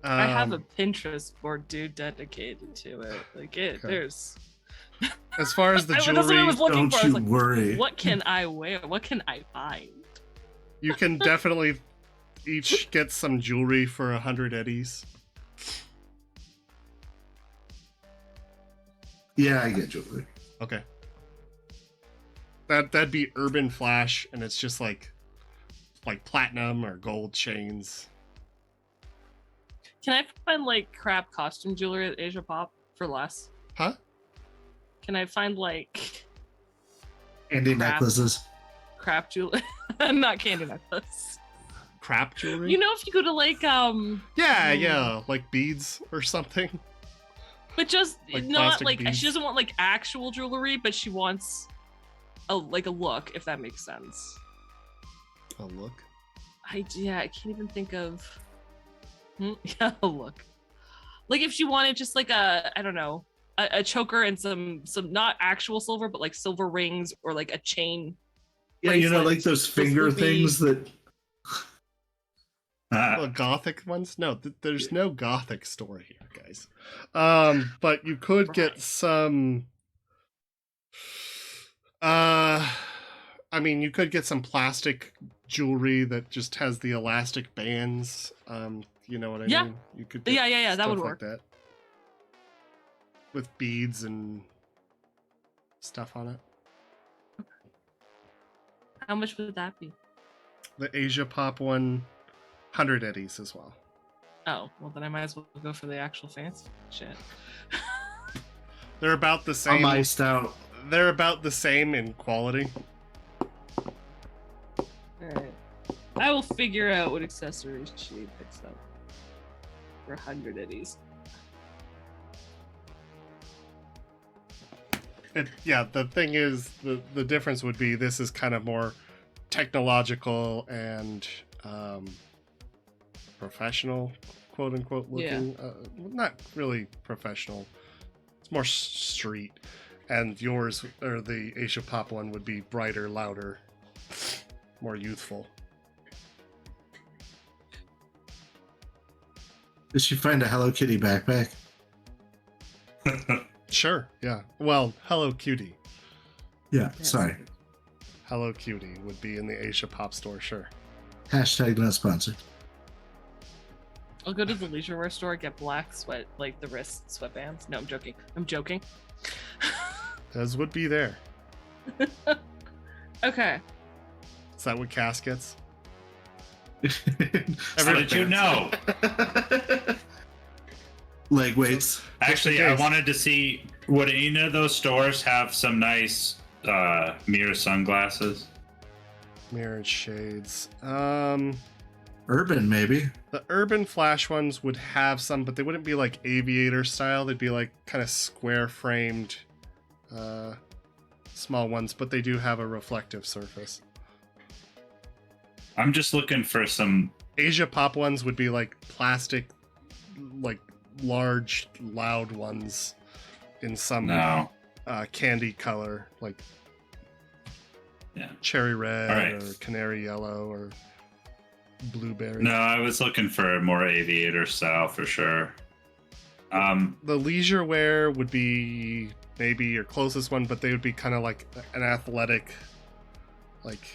I have a Pinterest board, dude, dedicated to it. Like it, Okay. there's. As far as the That's what I jewelry, was looking Don't for. I was you like, worry. what can I wear? What can I find? you can definitely each get some jewelry for 100 eddies. Yeah, I get jewelry. Okay. That'd be Urban Flash, and it's just like platinum or gold chains. Can I find like crap costume jewelry at Asia Pop for less? Huh? Can I find like Candy Crap. necklaces. crap jewelry? Not candy necklace. Crap jewelry? You know, if you go to like Yeah, like beads or something. but just Like not plastic like beads? she doesn't want like actual jewelry, but she wants a look, if that makes sense. Oh, look. I can't even think of. Yeah, a look. Like if she wanted just like a, I don't know, a choker and some not actual silver, but like silver rings or like a chain. Yeah, like those finger things that. The gothic ones? No, there's no gothic store here, guys. But you could get some. You could get some plastic jewelry that just has the elastic bands. You know what I mean? You could. Get Yeah. That would stuff work. Like that. With beads and stuff on it. How much would that be? The Asia Pop one, 100 eddies as well. Oh, well then I might as well go for the actual fancy shit. They're about the same. I'm iced out. They're about the same in quality. Alright. I will figure out what accessories she picks up for 100 eddies. The thing is, the difference would be this is kind of more technological and professional, quote unquote, looking. Not really professional. It's more street. And yours, or the Asia Pop one, would be brighter, louder, more youthful. Did she find a Hello Kitty backpack? Sure, yeah. Well, Hello Cutie. Yeah, sorry. Hello Cutie would be in the Asia Pop store, sure. Hashtag not sponsored. I'll go to the leisure wear store, get black sweat, like the wrist sweatbands. No, I'm joking. Those would be there. Okay. Is that what Cass gets? How did you know? Leg weights. Actually, I wanted to see, would any of those stores have some nice mirror sunglasses? Mirrored shades. Urban, maybe. The urban flash ones would have some, but they wouldn't be like aviator style. They'd be like kind of square framed small ones, but they do have a reflective surface. I'm just looking for some... Asia Pop ones would be like plastic, like large, loud ones in some candy color, like cherry red or canary yellow or blueberry. No, I was looking for a more aviator style for sure. The leisure wear would be maybe your closest one, but they would be kind of like an athletic, like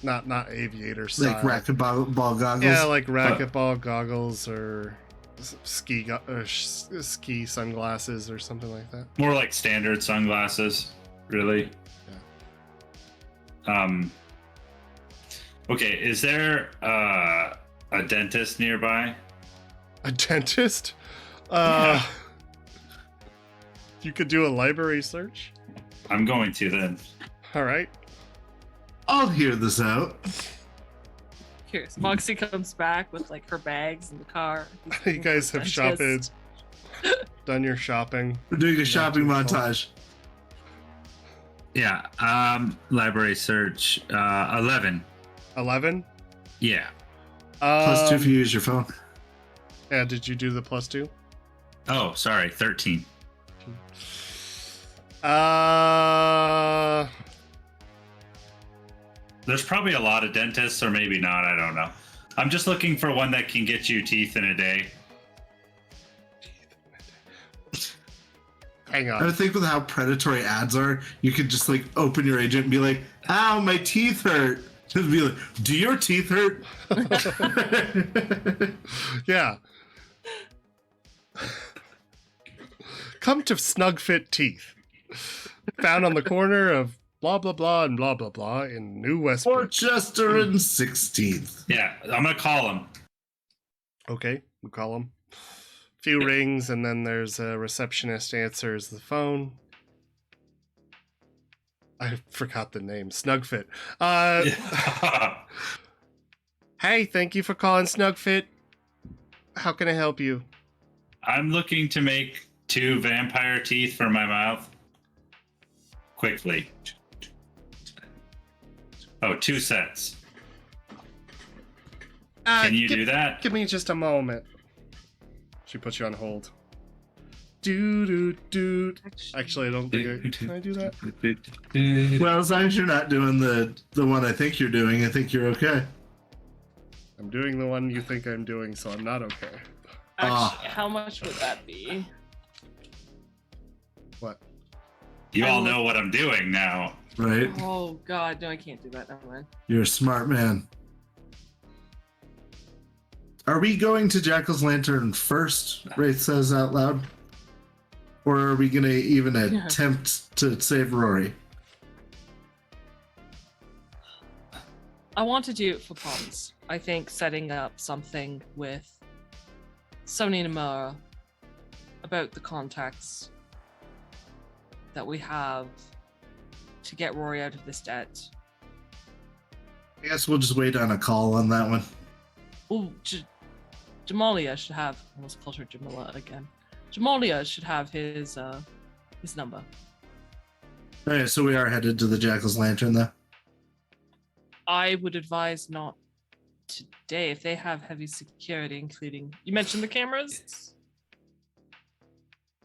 not aviator style. Like racquetball goggles? Yeah, like racquetball goggles or ski sunglasses or something like that. More like standard sunglasses, really. Yeah. Okay, is there a dentist nearby? A dentist? You could do a library search. I'm going to then. All right. I'll hear this out. Curious. Moxie comes back with like her bags in the car. You guys have shopped, done your shopping. We're doing a shopping montage. Yeah. Library search. 11. 11? Yeah. +2 if you use your phone. Yeah, did you do the +2? Oh, sorry. 13. There's probably a lot of dentists, or maybe not. I don't know. I'm just looking for one that can get you teeth in a day. Hang on. I think with how predatory ads are, you could just like open your agent and be like, "Ow, my teeth hurt." Just be like, "Do your teeth hurt?" Yeah. Come to Snug Fit Teeth. Found on the corner of blah blah blah and blah blah blah in New Westbrook. Portchester and 16th. Yeah, I'm gonna call him. Okay, we call him. Few rings, and then there's a receptionist answers the phone. I forgot the name. Snugfit. Hey, thank you for calling Snugfit. How can I help you? I'm looking to make 2 vampire teeth for my mouth. Quickly. Oh, 2 sets. Can you do that? Give me just a moment. She puts you on hold. Do do do. Actually, I don't think can I do that? Well, as long as you're not doing the one I think you're doing, I think you're okay. I'm doing the one you think I'm doing, so I'm not okay. Actually, how much would that be? What? You all know what I'm doing now. Right? Oh god, no, I can't do that. Never mind. You're a smart man. Are we going to Jackal's Lantern first? Wraith says out loud. Or are we going to even attempt to save Rory? I want to do it for Pons. I think setting up something with Sony Nomura about the contacts that we have to get Rory out of this debt. I guess we'll just wait on a call on that one. Oh, Jamalia should have. I almost called her Jamila again. Jamalia should have his number. Okay, so we are headed to the Jackal's Lantern, though. I would advise not today if they have heavy security, including you mentioned the cameras.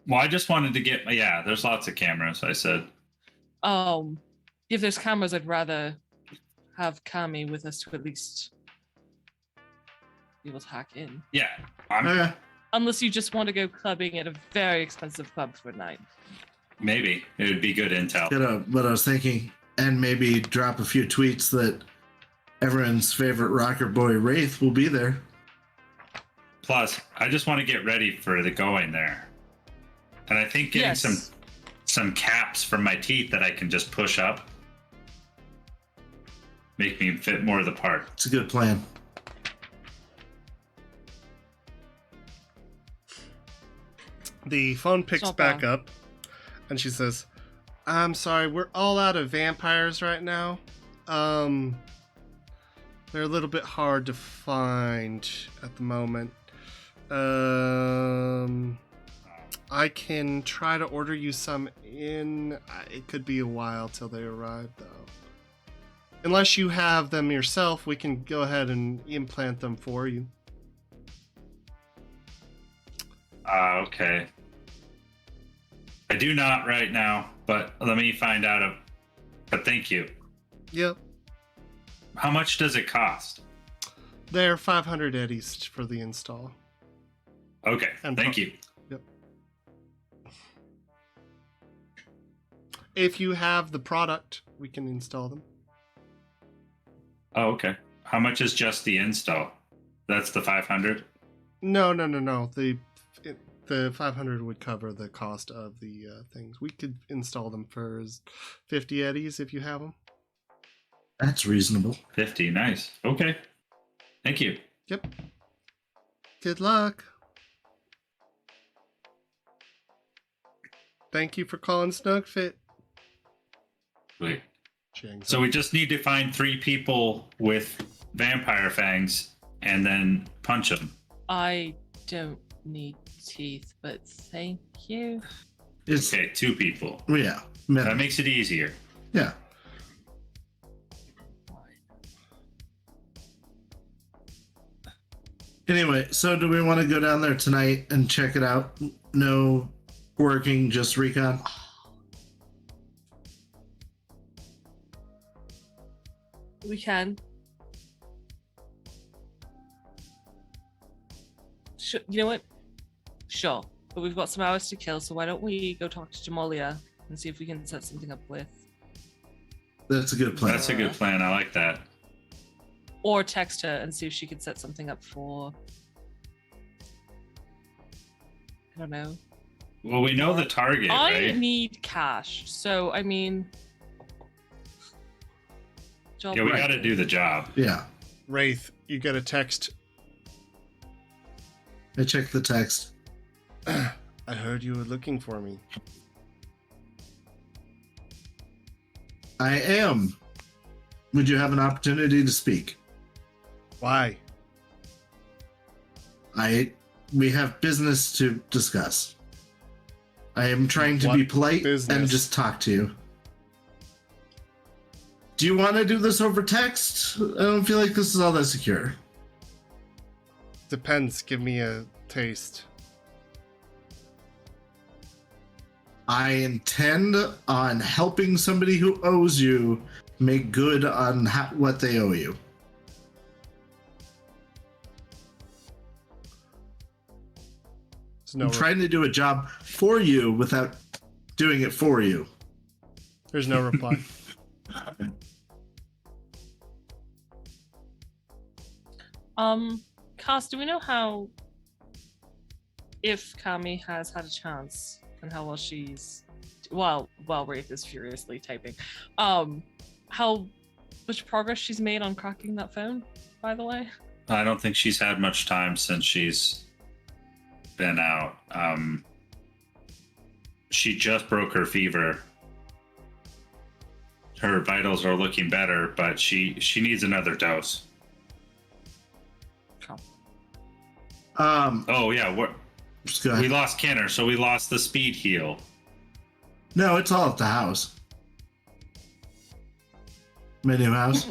Well, I just wanted to get. Yeah, there's lots of cameras. I said. If there's cameras, I'd rather have Kami with us to at least be able to hack in. Yeah. Okay. Unless you just want to go clubbing at a very expensive club for a night. Maybe it would be good intel. You know what I was thinking, and maybe drop a few tweets that everyone's favorite rocker boy Wraith will be there. Plus, I just want to get ready for the going there, and I think getting some caps from my teeth that I can just push up make me fit more of the part. It's a good plan. The phone picks Not back bad. up, and she says, "I'm sorry, we're all out of vampires right now. They're a little bit hard to find at the moment. I can try to order you some in. It could be a while till they arrive, though. Unless you have them yourself, we can go ahead and implant them for you." Okay. I do not right now, but let me find out. But thank you. Yep. How much does it cost? They're 500 eddies for the install. Okay, And thank you. Yep. If you have the product, we can install them. Oh, okay. How much is just the install? That's the 500? No. The 500 would cover the cost of the things. We could install them for 50 eddies if you have them. That's reasonable. 50, nice. Okay. Thank you. Yep. Good luck. Thank you for calling Snugfit. Wait. Chang. So we just need to find 3 people with vampire fangs and then punch them. I don't need teeth, but thank you. It's Okay, 2 people. yeah. That makes it easier. Yeah. Anyway, so do we want to go down there tonight and check it out? No working, just recon. We can. You know what? Sure. But we've got some hours to kill, so why don't we go talk to Jamalia and see if we can set something up with. That's a good plan. That's a good plan. I like that. Or text her and see if she could set something up for. I don't know. Well, we know the target, I right? need cash, so I mean. Job Yeah, we right. got to do the job. Yeah. Wraith, you get a text. I checked the text. I heard you were looking for me. I am. Would you have an opportunity to speak? Why? We have business to discuss. I am trying to What be polite business? and just talk to you. Do you want to do this over text? I don't feel like this is all that secure. Depends. Give me a taste. I intend on helping somebody who owes you make good on what they owe you. There's no I'm trying to do a job for you without doing it for you. There's no reply. Cass, do we know how, if Kami has had a chance and how well she's, while Wraith is furiously typing, how much progress she's made on cracking that phone, by the way? I don't think she's had much time since she's been out. She just broke her fever. Her vitals are looking better, but she needs another dose. Oh yeah, we lost Kenner, so we lost the speed heal. No, it's all at the house. My new house.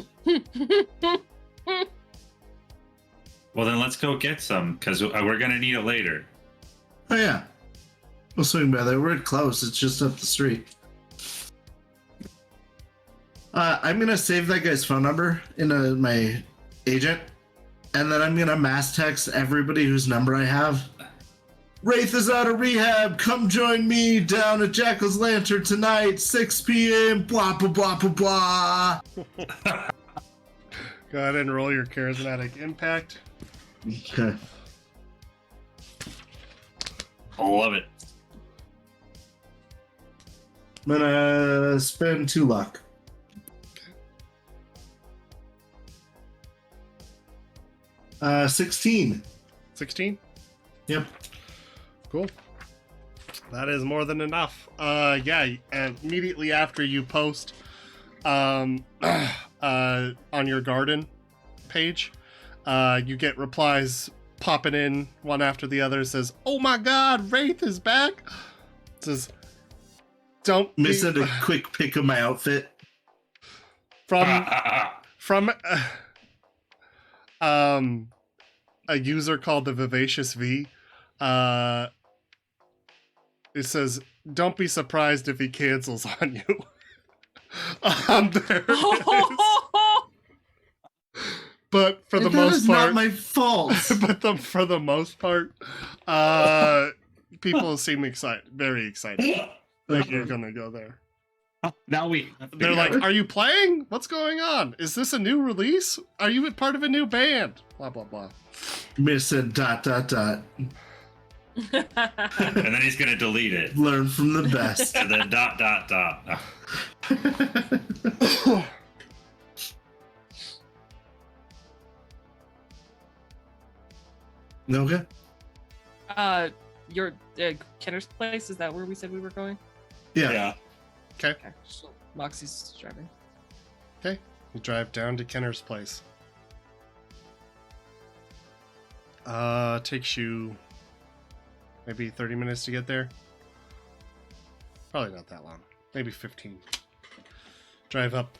Well, then let's go get some, because we're gonna need it later. Oh yeah, we'll swing by there. We're close. It's just up the street. I'm gonna save that guy's phone number into my agent, and then I'm gonna mass text everybody whose number I have. Wraith is out of rehab. Come join me down at Jackal's Lantern tonight, 6 p.m. Blah blah blah blah blah. Go ahead and roll your charismatic impact. Okay. I love it. I'm gonna spend 2 luck. Okay. 16. 16? Yep. Cool. That is more than enough. Yeah, and immediately after you post on your garden page, you get replies popping in one after the other. It says, "Oh my god, Wraith is back!" It says, "Don't Missing a quick pic of my outfit." from a user called the Vivacious V. It says, "Don't be surprised if he cancels on you." There it is. But for the most part, not my fault. But for the most part, people seem excited, very excited that you're gonna go there. Now They're like, "Are you playing? What's going on? Is this a new release? Are you part of a new band?" Blah blah blah. Missing ... and then he's gonna delete it. Learn from the best. And then ... Okay. Your Kenner's place, is that where we said we were going? Yeah. Okay. Okay, so Moxie's driving. Okay. You drive down to Kenner's place. Takes you maybe 30 minutes to get there. Probably not that long. Maybe 15. Drive up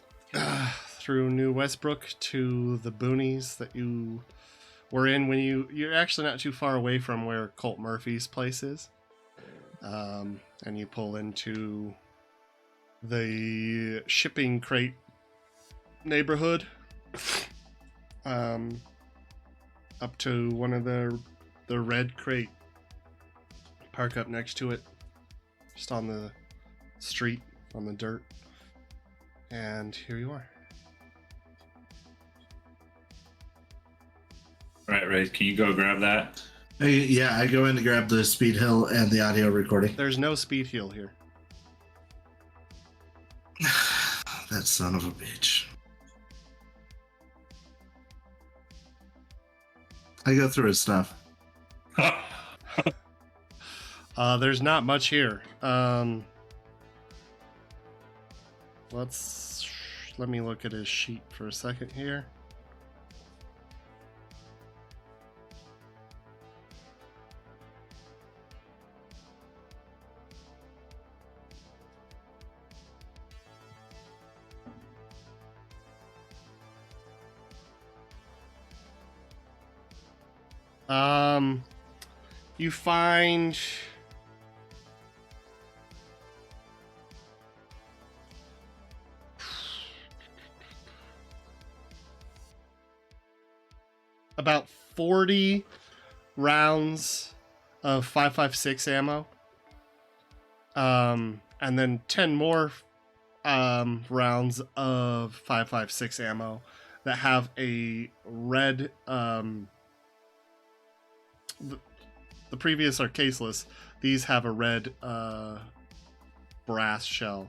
through New Westbrook to the boonies that you were in when you're actually not too far away from where Colt Murphy's place is. And you pull into the shipping crate neighborhood. Up to one of the red crate. Park up next to it. Just on the street, on the dirt. And here you are. Right. Can you go grab that? Yeah, I go in to grab the speed hill and the audio recording. There's no speed heal here. That son of a bitch. I go through his stuff. There's not much here. Let me look at his sheet for a second here. You find about 40 rounds of 5.56 ammo. And then 10 more rounds of 5.56 ammo that have a red. The previous are caseless. These have a red brass shell,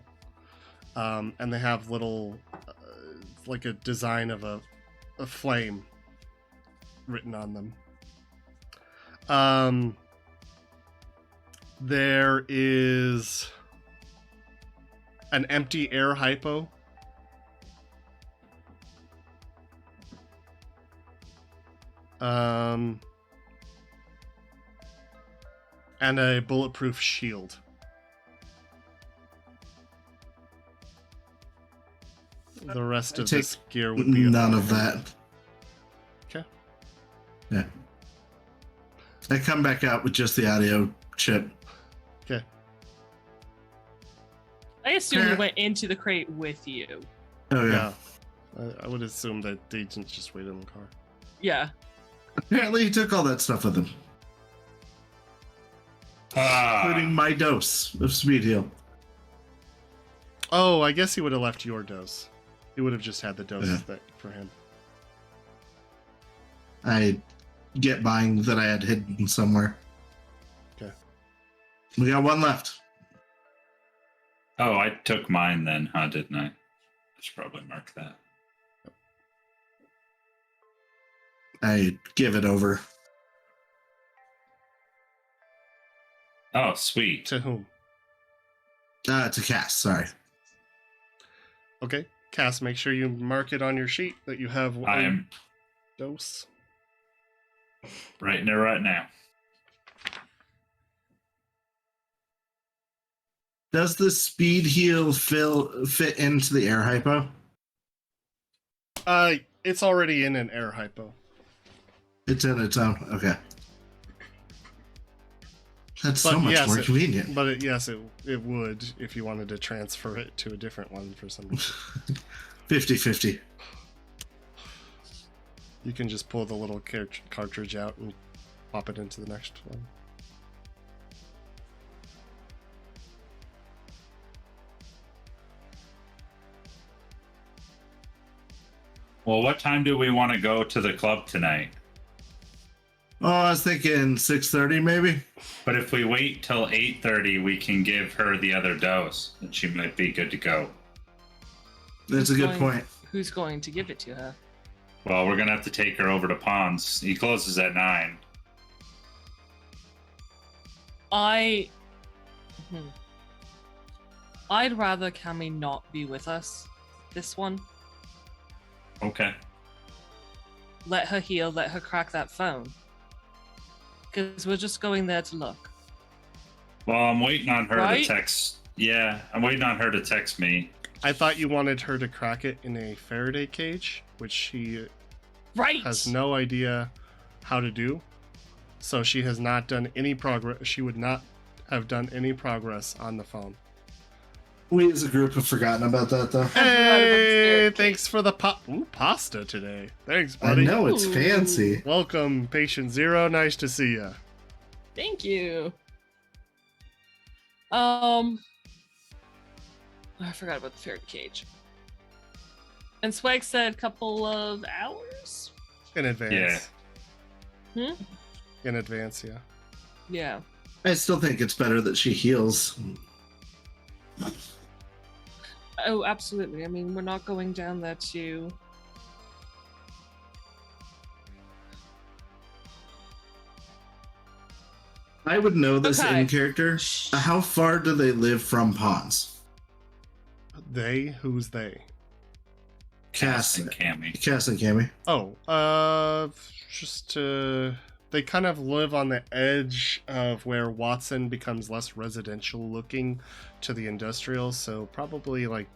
and they have little, like a design of a flame written on them. There is an empty air hypo. And a bulletproof shield. The rest of this gear would be none of that. Okay. Yeah. I come back out with just the audio chip. Okay. I assume you went into the crate with you. Oh yeah. I would assume that they didn't just wait in the car. Yeah. Apparently he took all that stuff with him. Including my dose of speed heal. Oh, I guess he would have left your dose. He would have just had the dose that for him. I get mine that I had hidden somewhere. Okay. We got one left. Oh, I took mine then, huh? Didn't I? I should probably mark that. I give it over. Oh, sweet. To whom? To Cass, sorry. Okay. Cass, make sure you mark it on your sheet that you have one I'm dose. writing it right now. Does the speed heal fit into the air hypo? It's already in an air hypo. It's in its own. Okay. That's But so much yes, more convenient. But it would if you wanted to transfer it to a different one for some reason. 50-50. You can just pull the little cartridge out and pop it into the next one. Well, what time do we want to go to the club tonight? Oh, I was thinking 6:30 maybe. But if we wait till 8:30, we can give her the other dose, and she might be good to go. That's a good point. Who's going to give it to her? Well, we're gonna have to take her over to Ponds. He closes at 9. I'd rather Cammy not be with us. This one. Okay. Let her heal. Let her crack that phone. Because we're just going there to look. Well, I'm waiting on her Right? to text. Yeah, I'm waiting on her to text me. I thought you wanted her to crack it in a Faraday cage, which she Right. has no idea how to do. So she has not done any progress. She would not have done any progress on the phone. We as a group have forgotten about that though. Hey, thanks for the pasta today. Thanks, I buddy. know it's fancy. Welcome, Patient Zero. Nice to see you. Thank you. I forgot about the Faraday cage. And Swag said a couple of hours? In advance. Hmm? In advance, yeah. Yeah. I still think it's better that she heals. Oh, absolutely. I mean, we're not going down there to... I would know this Okay. in character. How far do they live from Ponds? They? Who's they? Cass and Cammy. Cass and Cammy. Oh, they kind of live on the edge of where Watson becomes less residential looking to the industrial, so probably like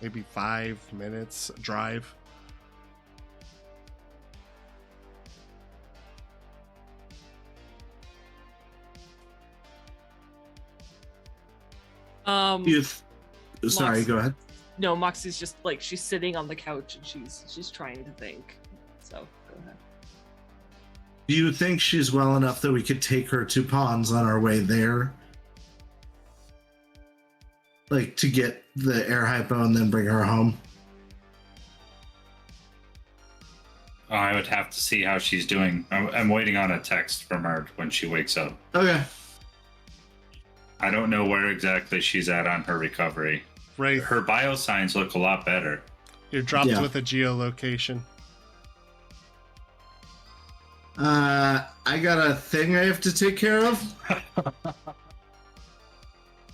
maybe 5 minutes drive. Sorry, Mox- go ahead. No, Moxie's just like, she's sitting on the couch and she's trying to think. So, go ahead. Do you think she's well enough that we could take her to Pawns on our way there? Like, to get the air hypo and then bring her home? I would have to see how she's doing. I'm waiting on a text from her when she wakes up. Okay. I don't know where exactly she's at on her recovery. Wraith, Her biosigns look a lot better. you're dropped Yeah. with a geolocation. I got a thing I have to take care of.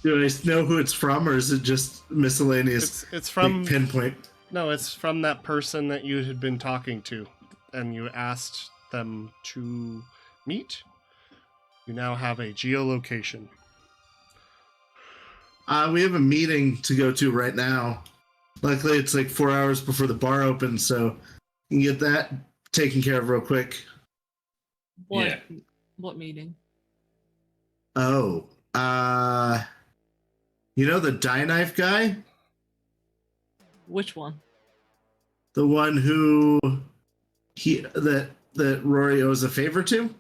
Do I know who it's from, or is it just miscellaneous? It's from like, pinpoint. No, it's from that person that you had been talking to, and you asked them to meet. You now have a geolocation. We have a meeting to go to right now. Luckily, it's like 4 hours before the bar opens, so you can get that taken care of real quick. What? Yeah. What meeting? Oh, you know the dye knife guy? Which one? The one who that Rory owes a favor to?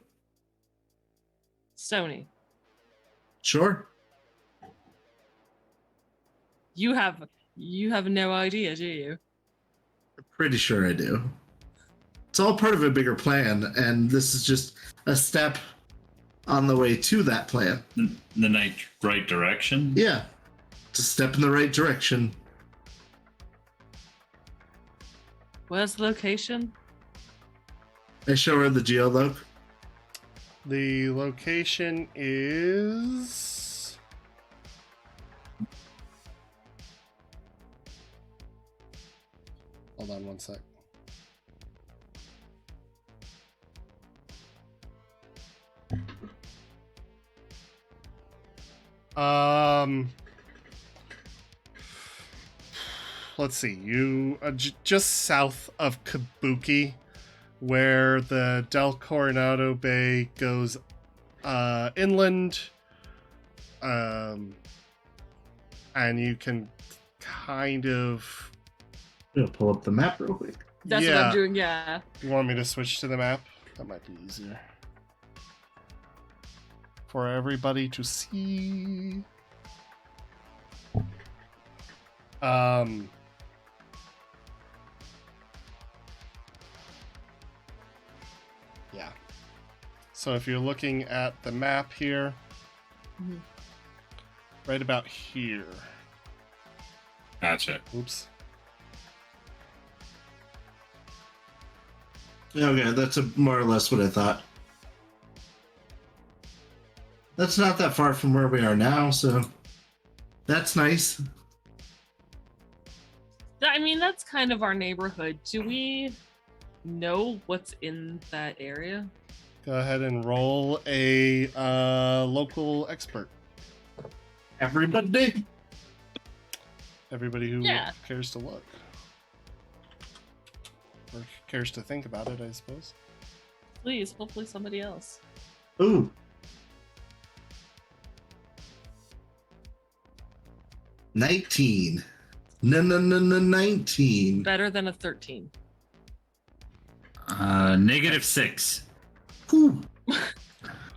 Sony. Sure. You have no idea, do you? Pretty sure I do. It's all part of a bigger plan, and this is just a step on the way to that plan. The right direction? Yeah. It's a step in the right direction. Where's the location? I show her the geoloc. The location is... Hold on one sec. Let's see. You just south of Kabuki, where the Del Coronado Bay goes inland, and you can kind of. I'm gonna pull up the map real quick. That's what Yeah. I'm doing, yeah. You want me to switch to the map? That might be easier for everybody to see. Yeah. So if you're looking at the map here, Mhm. right about here. Gotcha. Oops. Okay, that's more or less what I thought. That's not that far from where we are now, so that's nice. I mean, that's kind of our neighborhood. Do we know what's in that area? Go ahead and roll a local expert. Everybody. Everybody who Yeah. cares to look. Or cares to think about it, I suppose. Please, hopefully somebody else. Ooh. 19. No, 19. Better than a 13. -6. Whew.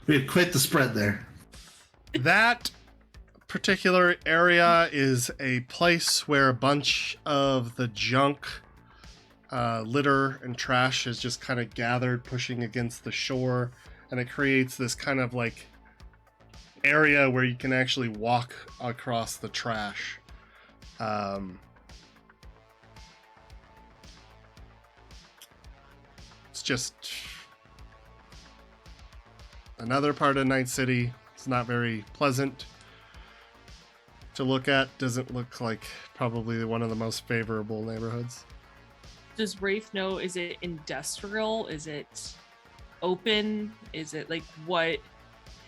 We have quite the spread there. That particular area is a place where a bunch of the junk, litter, and trash is just kind of gathered, pushing against the shore, and it creates this kind of like area where you can actually walk across the trash. It's just another part of Night City. It's not very pleasant to look at. Doesn't look like probably one of the most favorable neighborhoods. Does Wraith know? Is it industrial? Is it open? Is it like what?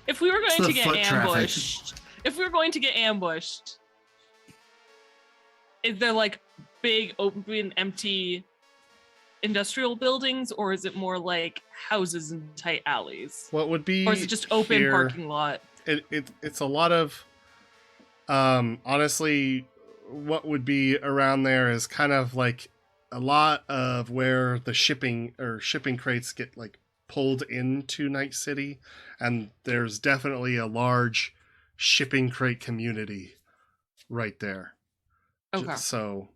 If we were It's going the to get foot traffic. ambushed, if we were going to get ambushed, is there like big open empty industrial buildings, or is it more like houses and tight alleys? What would be Or is it just open here- parking lot? It's a lot of honestly, what would be around there is kind of like a lot of where the shipping crates get like pulled into Night City, and there's definitely a large shipping crate community right there. Okay. So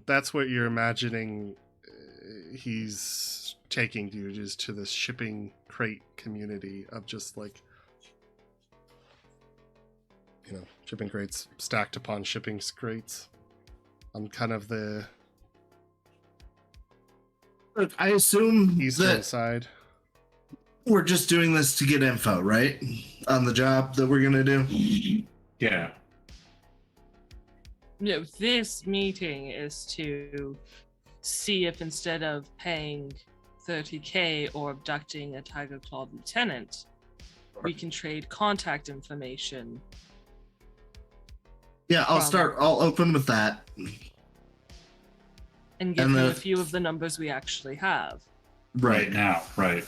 that's what you're imagining he's taking you, is to this shipping crate community of just like, shipping crates stacked upon shipping crates on kind of the Look, I assume eastern that side. we're just doing this to get info, right? On the job that we're going to do? Yeah. No, this meeting is to see if instead of paying 30K or abducting a Tiger Claw lieutenant, we can trade contact information. Yeah, I'll open with that. And give And him the- a few of the numbers we actually have. Right now. Right.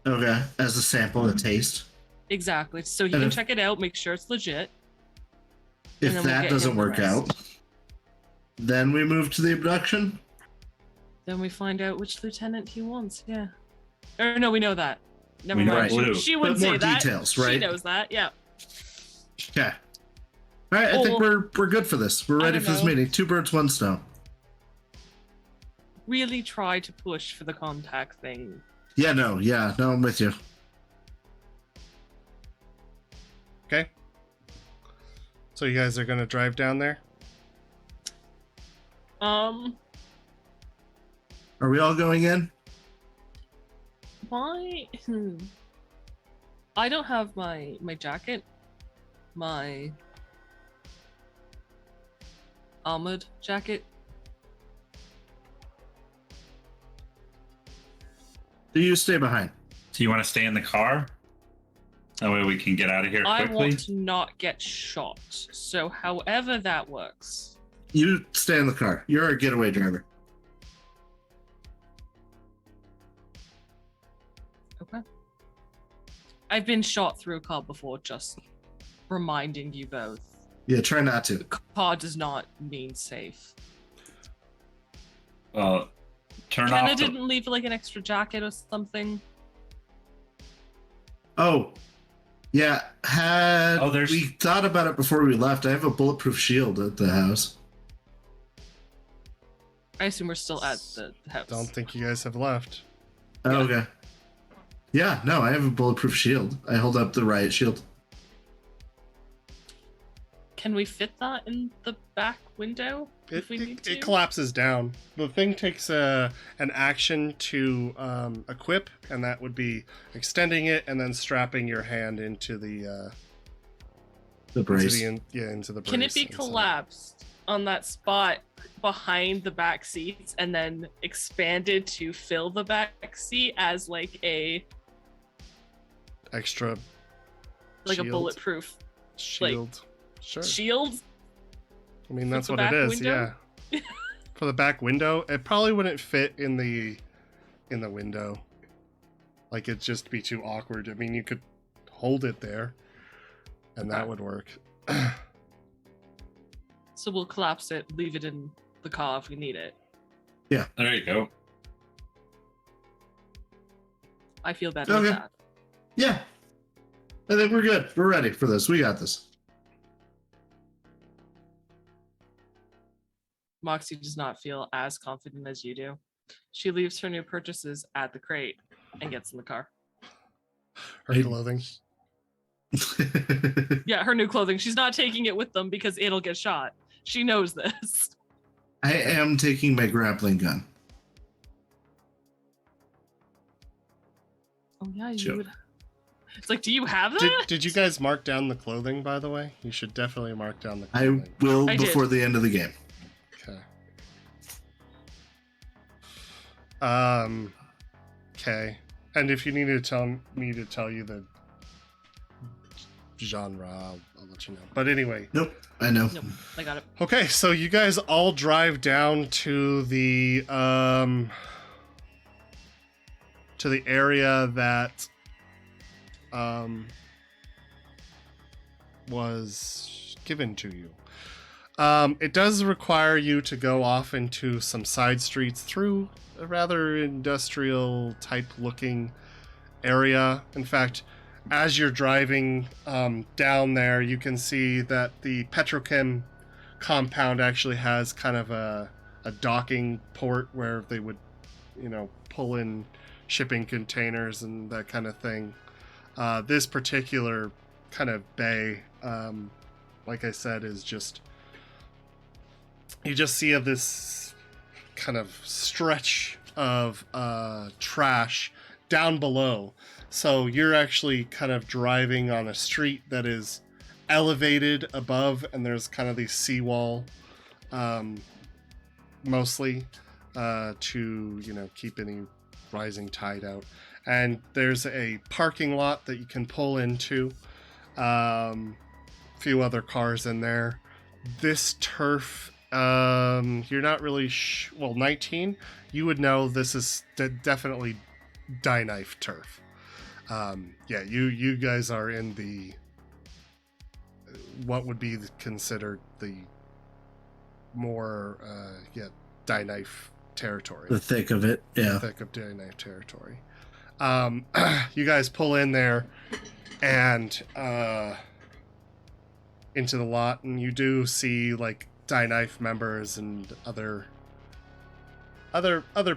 Okay, as a sample, a taste. Exactly. So he And can if- check it out, make sure it's legit. If And then we'll that get doesn't him the work rest. out, then we move to the abduction. Then we find out which lieutenant he wants. Yeah. Or no, we know that. Never We know mind. Blue. She wouldn't But more say that. details, She right? knows that. Yeah. Okay. All right, I think Or- we're good for this. We're I ready don't for this know. meeting. 2 birds, 1 stone. Really try to push for the contact thing. Yeah, I'm with you. Okay. So you guys are gonna drive down there? Are we all going in? Why? I don't have my jacket. My armored jacket. Do you stay behind? Do you want to stay in the car? That way we can get out of here I quickly. want to not get shot. So however that works. You stay in the car. You're a getaway driver. Okay. I've been shot through a car before, just reminding you both. Yeah, try not to. Car does not mean safe. Turn Kenna off. didn't leave like an extra jacket or something. Oh, yeah. there's- We thought about it before we left. I have a bulletproof shield at the house. I assume we're still at the house. Don't think you guys have left. Oh, Yeah. okay. Yeah, no, I have a bulletproof shield. I hold up the riot shield. Can we fit that in the back window if we need to? It collapses down. The thing takes an action to equip, and that would be extending it and then strapping your hand into the Brace. into the brace. Can it be inside. collapsed on that spot behind the back seats and then expanded to fill the back seat as like a Extra a shield? bulletproof shield. Sure. shield? I mean, for that's the what it back is. window? Yeah. For the back window, it probably wouldn't fit in the window. Like, it'd just be too awkward. I mean, you could hold it there, and that Okay. would work. So we'll collapse it, leave it in the car if we need it. There you go. I feel better with Okay. that. Yeah. I think we're good. We're ready for this. We got this. Moxie does not feel as confident as you do. She leaves her new purchases at the crate and gets in the car. Her Hey. clothing. Yeah, her new clothing. She's not taking it with them because it'll get shot. She knows this. I am taking my grappling gun. Oh yeah, you Sure. would. It's like, do you have that? Did you guys mark down the clothing, by the way? You should definitely mark down the I clothing. will I did. before the end of the game. Okay. Okay. And if you need to tell me to tell you the genre, I'll let you know. But anyway, Nope. I know. Nope, I got it. okay. So you guys all drive down to the area that was given to you. It does require you to go off into some side streets through a rather industrial type looking area. In fact, as you're driving down there, you can see that the petrochem compound actually has kind of a docking port where they would, pull in shipping containers and that kind of thing. This particular kind of bay, like I said, is just, you just see this kind of stretch of trash down below. So you're actually kind of driving on a street that is elevated above, and there's kind of these seawall, mostly, to keep any rising tide out. And there's a parking lot that you can pull into. Few other cars in there. This turf, you're not really 19. You would know this is definitely die knife turf. You guys are in the what would be considered the more die knife territory. The thick of it, yeah. The thick of die knife territory. You guys pull in there and into the lot, and you do see like die knife members and other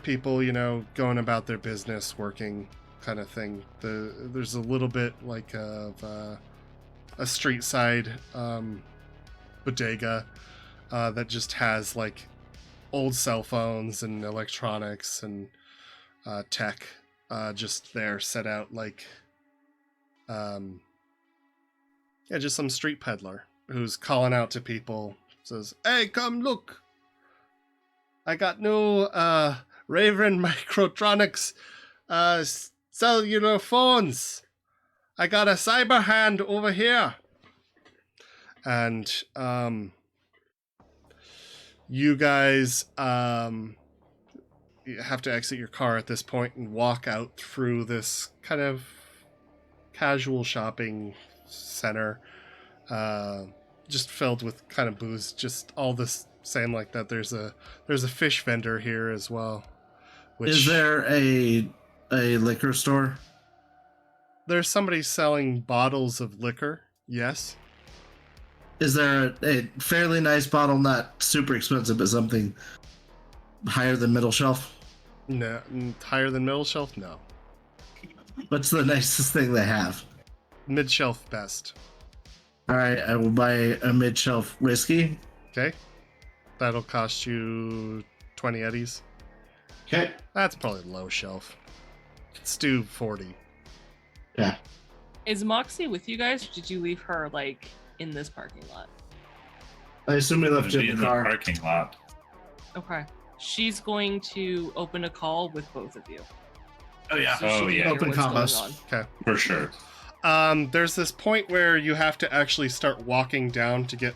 people, going about their business, working kind of thing. There's a little bit like of a street side bodega that just has like old cell phones and electronics and tech just there set out, like just some street peddler who's calling out to people, says, "Hey, come look, I got new Raven Microtronics cellular phones. I got a cyber hand over here." And you guys you have to exit your car at this point and walk out through this kind of casual shopping center, just filled with kind of booze, just all this same like that. There's a fish vendor here as well. Is there a liquor store? There's somebody selling bottles of liquor, yes. Is there a fairly nice bottle, not super expensive, but something higher than middle shelf? No, higher than middle shelf? No. What's the nicest thing they have? Mid shelf best. All right, I will buy a mid shelf whiskey. Okay. That'll cost you 20 eddies. Okay. That's probably low shelf. Let's do 40. Yeah. Is Moxie with you guys, or did you leave her like in this parking lot? I assume we left It'd you be in the car. parking lot. Okay. She's going to open a call with both of you. Oh yeah. So she can hear Open what's going combos. on. Okay. For sure. There's this point where you have to actually start walking down to get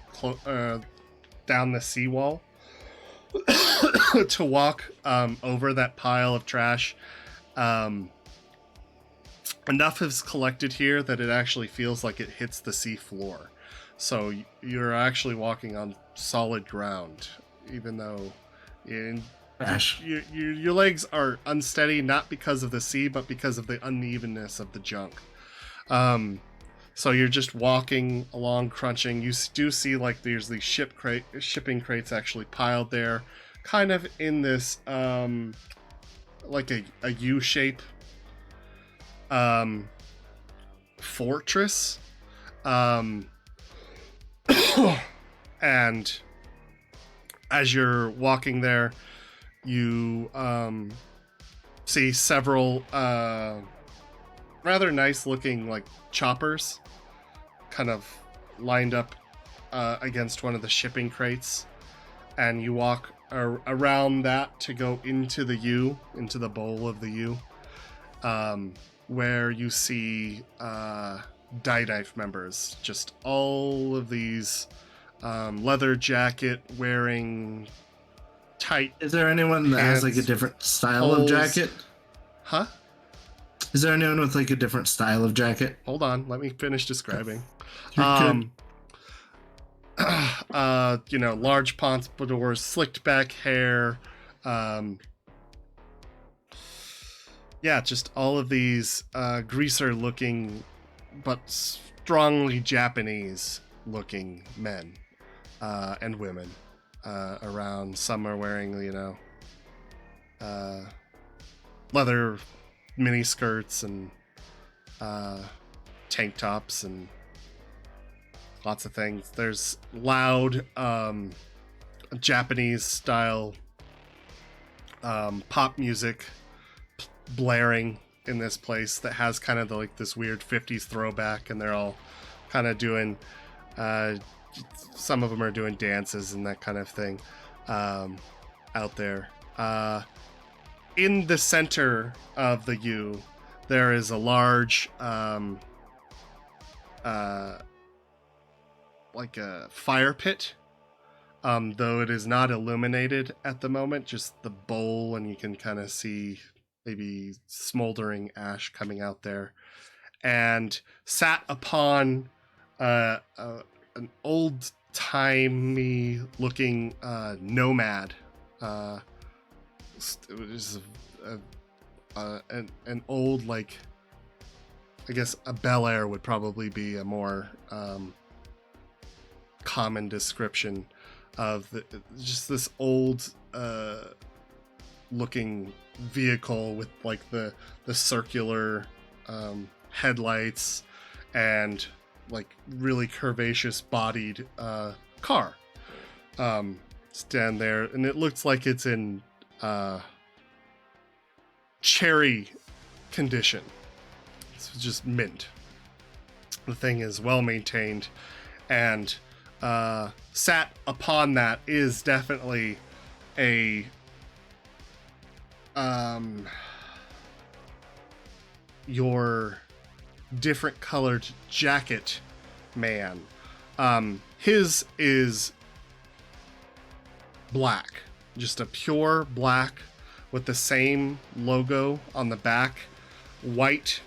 down the seawall to walk over that pile of trash. Enough is collected here that it actually feels like it hits the sea floor. So you're actually walking on solid ground, even though your legs are unsteady, not because of the sea, but because of the unevenness of the junk. So you're just walking along, crunching. You do see like there's these shipping crates actually piled there, kind of in this like a U shape fortress. And as you're walking there, you see several rather nice looking like choppers kind of lined up against one of the shipping crates, and you walk around that to go into the bowl of the U, where you see die knife members, just all of these leather jacket wearing tight. Is there anyone that has like a different style of jacket? Huh? Is there anyone with like a different style of jacket? Hold on, let me finish describing. You're good. large pompadours, slicked back hair. Just all of these greaser looking but strongly Japanese looking men and women around. Some are wearing, leather mini skirts and tank tops and lots of things. There's loud Japanese style pop music blaring in this place that has kind of this weird 50s throwback, and they're all kind of doing some of them are doing dances and that kind of thing out there. In the center of the U, there is a large like a fire pit, though it is not illuminated at the moment, just the bowl, and you can kind of see maybe smoldering ash coming out there. And sat upon an old-timey looking nomad. It was an old, I guess a Bel Air would probably be a more common description of just this old looking vehicle with the circular headlights and really curvaceous bodied car stand there, and it looks like it's in cherry condition. It's just mint. The thing is well maintained, and sat upon that is definitely a your different colored jacket man. His is black, just a pure black with the same logo on the back, white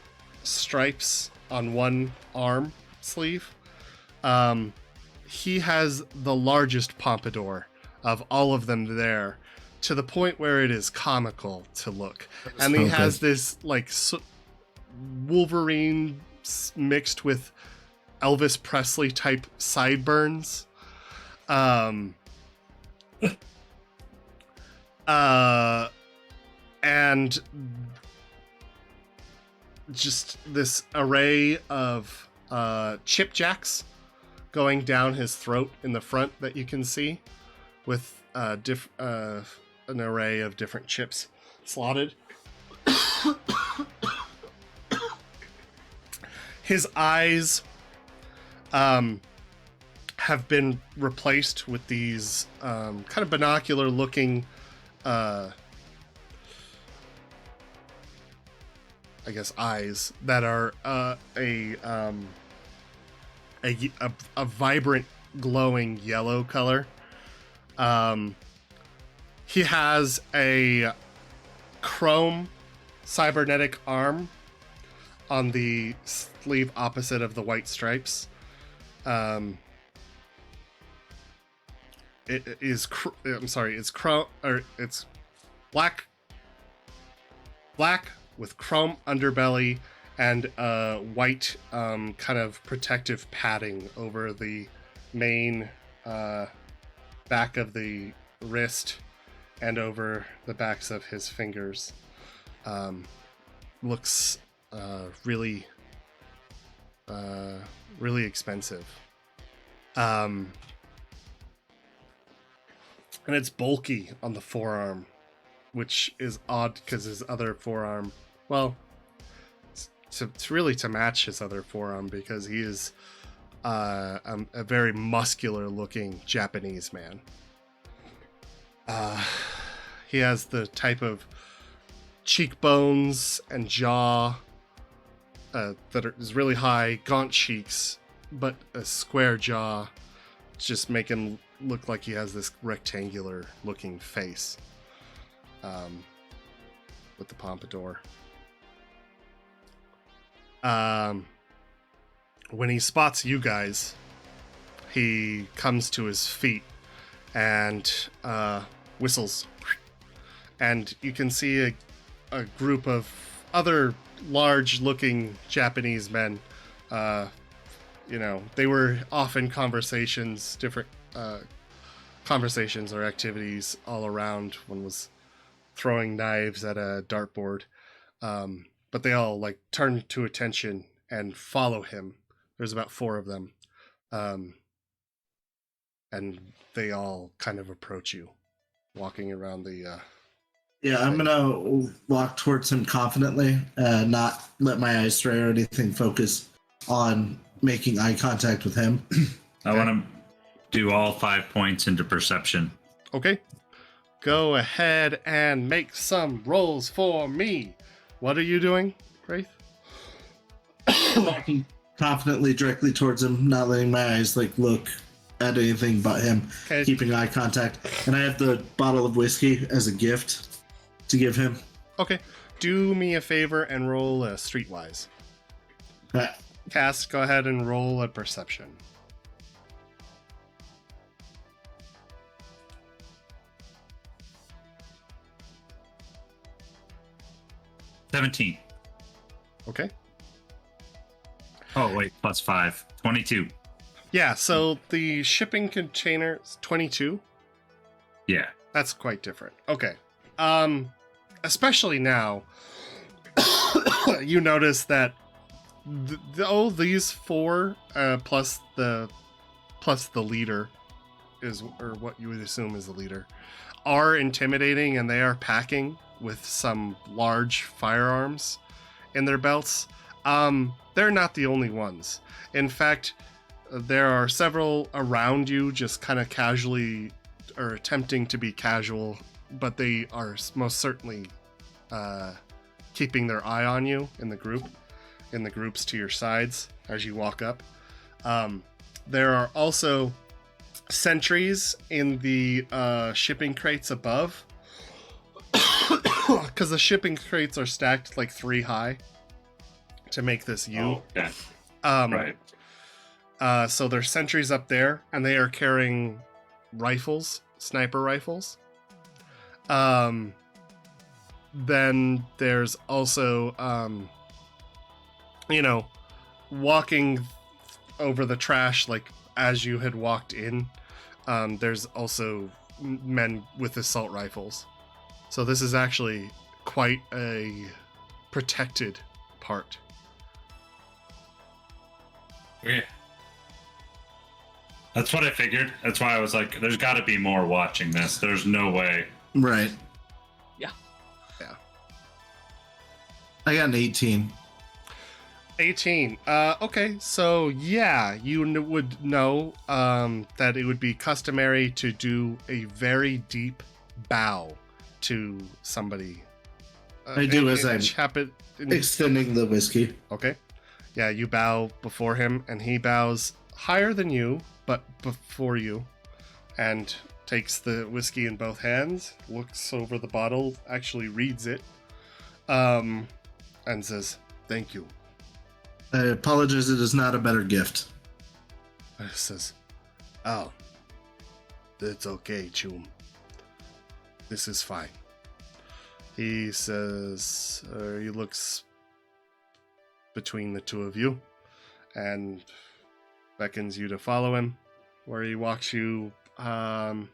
stripes on one arm sleeve. He has the largest pompadour of all of them there, to the point where it is comical to look. And he has this Wolverine mixed with Elvis Presley type sideburns. And just this array of chipjacks going down his throat in the front that you can see, with an array of different chips slotted. His eyes have been replaced with these kind of binocular looking I guess eyes that are a vibrant glowing yellow color. He has a chrome cybernetic arm on the sleeve opposite of the white stripes. It's black with chrome underbelly and white kind of protective padding over the main back of the wrist and over the backs of his fingers. Looks really expensive. And it's bulky on the forearm, which is odd because his other forearm, well, it's really to match his other forearm, because he is a very muscular looking Japanese man. He has the type of cheekbones and jaw that is really high, gaunt cheeks, but a square jaw, just make him look like he has this rectangular looking face with the pompadour. When he spots you guys, he comes to his feet and whistles. And you can see a group of other large-looking Japanese men. They were off in conversations, different conversations or activities all around. One was throwing knives at a dartboard. But they all like turn to attention and follow him. There's about 4 of them. And they all kind of approach you, walking around the... Yeah, I'm going to walk towards him confidently, not let my eyes stray or anything, focus on making eye contact with him. I want to do all 5 points into perception. Okay. Go ahead and make some rolls for me. What are you doing, Wraith? Walking confidently directly towards him, not letting my eyes look at anything but him, Okay. keeping eye contact. And I have the bottle of whiskey as a gift to give him. Okay. Do me a favor and roll a streetwise. Cass, go ahead and roll a perception. $17. Okay. Oh, wait, plus 5. 22. Yeah, so the shipping container is 22. Yeah. That's quite different. Okay. Especially now, you notice that these 4 plus the leader or what you would assume is the leader are intimidating, and they are packing with some large firearms in their belts. They're not the only ones. In fact, there are several around you just kind of casually or attempting to be casual, but they are most certainly keeping their eye on you in the groups to your sides as you walk up. There are also sentries in the shipping crates above, because the shipping crates are stacked like 3 high to make this U. Oh, okay. Right. So there's sentries up there, and they are carrying rifles, sniper rifles. Then there's also, walking over the trash, like as you had walked in, there's also men with assault rifles. So this is actually quite a protected part. Yeah. That's what I figured. That's why I was like, there's got to be more watching this. There's no way. Right. Yeah. Yeah. I got an 18. 18. Okay, so yeah, you would know that it would be customary to do a very deep bow to somebody. I do as I'm I'm extending the whiskey. Okay. Yeah, you bow before him, and he bows higher than you, but before you, and takes the whiskey in both hands, looks over the bottle, actually reads it, and says, "Thank you." I apologize, it is not a better gift. Says, "Oh, it's okay, Chum. This is fine." He says, he looks between the two of you and beckons you to follow him, where he walks you, back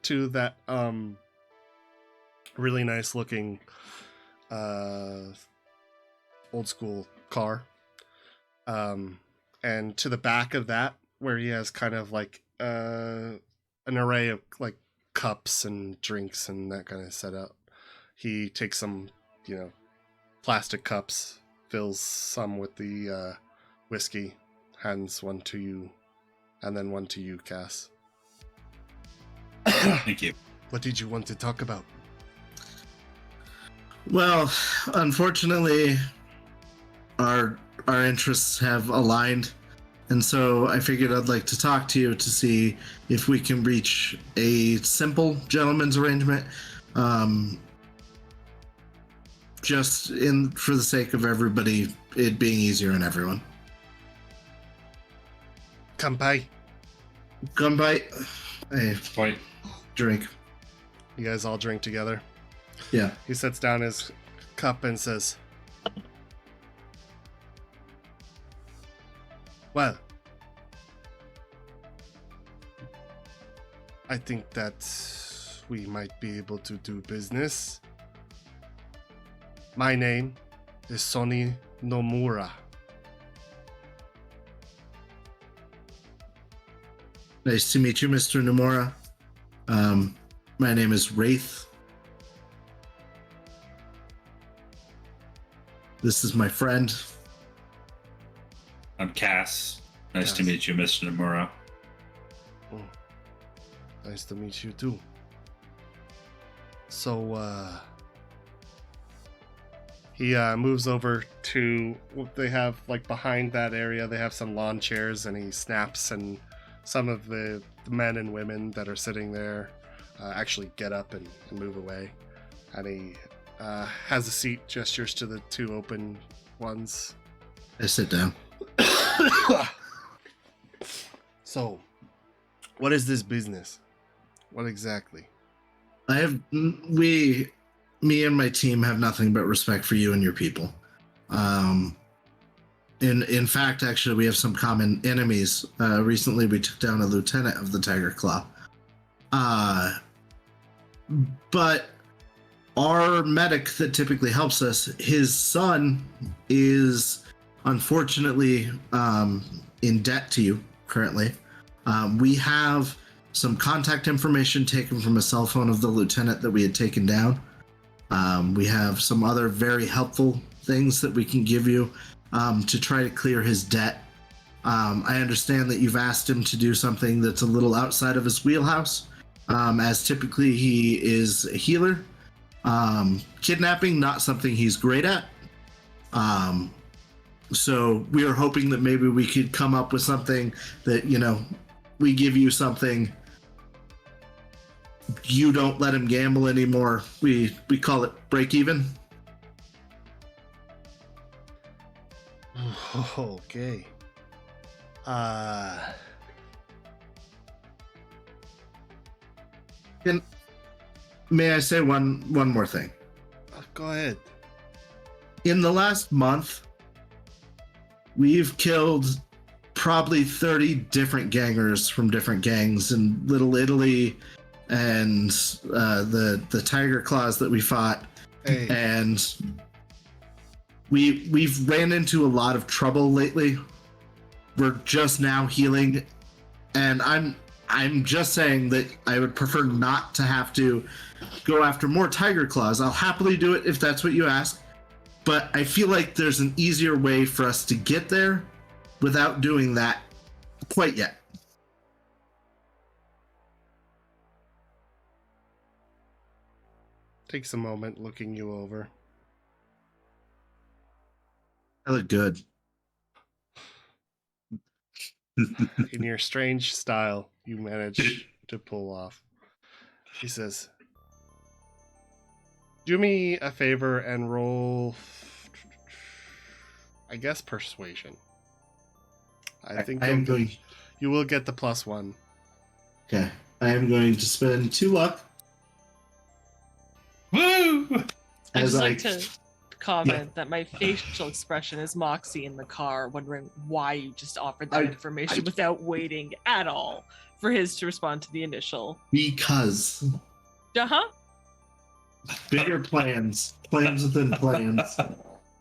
to that really nice looking old school car, and to the back of that, where he has kind of like an array of like cups and drinks and that kind of setup. He takes some, plastic cups, fills some with the whiskey, hands one to you, and then one to you, Cass. Thank you. What did you want to talk about? Well, unfortunately, our interests have aligned, and so I figured I'd like to talk to you to see if we can reach a simple gentleman's arrangement, just for the sake of everybody, it being easier on everyone. Kampai. Gunbite. Hey, Wait. drink. You guys all drink together. Yeah. He sets down his cup and says, well, I think that we might be able to do business. My name is Sony Nomura. Nice to meet you, Mr. Nomura. My name is Wraith. This is my friend. I'm Cass. Nice to Cass. meet you, Mr. Nomura. Nice to meet you too. So, he moves over to what they have, like, behind that area. They have some lawn chairs, and he snaps, and some of the men and women that are sitting there actually get up and move away. And he has a seat, gestures to the two open ones. I sit down. So, what is this business? What exactly? Me and my team have nothing but respect for you and your people. In fact, actually, we have some common enemies. Recently, we took down a lieutenant of the Tiger Claw. But our medic that typically helps us, his son is unfortunately in debt to you currently. We have some contact information taken from a cell phone of the lieutenant that we had taken down. We have some other very helpful things that we can give you to try to clear his debt. I understand that you've asked him to do something that's a little outside of his wheelhouse, as typically he is a healer. Kidnapping, not something he's great at. So we are hoping that maybe we could come up with something that, we give you something. You don't let him gamble anymore. We call it break even. Okay. May I say one more thing? Go ahead. In the last month, we've killed probably 30 different gangers from different gangs in Little Italy and the Tiger Claws that we fought. Hey. And we've ran into a lot of trouble lately. We're just now healing, and I'm just saying that I would prefer not to have to go after more Tiger Claws. I'll happily do it if that's what you ask, but I feel like there's an easier way for us to get there without doing that quite yet. Takes a moment looking you over. I look good. In your strange style, you manage to pull off. He says, do me a favor and roll, I guess, persuasion. I think you will get the +1. Okay. I am going to spend 2 luck. Woo! I'd As just I- like to comment that my facial expression is Moxie in the car, wondering why you just offered that information without waiting at all for his to respond to the initial. Because Uh-huh. bigger plans within plans.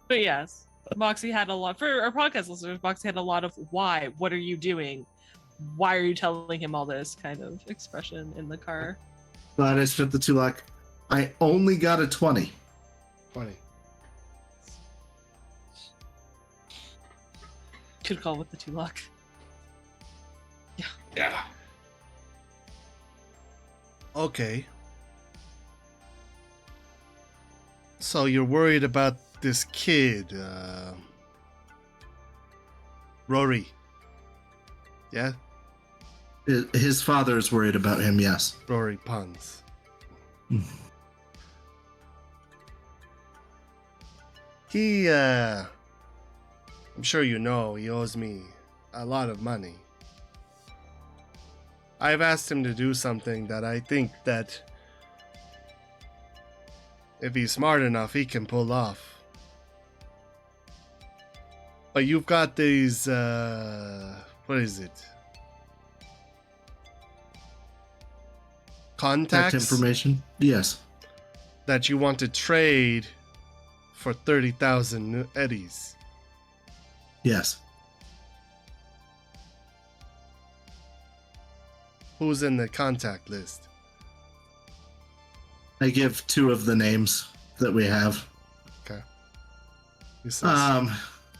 But yes, Moxie had a lot, for our podcast listeners, Moxie had a lot of why, what are you doing? Why are you telling him all this kind of expression in the car? Glad I spent the 2 luck. I only got a 20. 20. Could call with the 2 luck. Yeah. Okay. So you're worried about this kid, Rory. Yeah? His father is worried about him, yes. Rory Puns. I'm sure you know he owes me a lot of money. I've asked him to do something that I think that if he's smart enough, he can pull off. But you've got these, what is it? Contact Contacts information? Yes. that you want to trade for 30,000 eddies. Yes. Who's in the contact list? I give 2 of the names that we have. He says,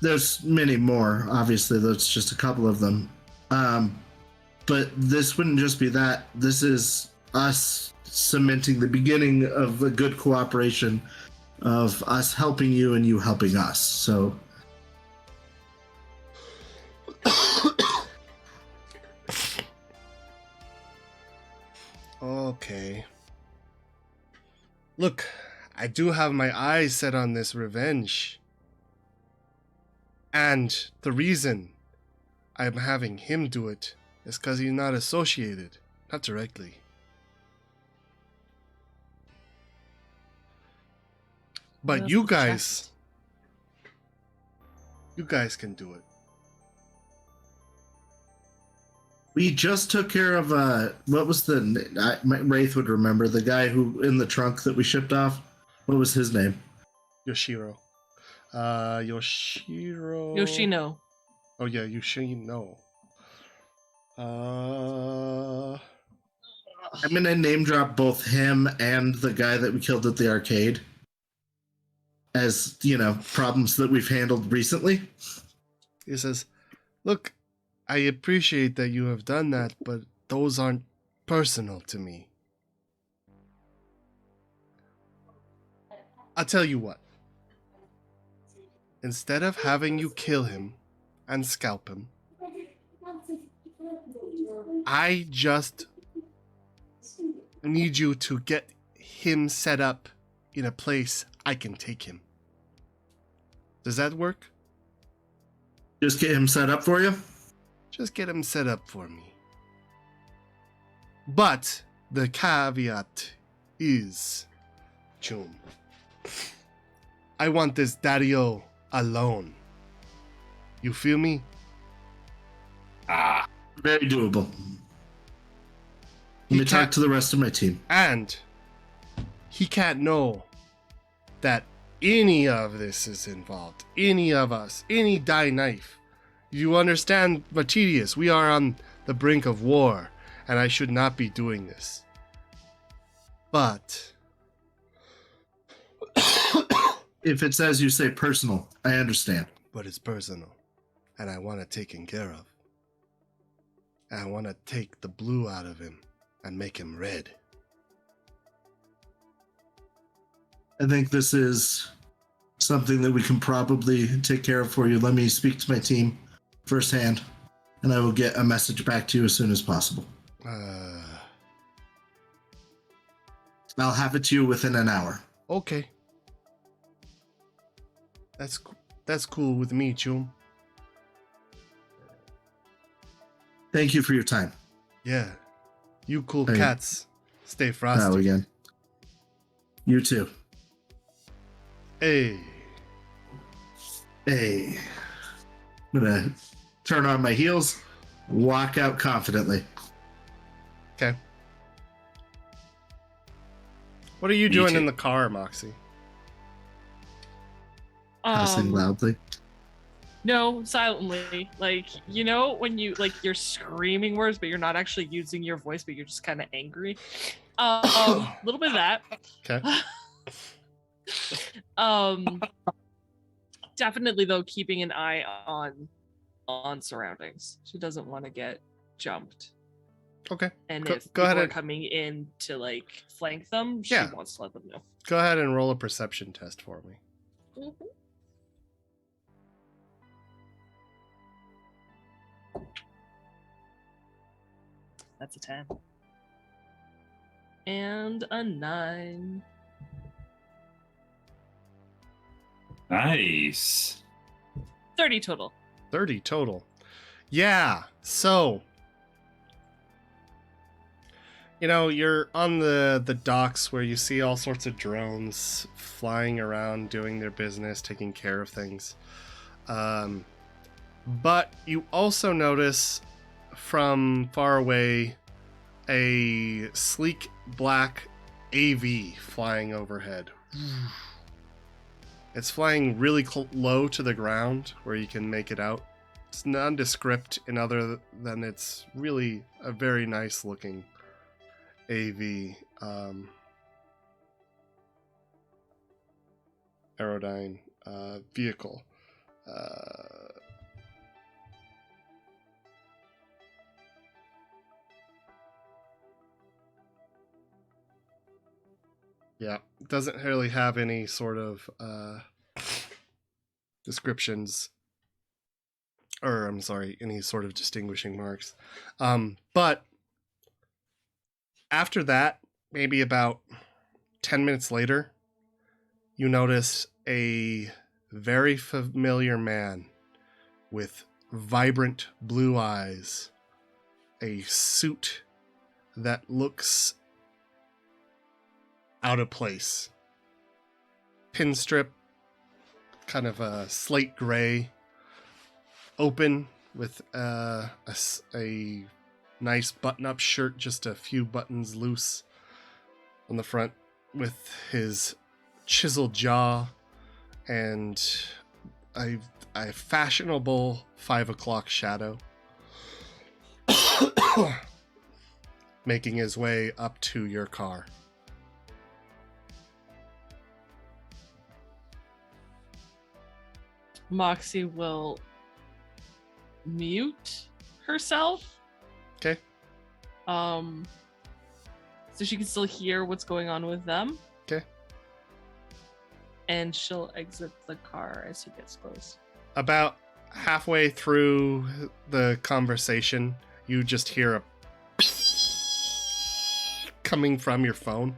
There's many more. Obviously, that's just a couple of them. But this wouldn't just be that. This is us cementing the beginning of a good cooperation of us helping you and you helping us. So okay. Look, I do have my eyes set on this revenge. And the reason I'm having him do it is because he's not associated, not directly. But Well, you guys can do it. we just took care of what was Wraith would remember the guy who in the trunk that we shipped off. What was his name? Yoshiro. Yoshiro. Yoshino. Oh yeah, Yoshino. I'm gonna name drop both him and the guy that we killed at the arcade as, problems that we've handled recently. He says, "Look, I appreciate that you have done that, but those aren't personal to me. I'll tell you what. Instead of having you kill him and scalp him, I just need you to get him set up in a place I can take him. Does that work? Just get him set up for you? Just get him set up for me. But the caveat is, Chum, I want this Daddy-O alone. You feel me? Very doable. Let me talk to the rest of my team. And he can't know that any of this is involved. Any of us. Any die knife. You understand, Vatidius, we are on the brink of war, and I should not be doing this. But If it's as you say personal, I understand. but it's personal, and I want it taken care of. And I want to take the blue out of him and make him red. I think this is something that we can probably take care of for you. Let me speak to my team firsthand, and I will get a message back to you as soon as possible. I'll have it to you within an hour. Okay. That's cool with me, Chum. Thank you for your time. Yeah. You cool Hey. cats. Stay Now frosty. again. You too. Hey. Hey. I'm gonna turn on my heels, walk out confidently. Okay. What are you Me doing too. in the car, Moxie? Passing loudly. No, silently. Like, when you're screaming words, but you're not actually using your voice, but you're just kind of angry. A little bit of that. Okay. Definitely though, keeping an eye on surroundings. She doesn't want to get jumped. Okay. And Go- if go ahead people are and- coming in to flank them, she Yeah. wants to let them know. Go ahead and roll a perception test for me. Mhm. That's a 10. And a 9. Nice. 30 total. 30 total. Yeah. So You're on the docks where you see all sorts of drones flying around, doing their business, taking care of things. But you also notice from far away a sleek black AV flying overhead. It's flying really low to the ground where you can make it out. It's nondescript in other than it's really a very nice looking AV. Aerodyne vehicle. Yeah, it doesn't really have any sort of descriptions, or I'm sorry, any sort of distinguishing marks. But after that, maybe about 10 minutes later, you notice a very familiar man with vibrant blue eyes, a suit that looks out of place. Pinstrip, kind of a slate gray, open with a nice button-up shirt, just a few buttons loose on the front, with his chiseled jaw and a fashionable 5 o'clock shadow, making his way up to your car. Moxie will mute herself. Okay. So she can still hear what's going on with them. Okay. And she'll exit the car as he gets close. About halfway through the conversation, you just hear a coming from your phone.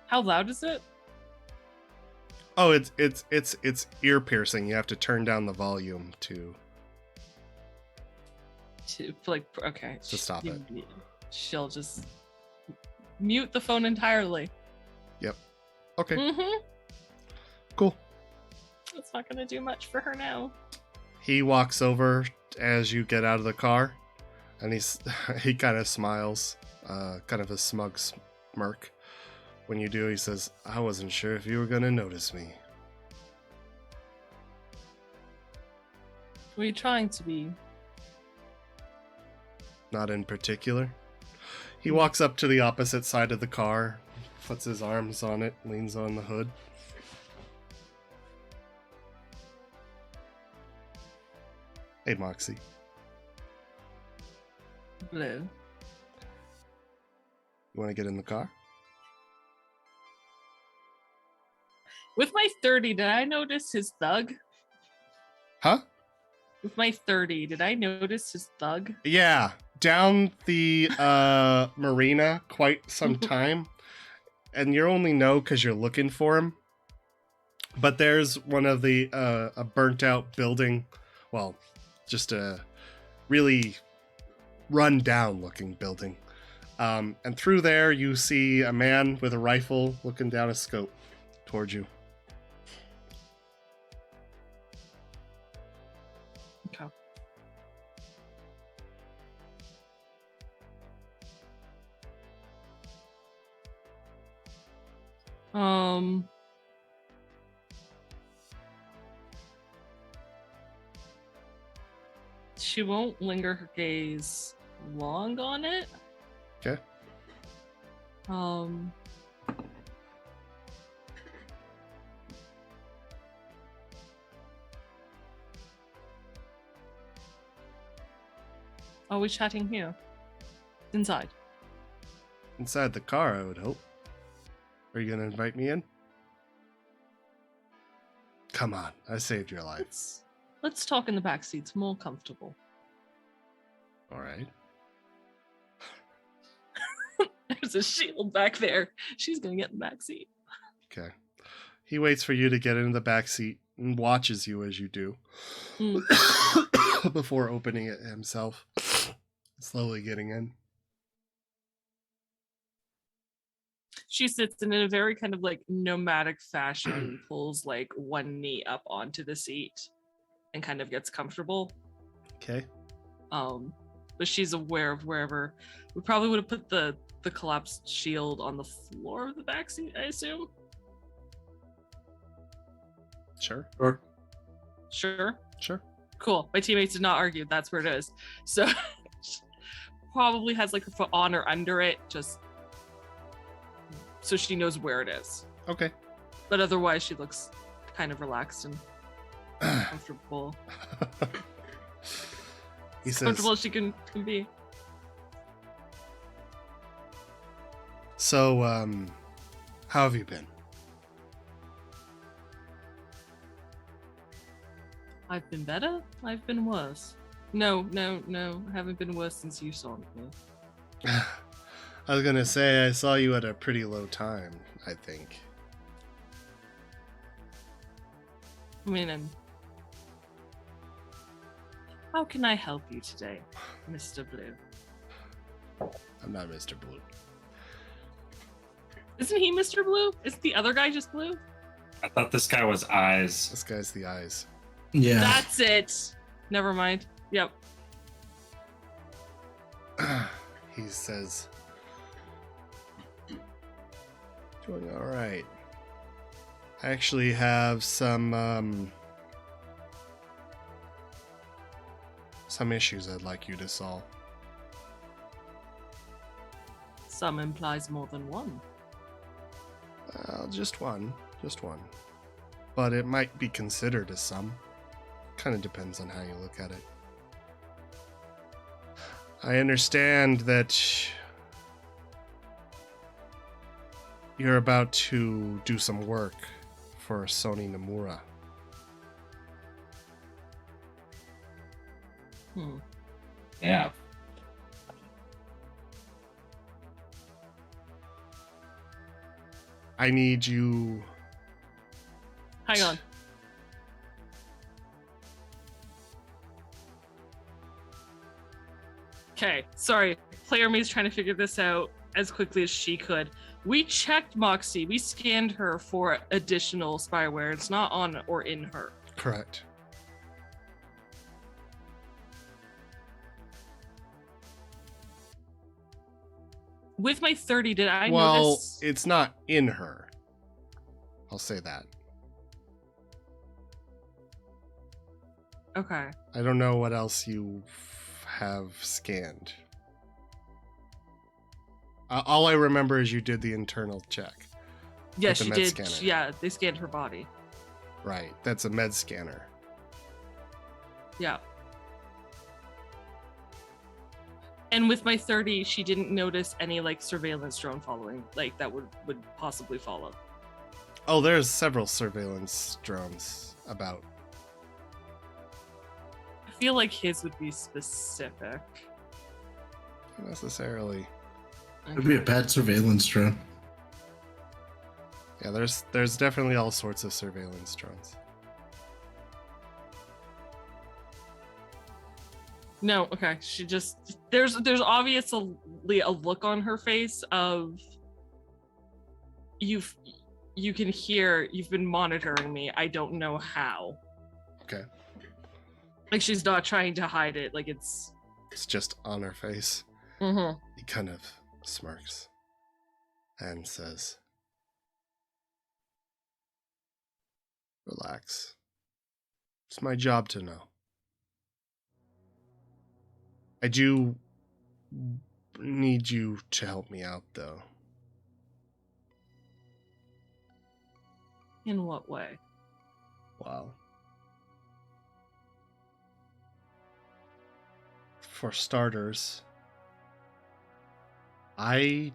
How loud is it? Oh, it's ear piercing. You have to turn down the volume to Okay. To stop it. She'll just mute the phone entirely. Yep. Okay. Mm-hmm. Cool. It's not gonna do much for her now. He walks over as you get out of the car, and he kind of smiles, kind of a smug smirk. When you do, he says, "I wasn't sure if you were gonna notice me." What are you trying to be? Not in particular. He walks up to the opposite side of the car, puts his arms on it, leans on the hood. Hey, Moxie. Blue. You want to get in the car? With my 30, did I notice his thug? Huh? With my 30, did I notice his thug? Yeah, down the marina quite some time, and you only know because you're looking for him. But there's one of the a burnt out building, well, just a really run down looking building, and through there you see a man with a rifle looking down a scope towards you. Okay. She won't linger her gaze long on it. Okay. Are we chatting here? Inside. Inside the car, I would hope. Are you gonna invite me in? Come on, I saved your life. Let's talk in the back seat. It's more comfortable. All right. There's a shield back there. She's gonna get in the back seat. Okay. He waits for you to get into the back seat and watches you as you do. before opening it himself. Slowly getting in. She sits in a very kind of like nomadic fashion, pulls like one knee up onto the seat and kind of gets comfortable. Okay. But she's aware of wherever. We probably would have put the collapsed shield on the floor of the backseat, I assume. Sure. Or Sure. Sure. Cool. My teammates did not argue. That's where it is. So probably has like her foot on or under it, just so she knows where it is. Okay. But otherwise, she looks kind of relaxed and comfortable. He As says, comfortable as she can be. so, how have you been? I've been better. I've been worse. No. I haven't been worse since you saw me. I was gonna say I saw you at a pretty low time, I think. I mean, how can I help you today, Mr. Blue? I'm not Mr. Blue. Isn't he Mr. Blue? Isn't the other guy just blue? I thought this guy was eyes. This guy's the eyes. yeah. That's it. Never mind. Yep. He says, doing all right. I actually have some issues I'd like you to solve. Some implies more than one. Just one. But it might be considered as some. Kind of depends on how you look at it. I understand that you're about to do some work for Sony Nomura. Yeah. I need you... Hang on. Okay, sorry. Player Me's trying to figure this out as quickly as she could. We checked Moxie. We scanned her for additional spyware. It's not on or in her. Correct. With my 30, did I Well, notice? it's not in her. I'll say that. Okay. I don't know what else you have scanned. All I remember is you did the internal check. Yeah, With the she med did. scanner. Yeah, they scanned her body. Right, that's a med scanner. Yeah. And with my 30, she didn't notice any like surveillance drone following, like that would possibly follow. Oh, there's several surveillance drones about. I feel like his would be specific. Not necessarily. It'd be a bad surveillance drone. Yeah, there's definitely all sorts of surveillance drones. No, okay. She just there's obviously a look on her face of you can hear you've been monitoring me. I don't know how. Okay. Like she's not trying to hide it. Like it's just on her face. mm-hmm. He kind of smirks and says, "Relax. It's my job to know. I do need you to help me out, though." In what way? Wow. For starters, I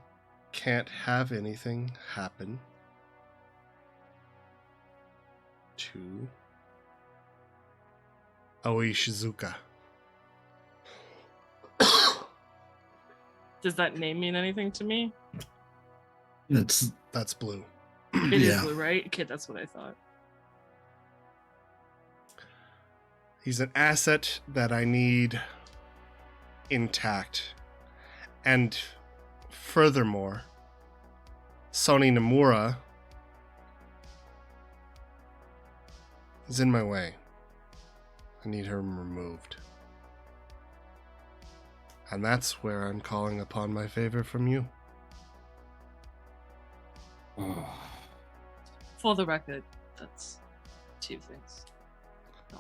can't have anything happen to Aoi Shizuka. Does that name mean anything to me? That's blue. It is Yeah. blue, right? Okay, that's what I thought. He's an asset that I need intact. And furthermore, Sony Nomura is in my way. I need her removed. And that's where I'm calling upon my favor from you. For the record, that's 2 things. No.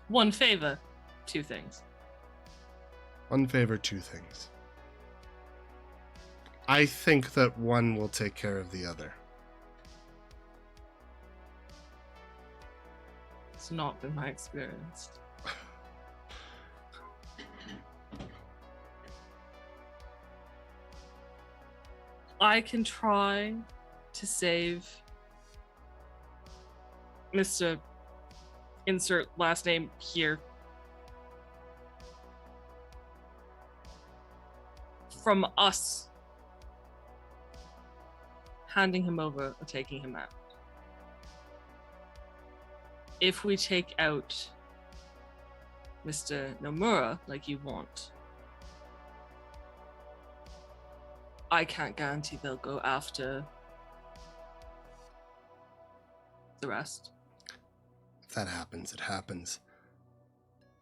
1 favor, 2 things. 1 favor, 2 things. I think that one will take care of the other. It's not been my experience. I can try to save Mr. Insert last name here from us handing him over or taking him out. If we take out Mr. Nomura like you want, I can't guarantee they'll go after the rest. If that happens, it happens.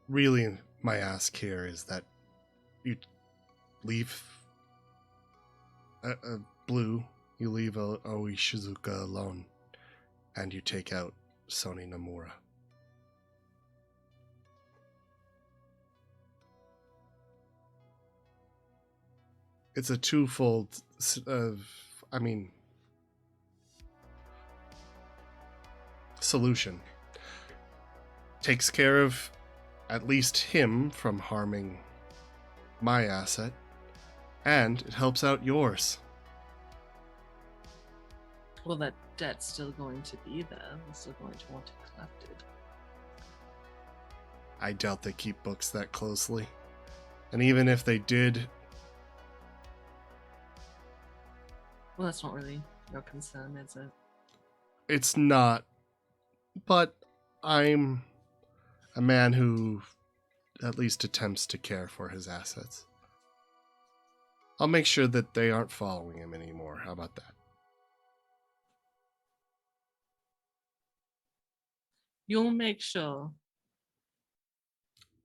Really, my ask here is that you leave Blue, you leave Oi Shizuka alone, and you take out Sony Nomura. It's a twofold, solution. Takes care of at least him from harming my asset, and it helps out yours. Well, that debt's still going to be there. We're still going to want to collect it. I doubt they keep books that closely. And even if they did, Well, that's not really your concern, is it? it's not. But I'm a man who at least attempts to care for his assets. I'll make sure that they aren't following him anymore. How about that? You'll make sure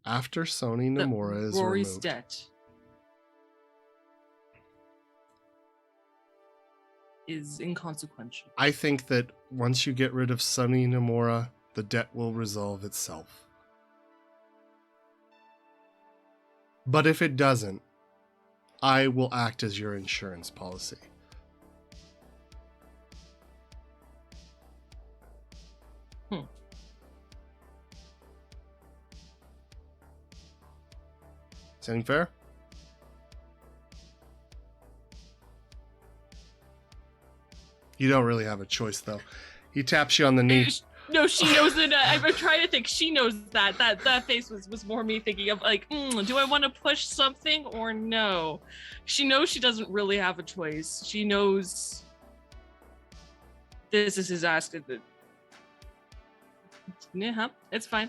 After Sony that Nomura is Rory's removed, debt is inconsequential. I think that once you get rid of Sony Nomura, the debt will resolve itself. But if it doesn't, I will act as your insurance policy. Sounding fair? You don't really have a choice, though. He taps you on the knee. No, she knows that. I'm trying to think. She knows that. That face was more me thinking of like, do I want to push something or no? She knows she doesn't really have a choice. She knows this is his ask. Yeah, it's fine.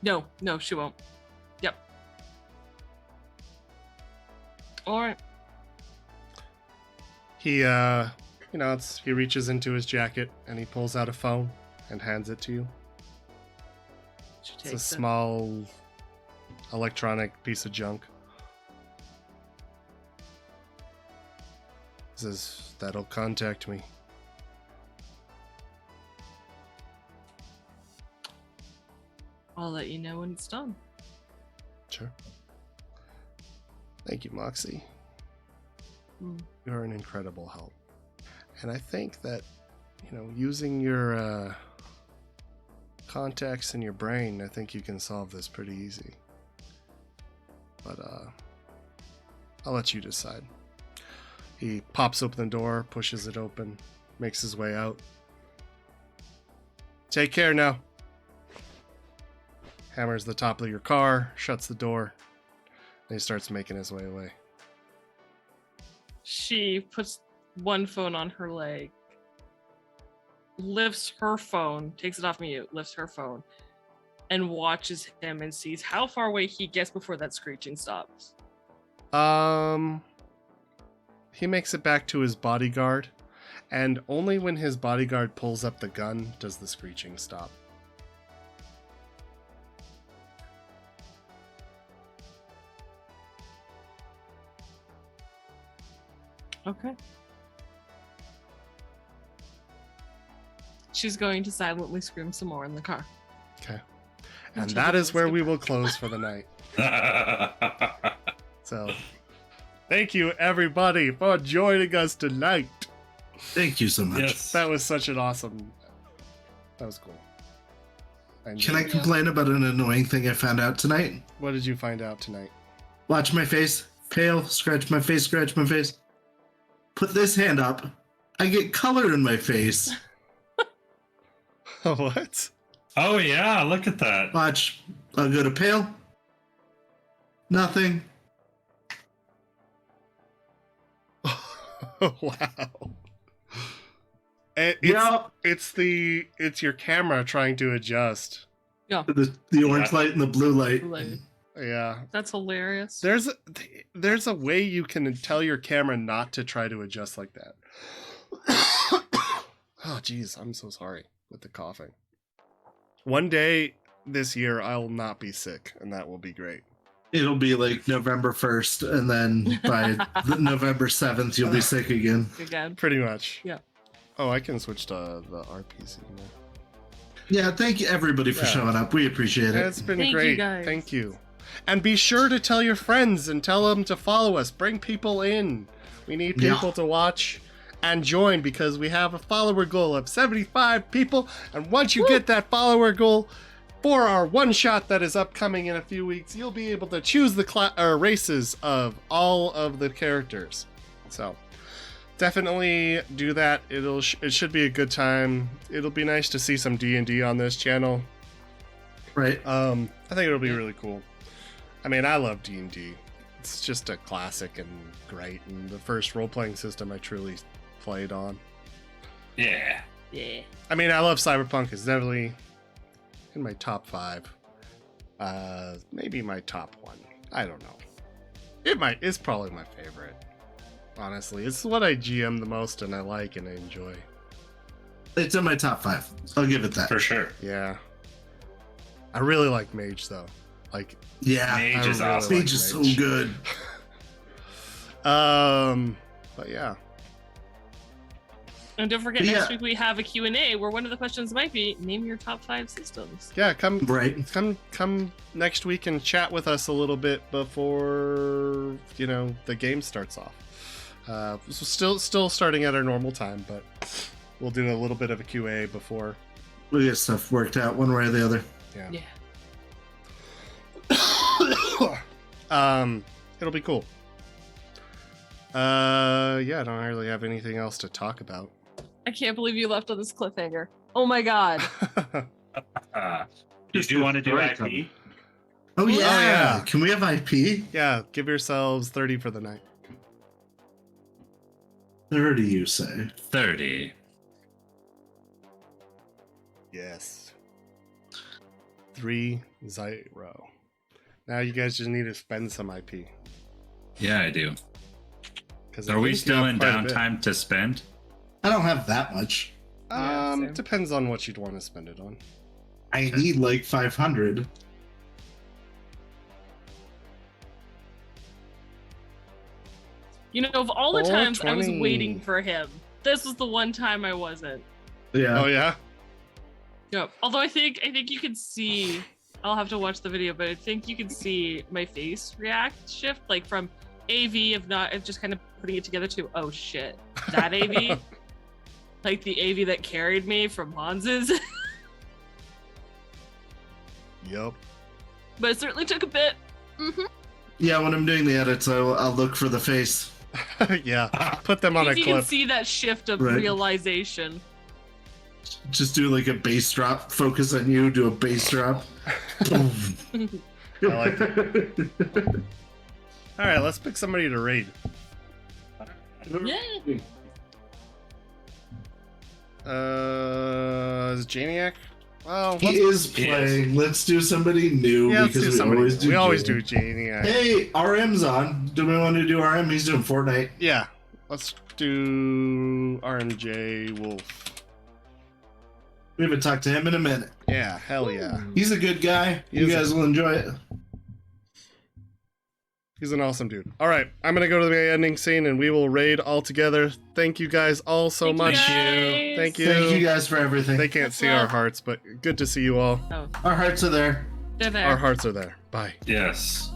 No, she won't. Yep. All right. He, he reaches into his jacket and he pulls out a phone and hands it to you. She It's a takes it. small electronic piece of junk. Says, that'll contact me. I'll let you know when it's done. Sure. Thank you, Moxie. Mm. You're an incredible help. And I think that, using your contacts in your brain, I think you can solve this pretty easy. But I'll let you decide. He pops open the door, pushes it open, makes his way out. Take care now. hammers the top of your car, shuts the door, and he starts making his way away. She puts one phone on her leg, lifts her phone, takes it off mute, lifts her phone, and watches him and sees how far away he gets before that screeching stops. He makes it back to his bodyguard, and only when his bodyguard pulls up the gun does the screeching stop. Okay. She's going to silently scream some more in the car. Okay. And Until that the is where lights we go will back. close for the night. So, thank you everybody for joining us tonight. Thank you so much. Yes. That was such an awesome. That was cool. Can I complain about an annoying thing I found out tonight? What did you find out tonight? Watch my face. Pale. Scratch my face. Scratch my face. Put this hand up. I get color in my face. What? Oh yeah, look at that. Watch. I'll go to pale. Nothing. Wow. It's your camera trying to adjust. Yeah, The orange light and the blue light. like, Yeah. that's hilarious. There's a way you can tell your camera not to try to adjust like that. Oh geez, I'm so sorry with the coughing. One day this year I'll not be sick, and that will be great. It'll be like November 1st, and then by November 7th, you'll be sick again. Again. Pretty much. Yeah. Oh, I can switch to the RPC now. Yeah, thank you everybody for Yeah. showing up. We appreciate it. It's been Thank you, great. guys. Thank you. And be sure to tell your friends and tell them to follow us. Bring people in. We need Yeah. people to watch and join because we have a follower goal of 75 people. And once you get that follower goal for our one shot that is upcoming in a few weeks, you'll be able to choose the races of all of the characters. So definitely do that. It should be a good time. It'll be nice to see some D&D on this channel. Right. I think it'll be really cool. I mean, I love D&D. It's just a classic and great, and the first role-playing system I truly played on. Yeah. Yeah. I mean, I love Cyberpunk. It's definitely in my top 5. Maybe my top 1. I don't know. It's probably my favorite. Honestly, it's what I GM the most, and I like and I enjoy. It's in my top 5. I'll give it that. For sure. Yeah. I really like Mage though. Like, Yeah. Mage is really awesome. like Mage is so Mage. good. But yeah. And don't forget, Yeah. next week we have a Q&A where one of the questions might be, name your top 5 systems. Yeah, come Right. come next week and chat with us a little bit before the game starts off. Still starting at our normal time, but we'll do a little bit of a QA before. We'll get stuff worked out one way or the other. Yeah. Yeah. It'll be cool. Yeah, I don't really have anything else to talk about. I can't believe you left on this cliffhanger. Oh my god. Did you want to do Story IP? Oh yeah. yeah. Can we have IP? Yeah, give yourselves 30 for the night. 30, you say? 30. Yes. 30. Now you guys just need to spend some IP. Yeah, I do. Because Are we still in downtime to spend? I don't have that much. Yeah, same. Depends on what you'd want to spend it on. I need like 500. Of all the times I was 420. waiting for him, this was the one time I wasn't. Yeah. Oh yeah. Yep. Although I think you can see, I'll have to watch the video, but I think you can see my face shift, like from AV of just kind of putting it together to, oh shit, that AV, like the AV that carried me from Hans's. Yup. But it certainly took a bit. Yeah, when I'm doing the edits, I'll look for the face. Yeah. Put them on a You can clip. see that shift of Right. realization. Just do like a bass drop. Focus on you. Do a bass drop. Boom. I like it. All right, let's pick somebody to raid. Yeah. Is it Janiac? Well, He is playing. Let's do somebody new yeah, let's because do we somebody. always do. We always Janiac. do Janiac. Hey, RM's on. Do we want to do RM? He's doing Fortnite. Yeah, let's do RMJ Wolf. We haven't talked to him in a minute. Yeah, hell yeah. He's a good guy. He You is guys will enjoy it. He's an awesome dude. All right, I'm gonna go to the ending scene and we will raid all together. Thank you guys all so much. Thank you. Thank you guys for everything. They can't see our hearts, but good to see you all. Oh, Our hearts are there. they're there. Our hearts are there. Bye. Yes.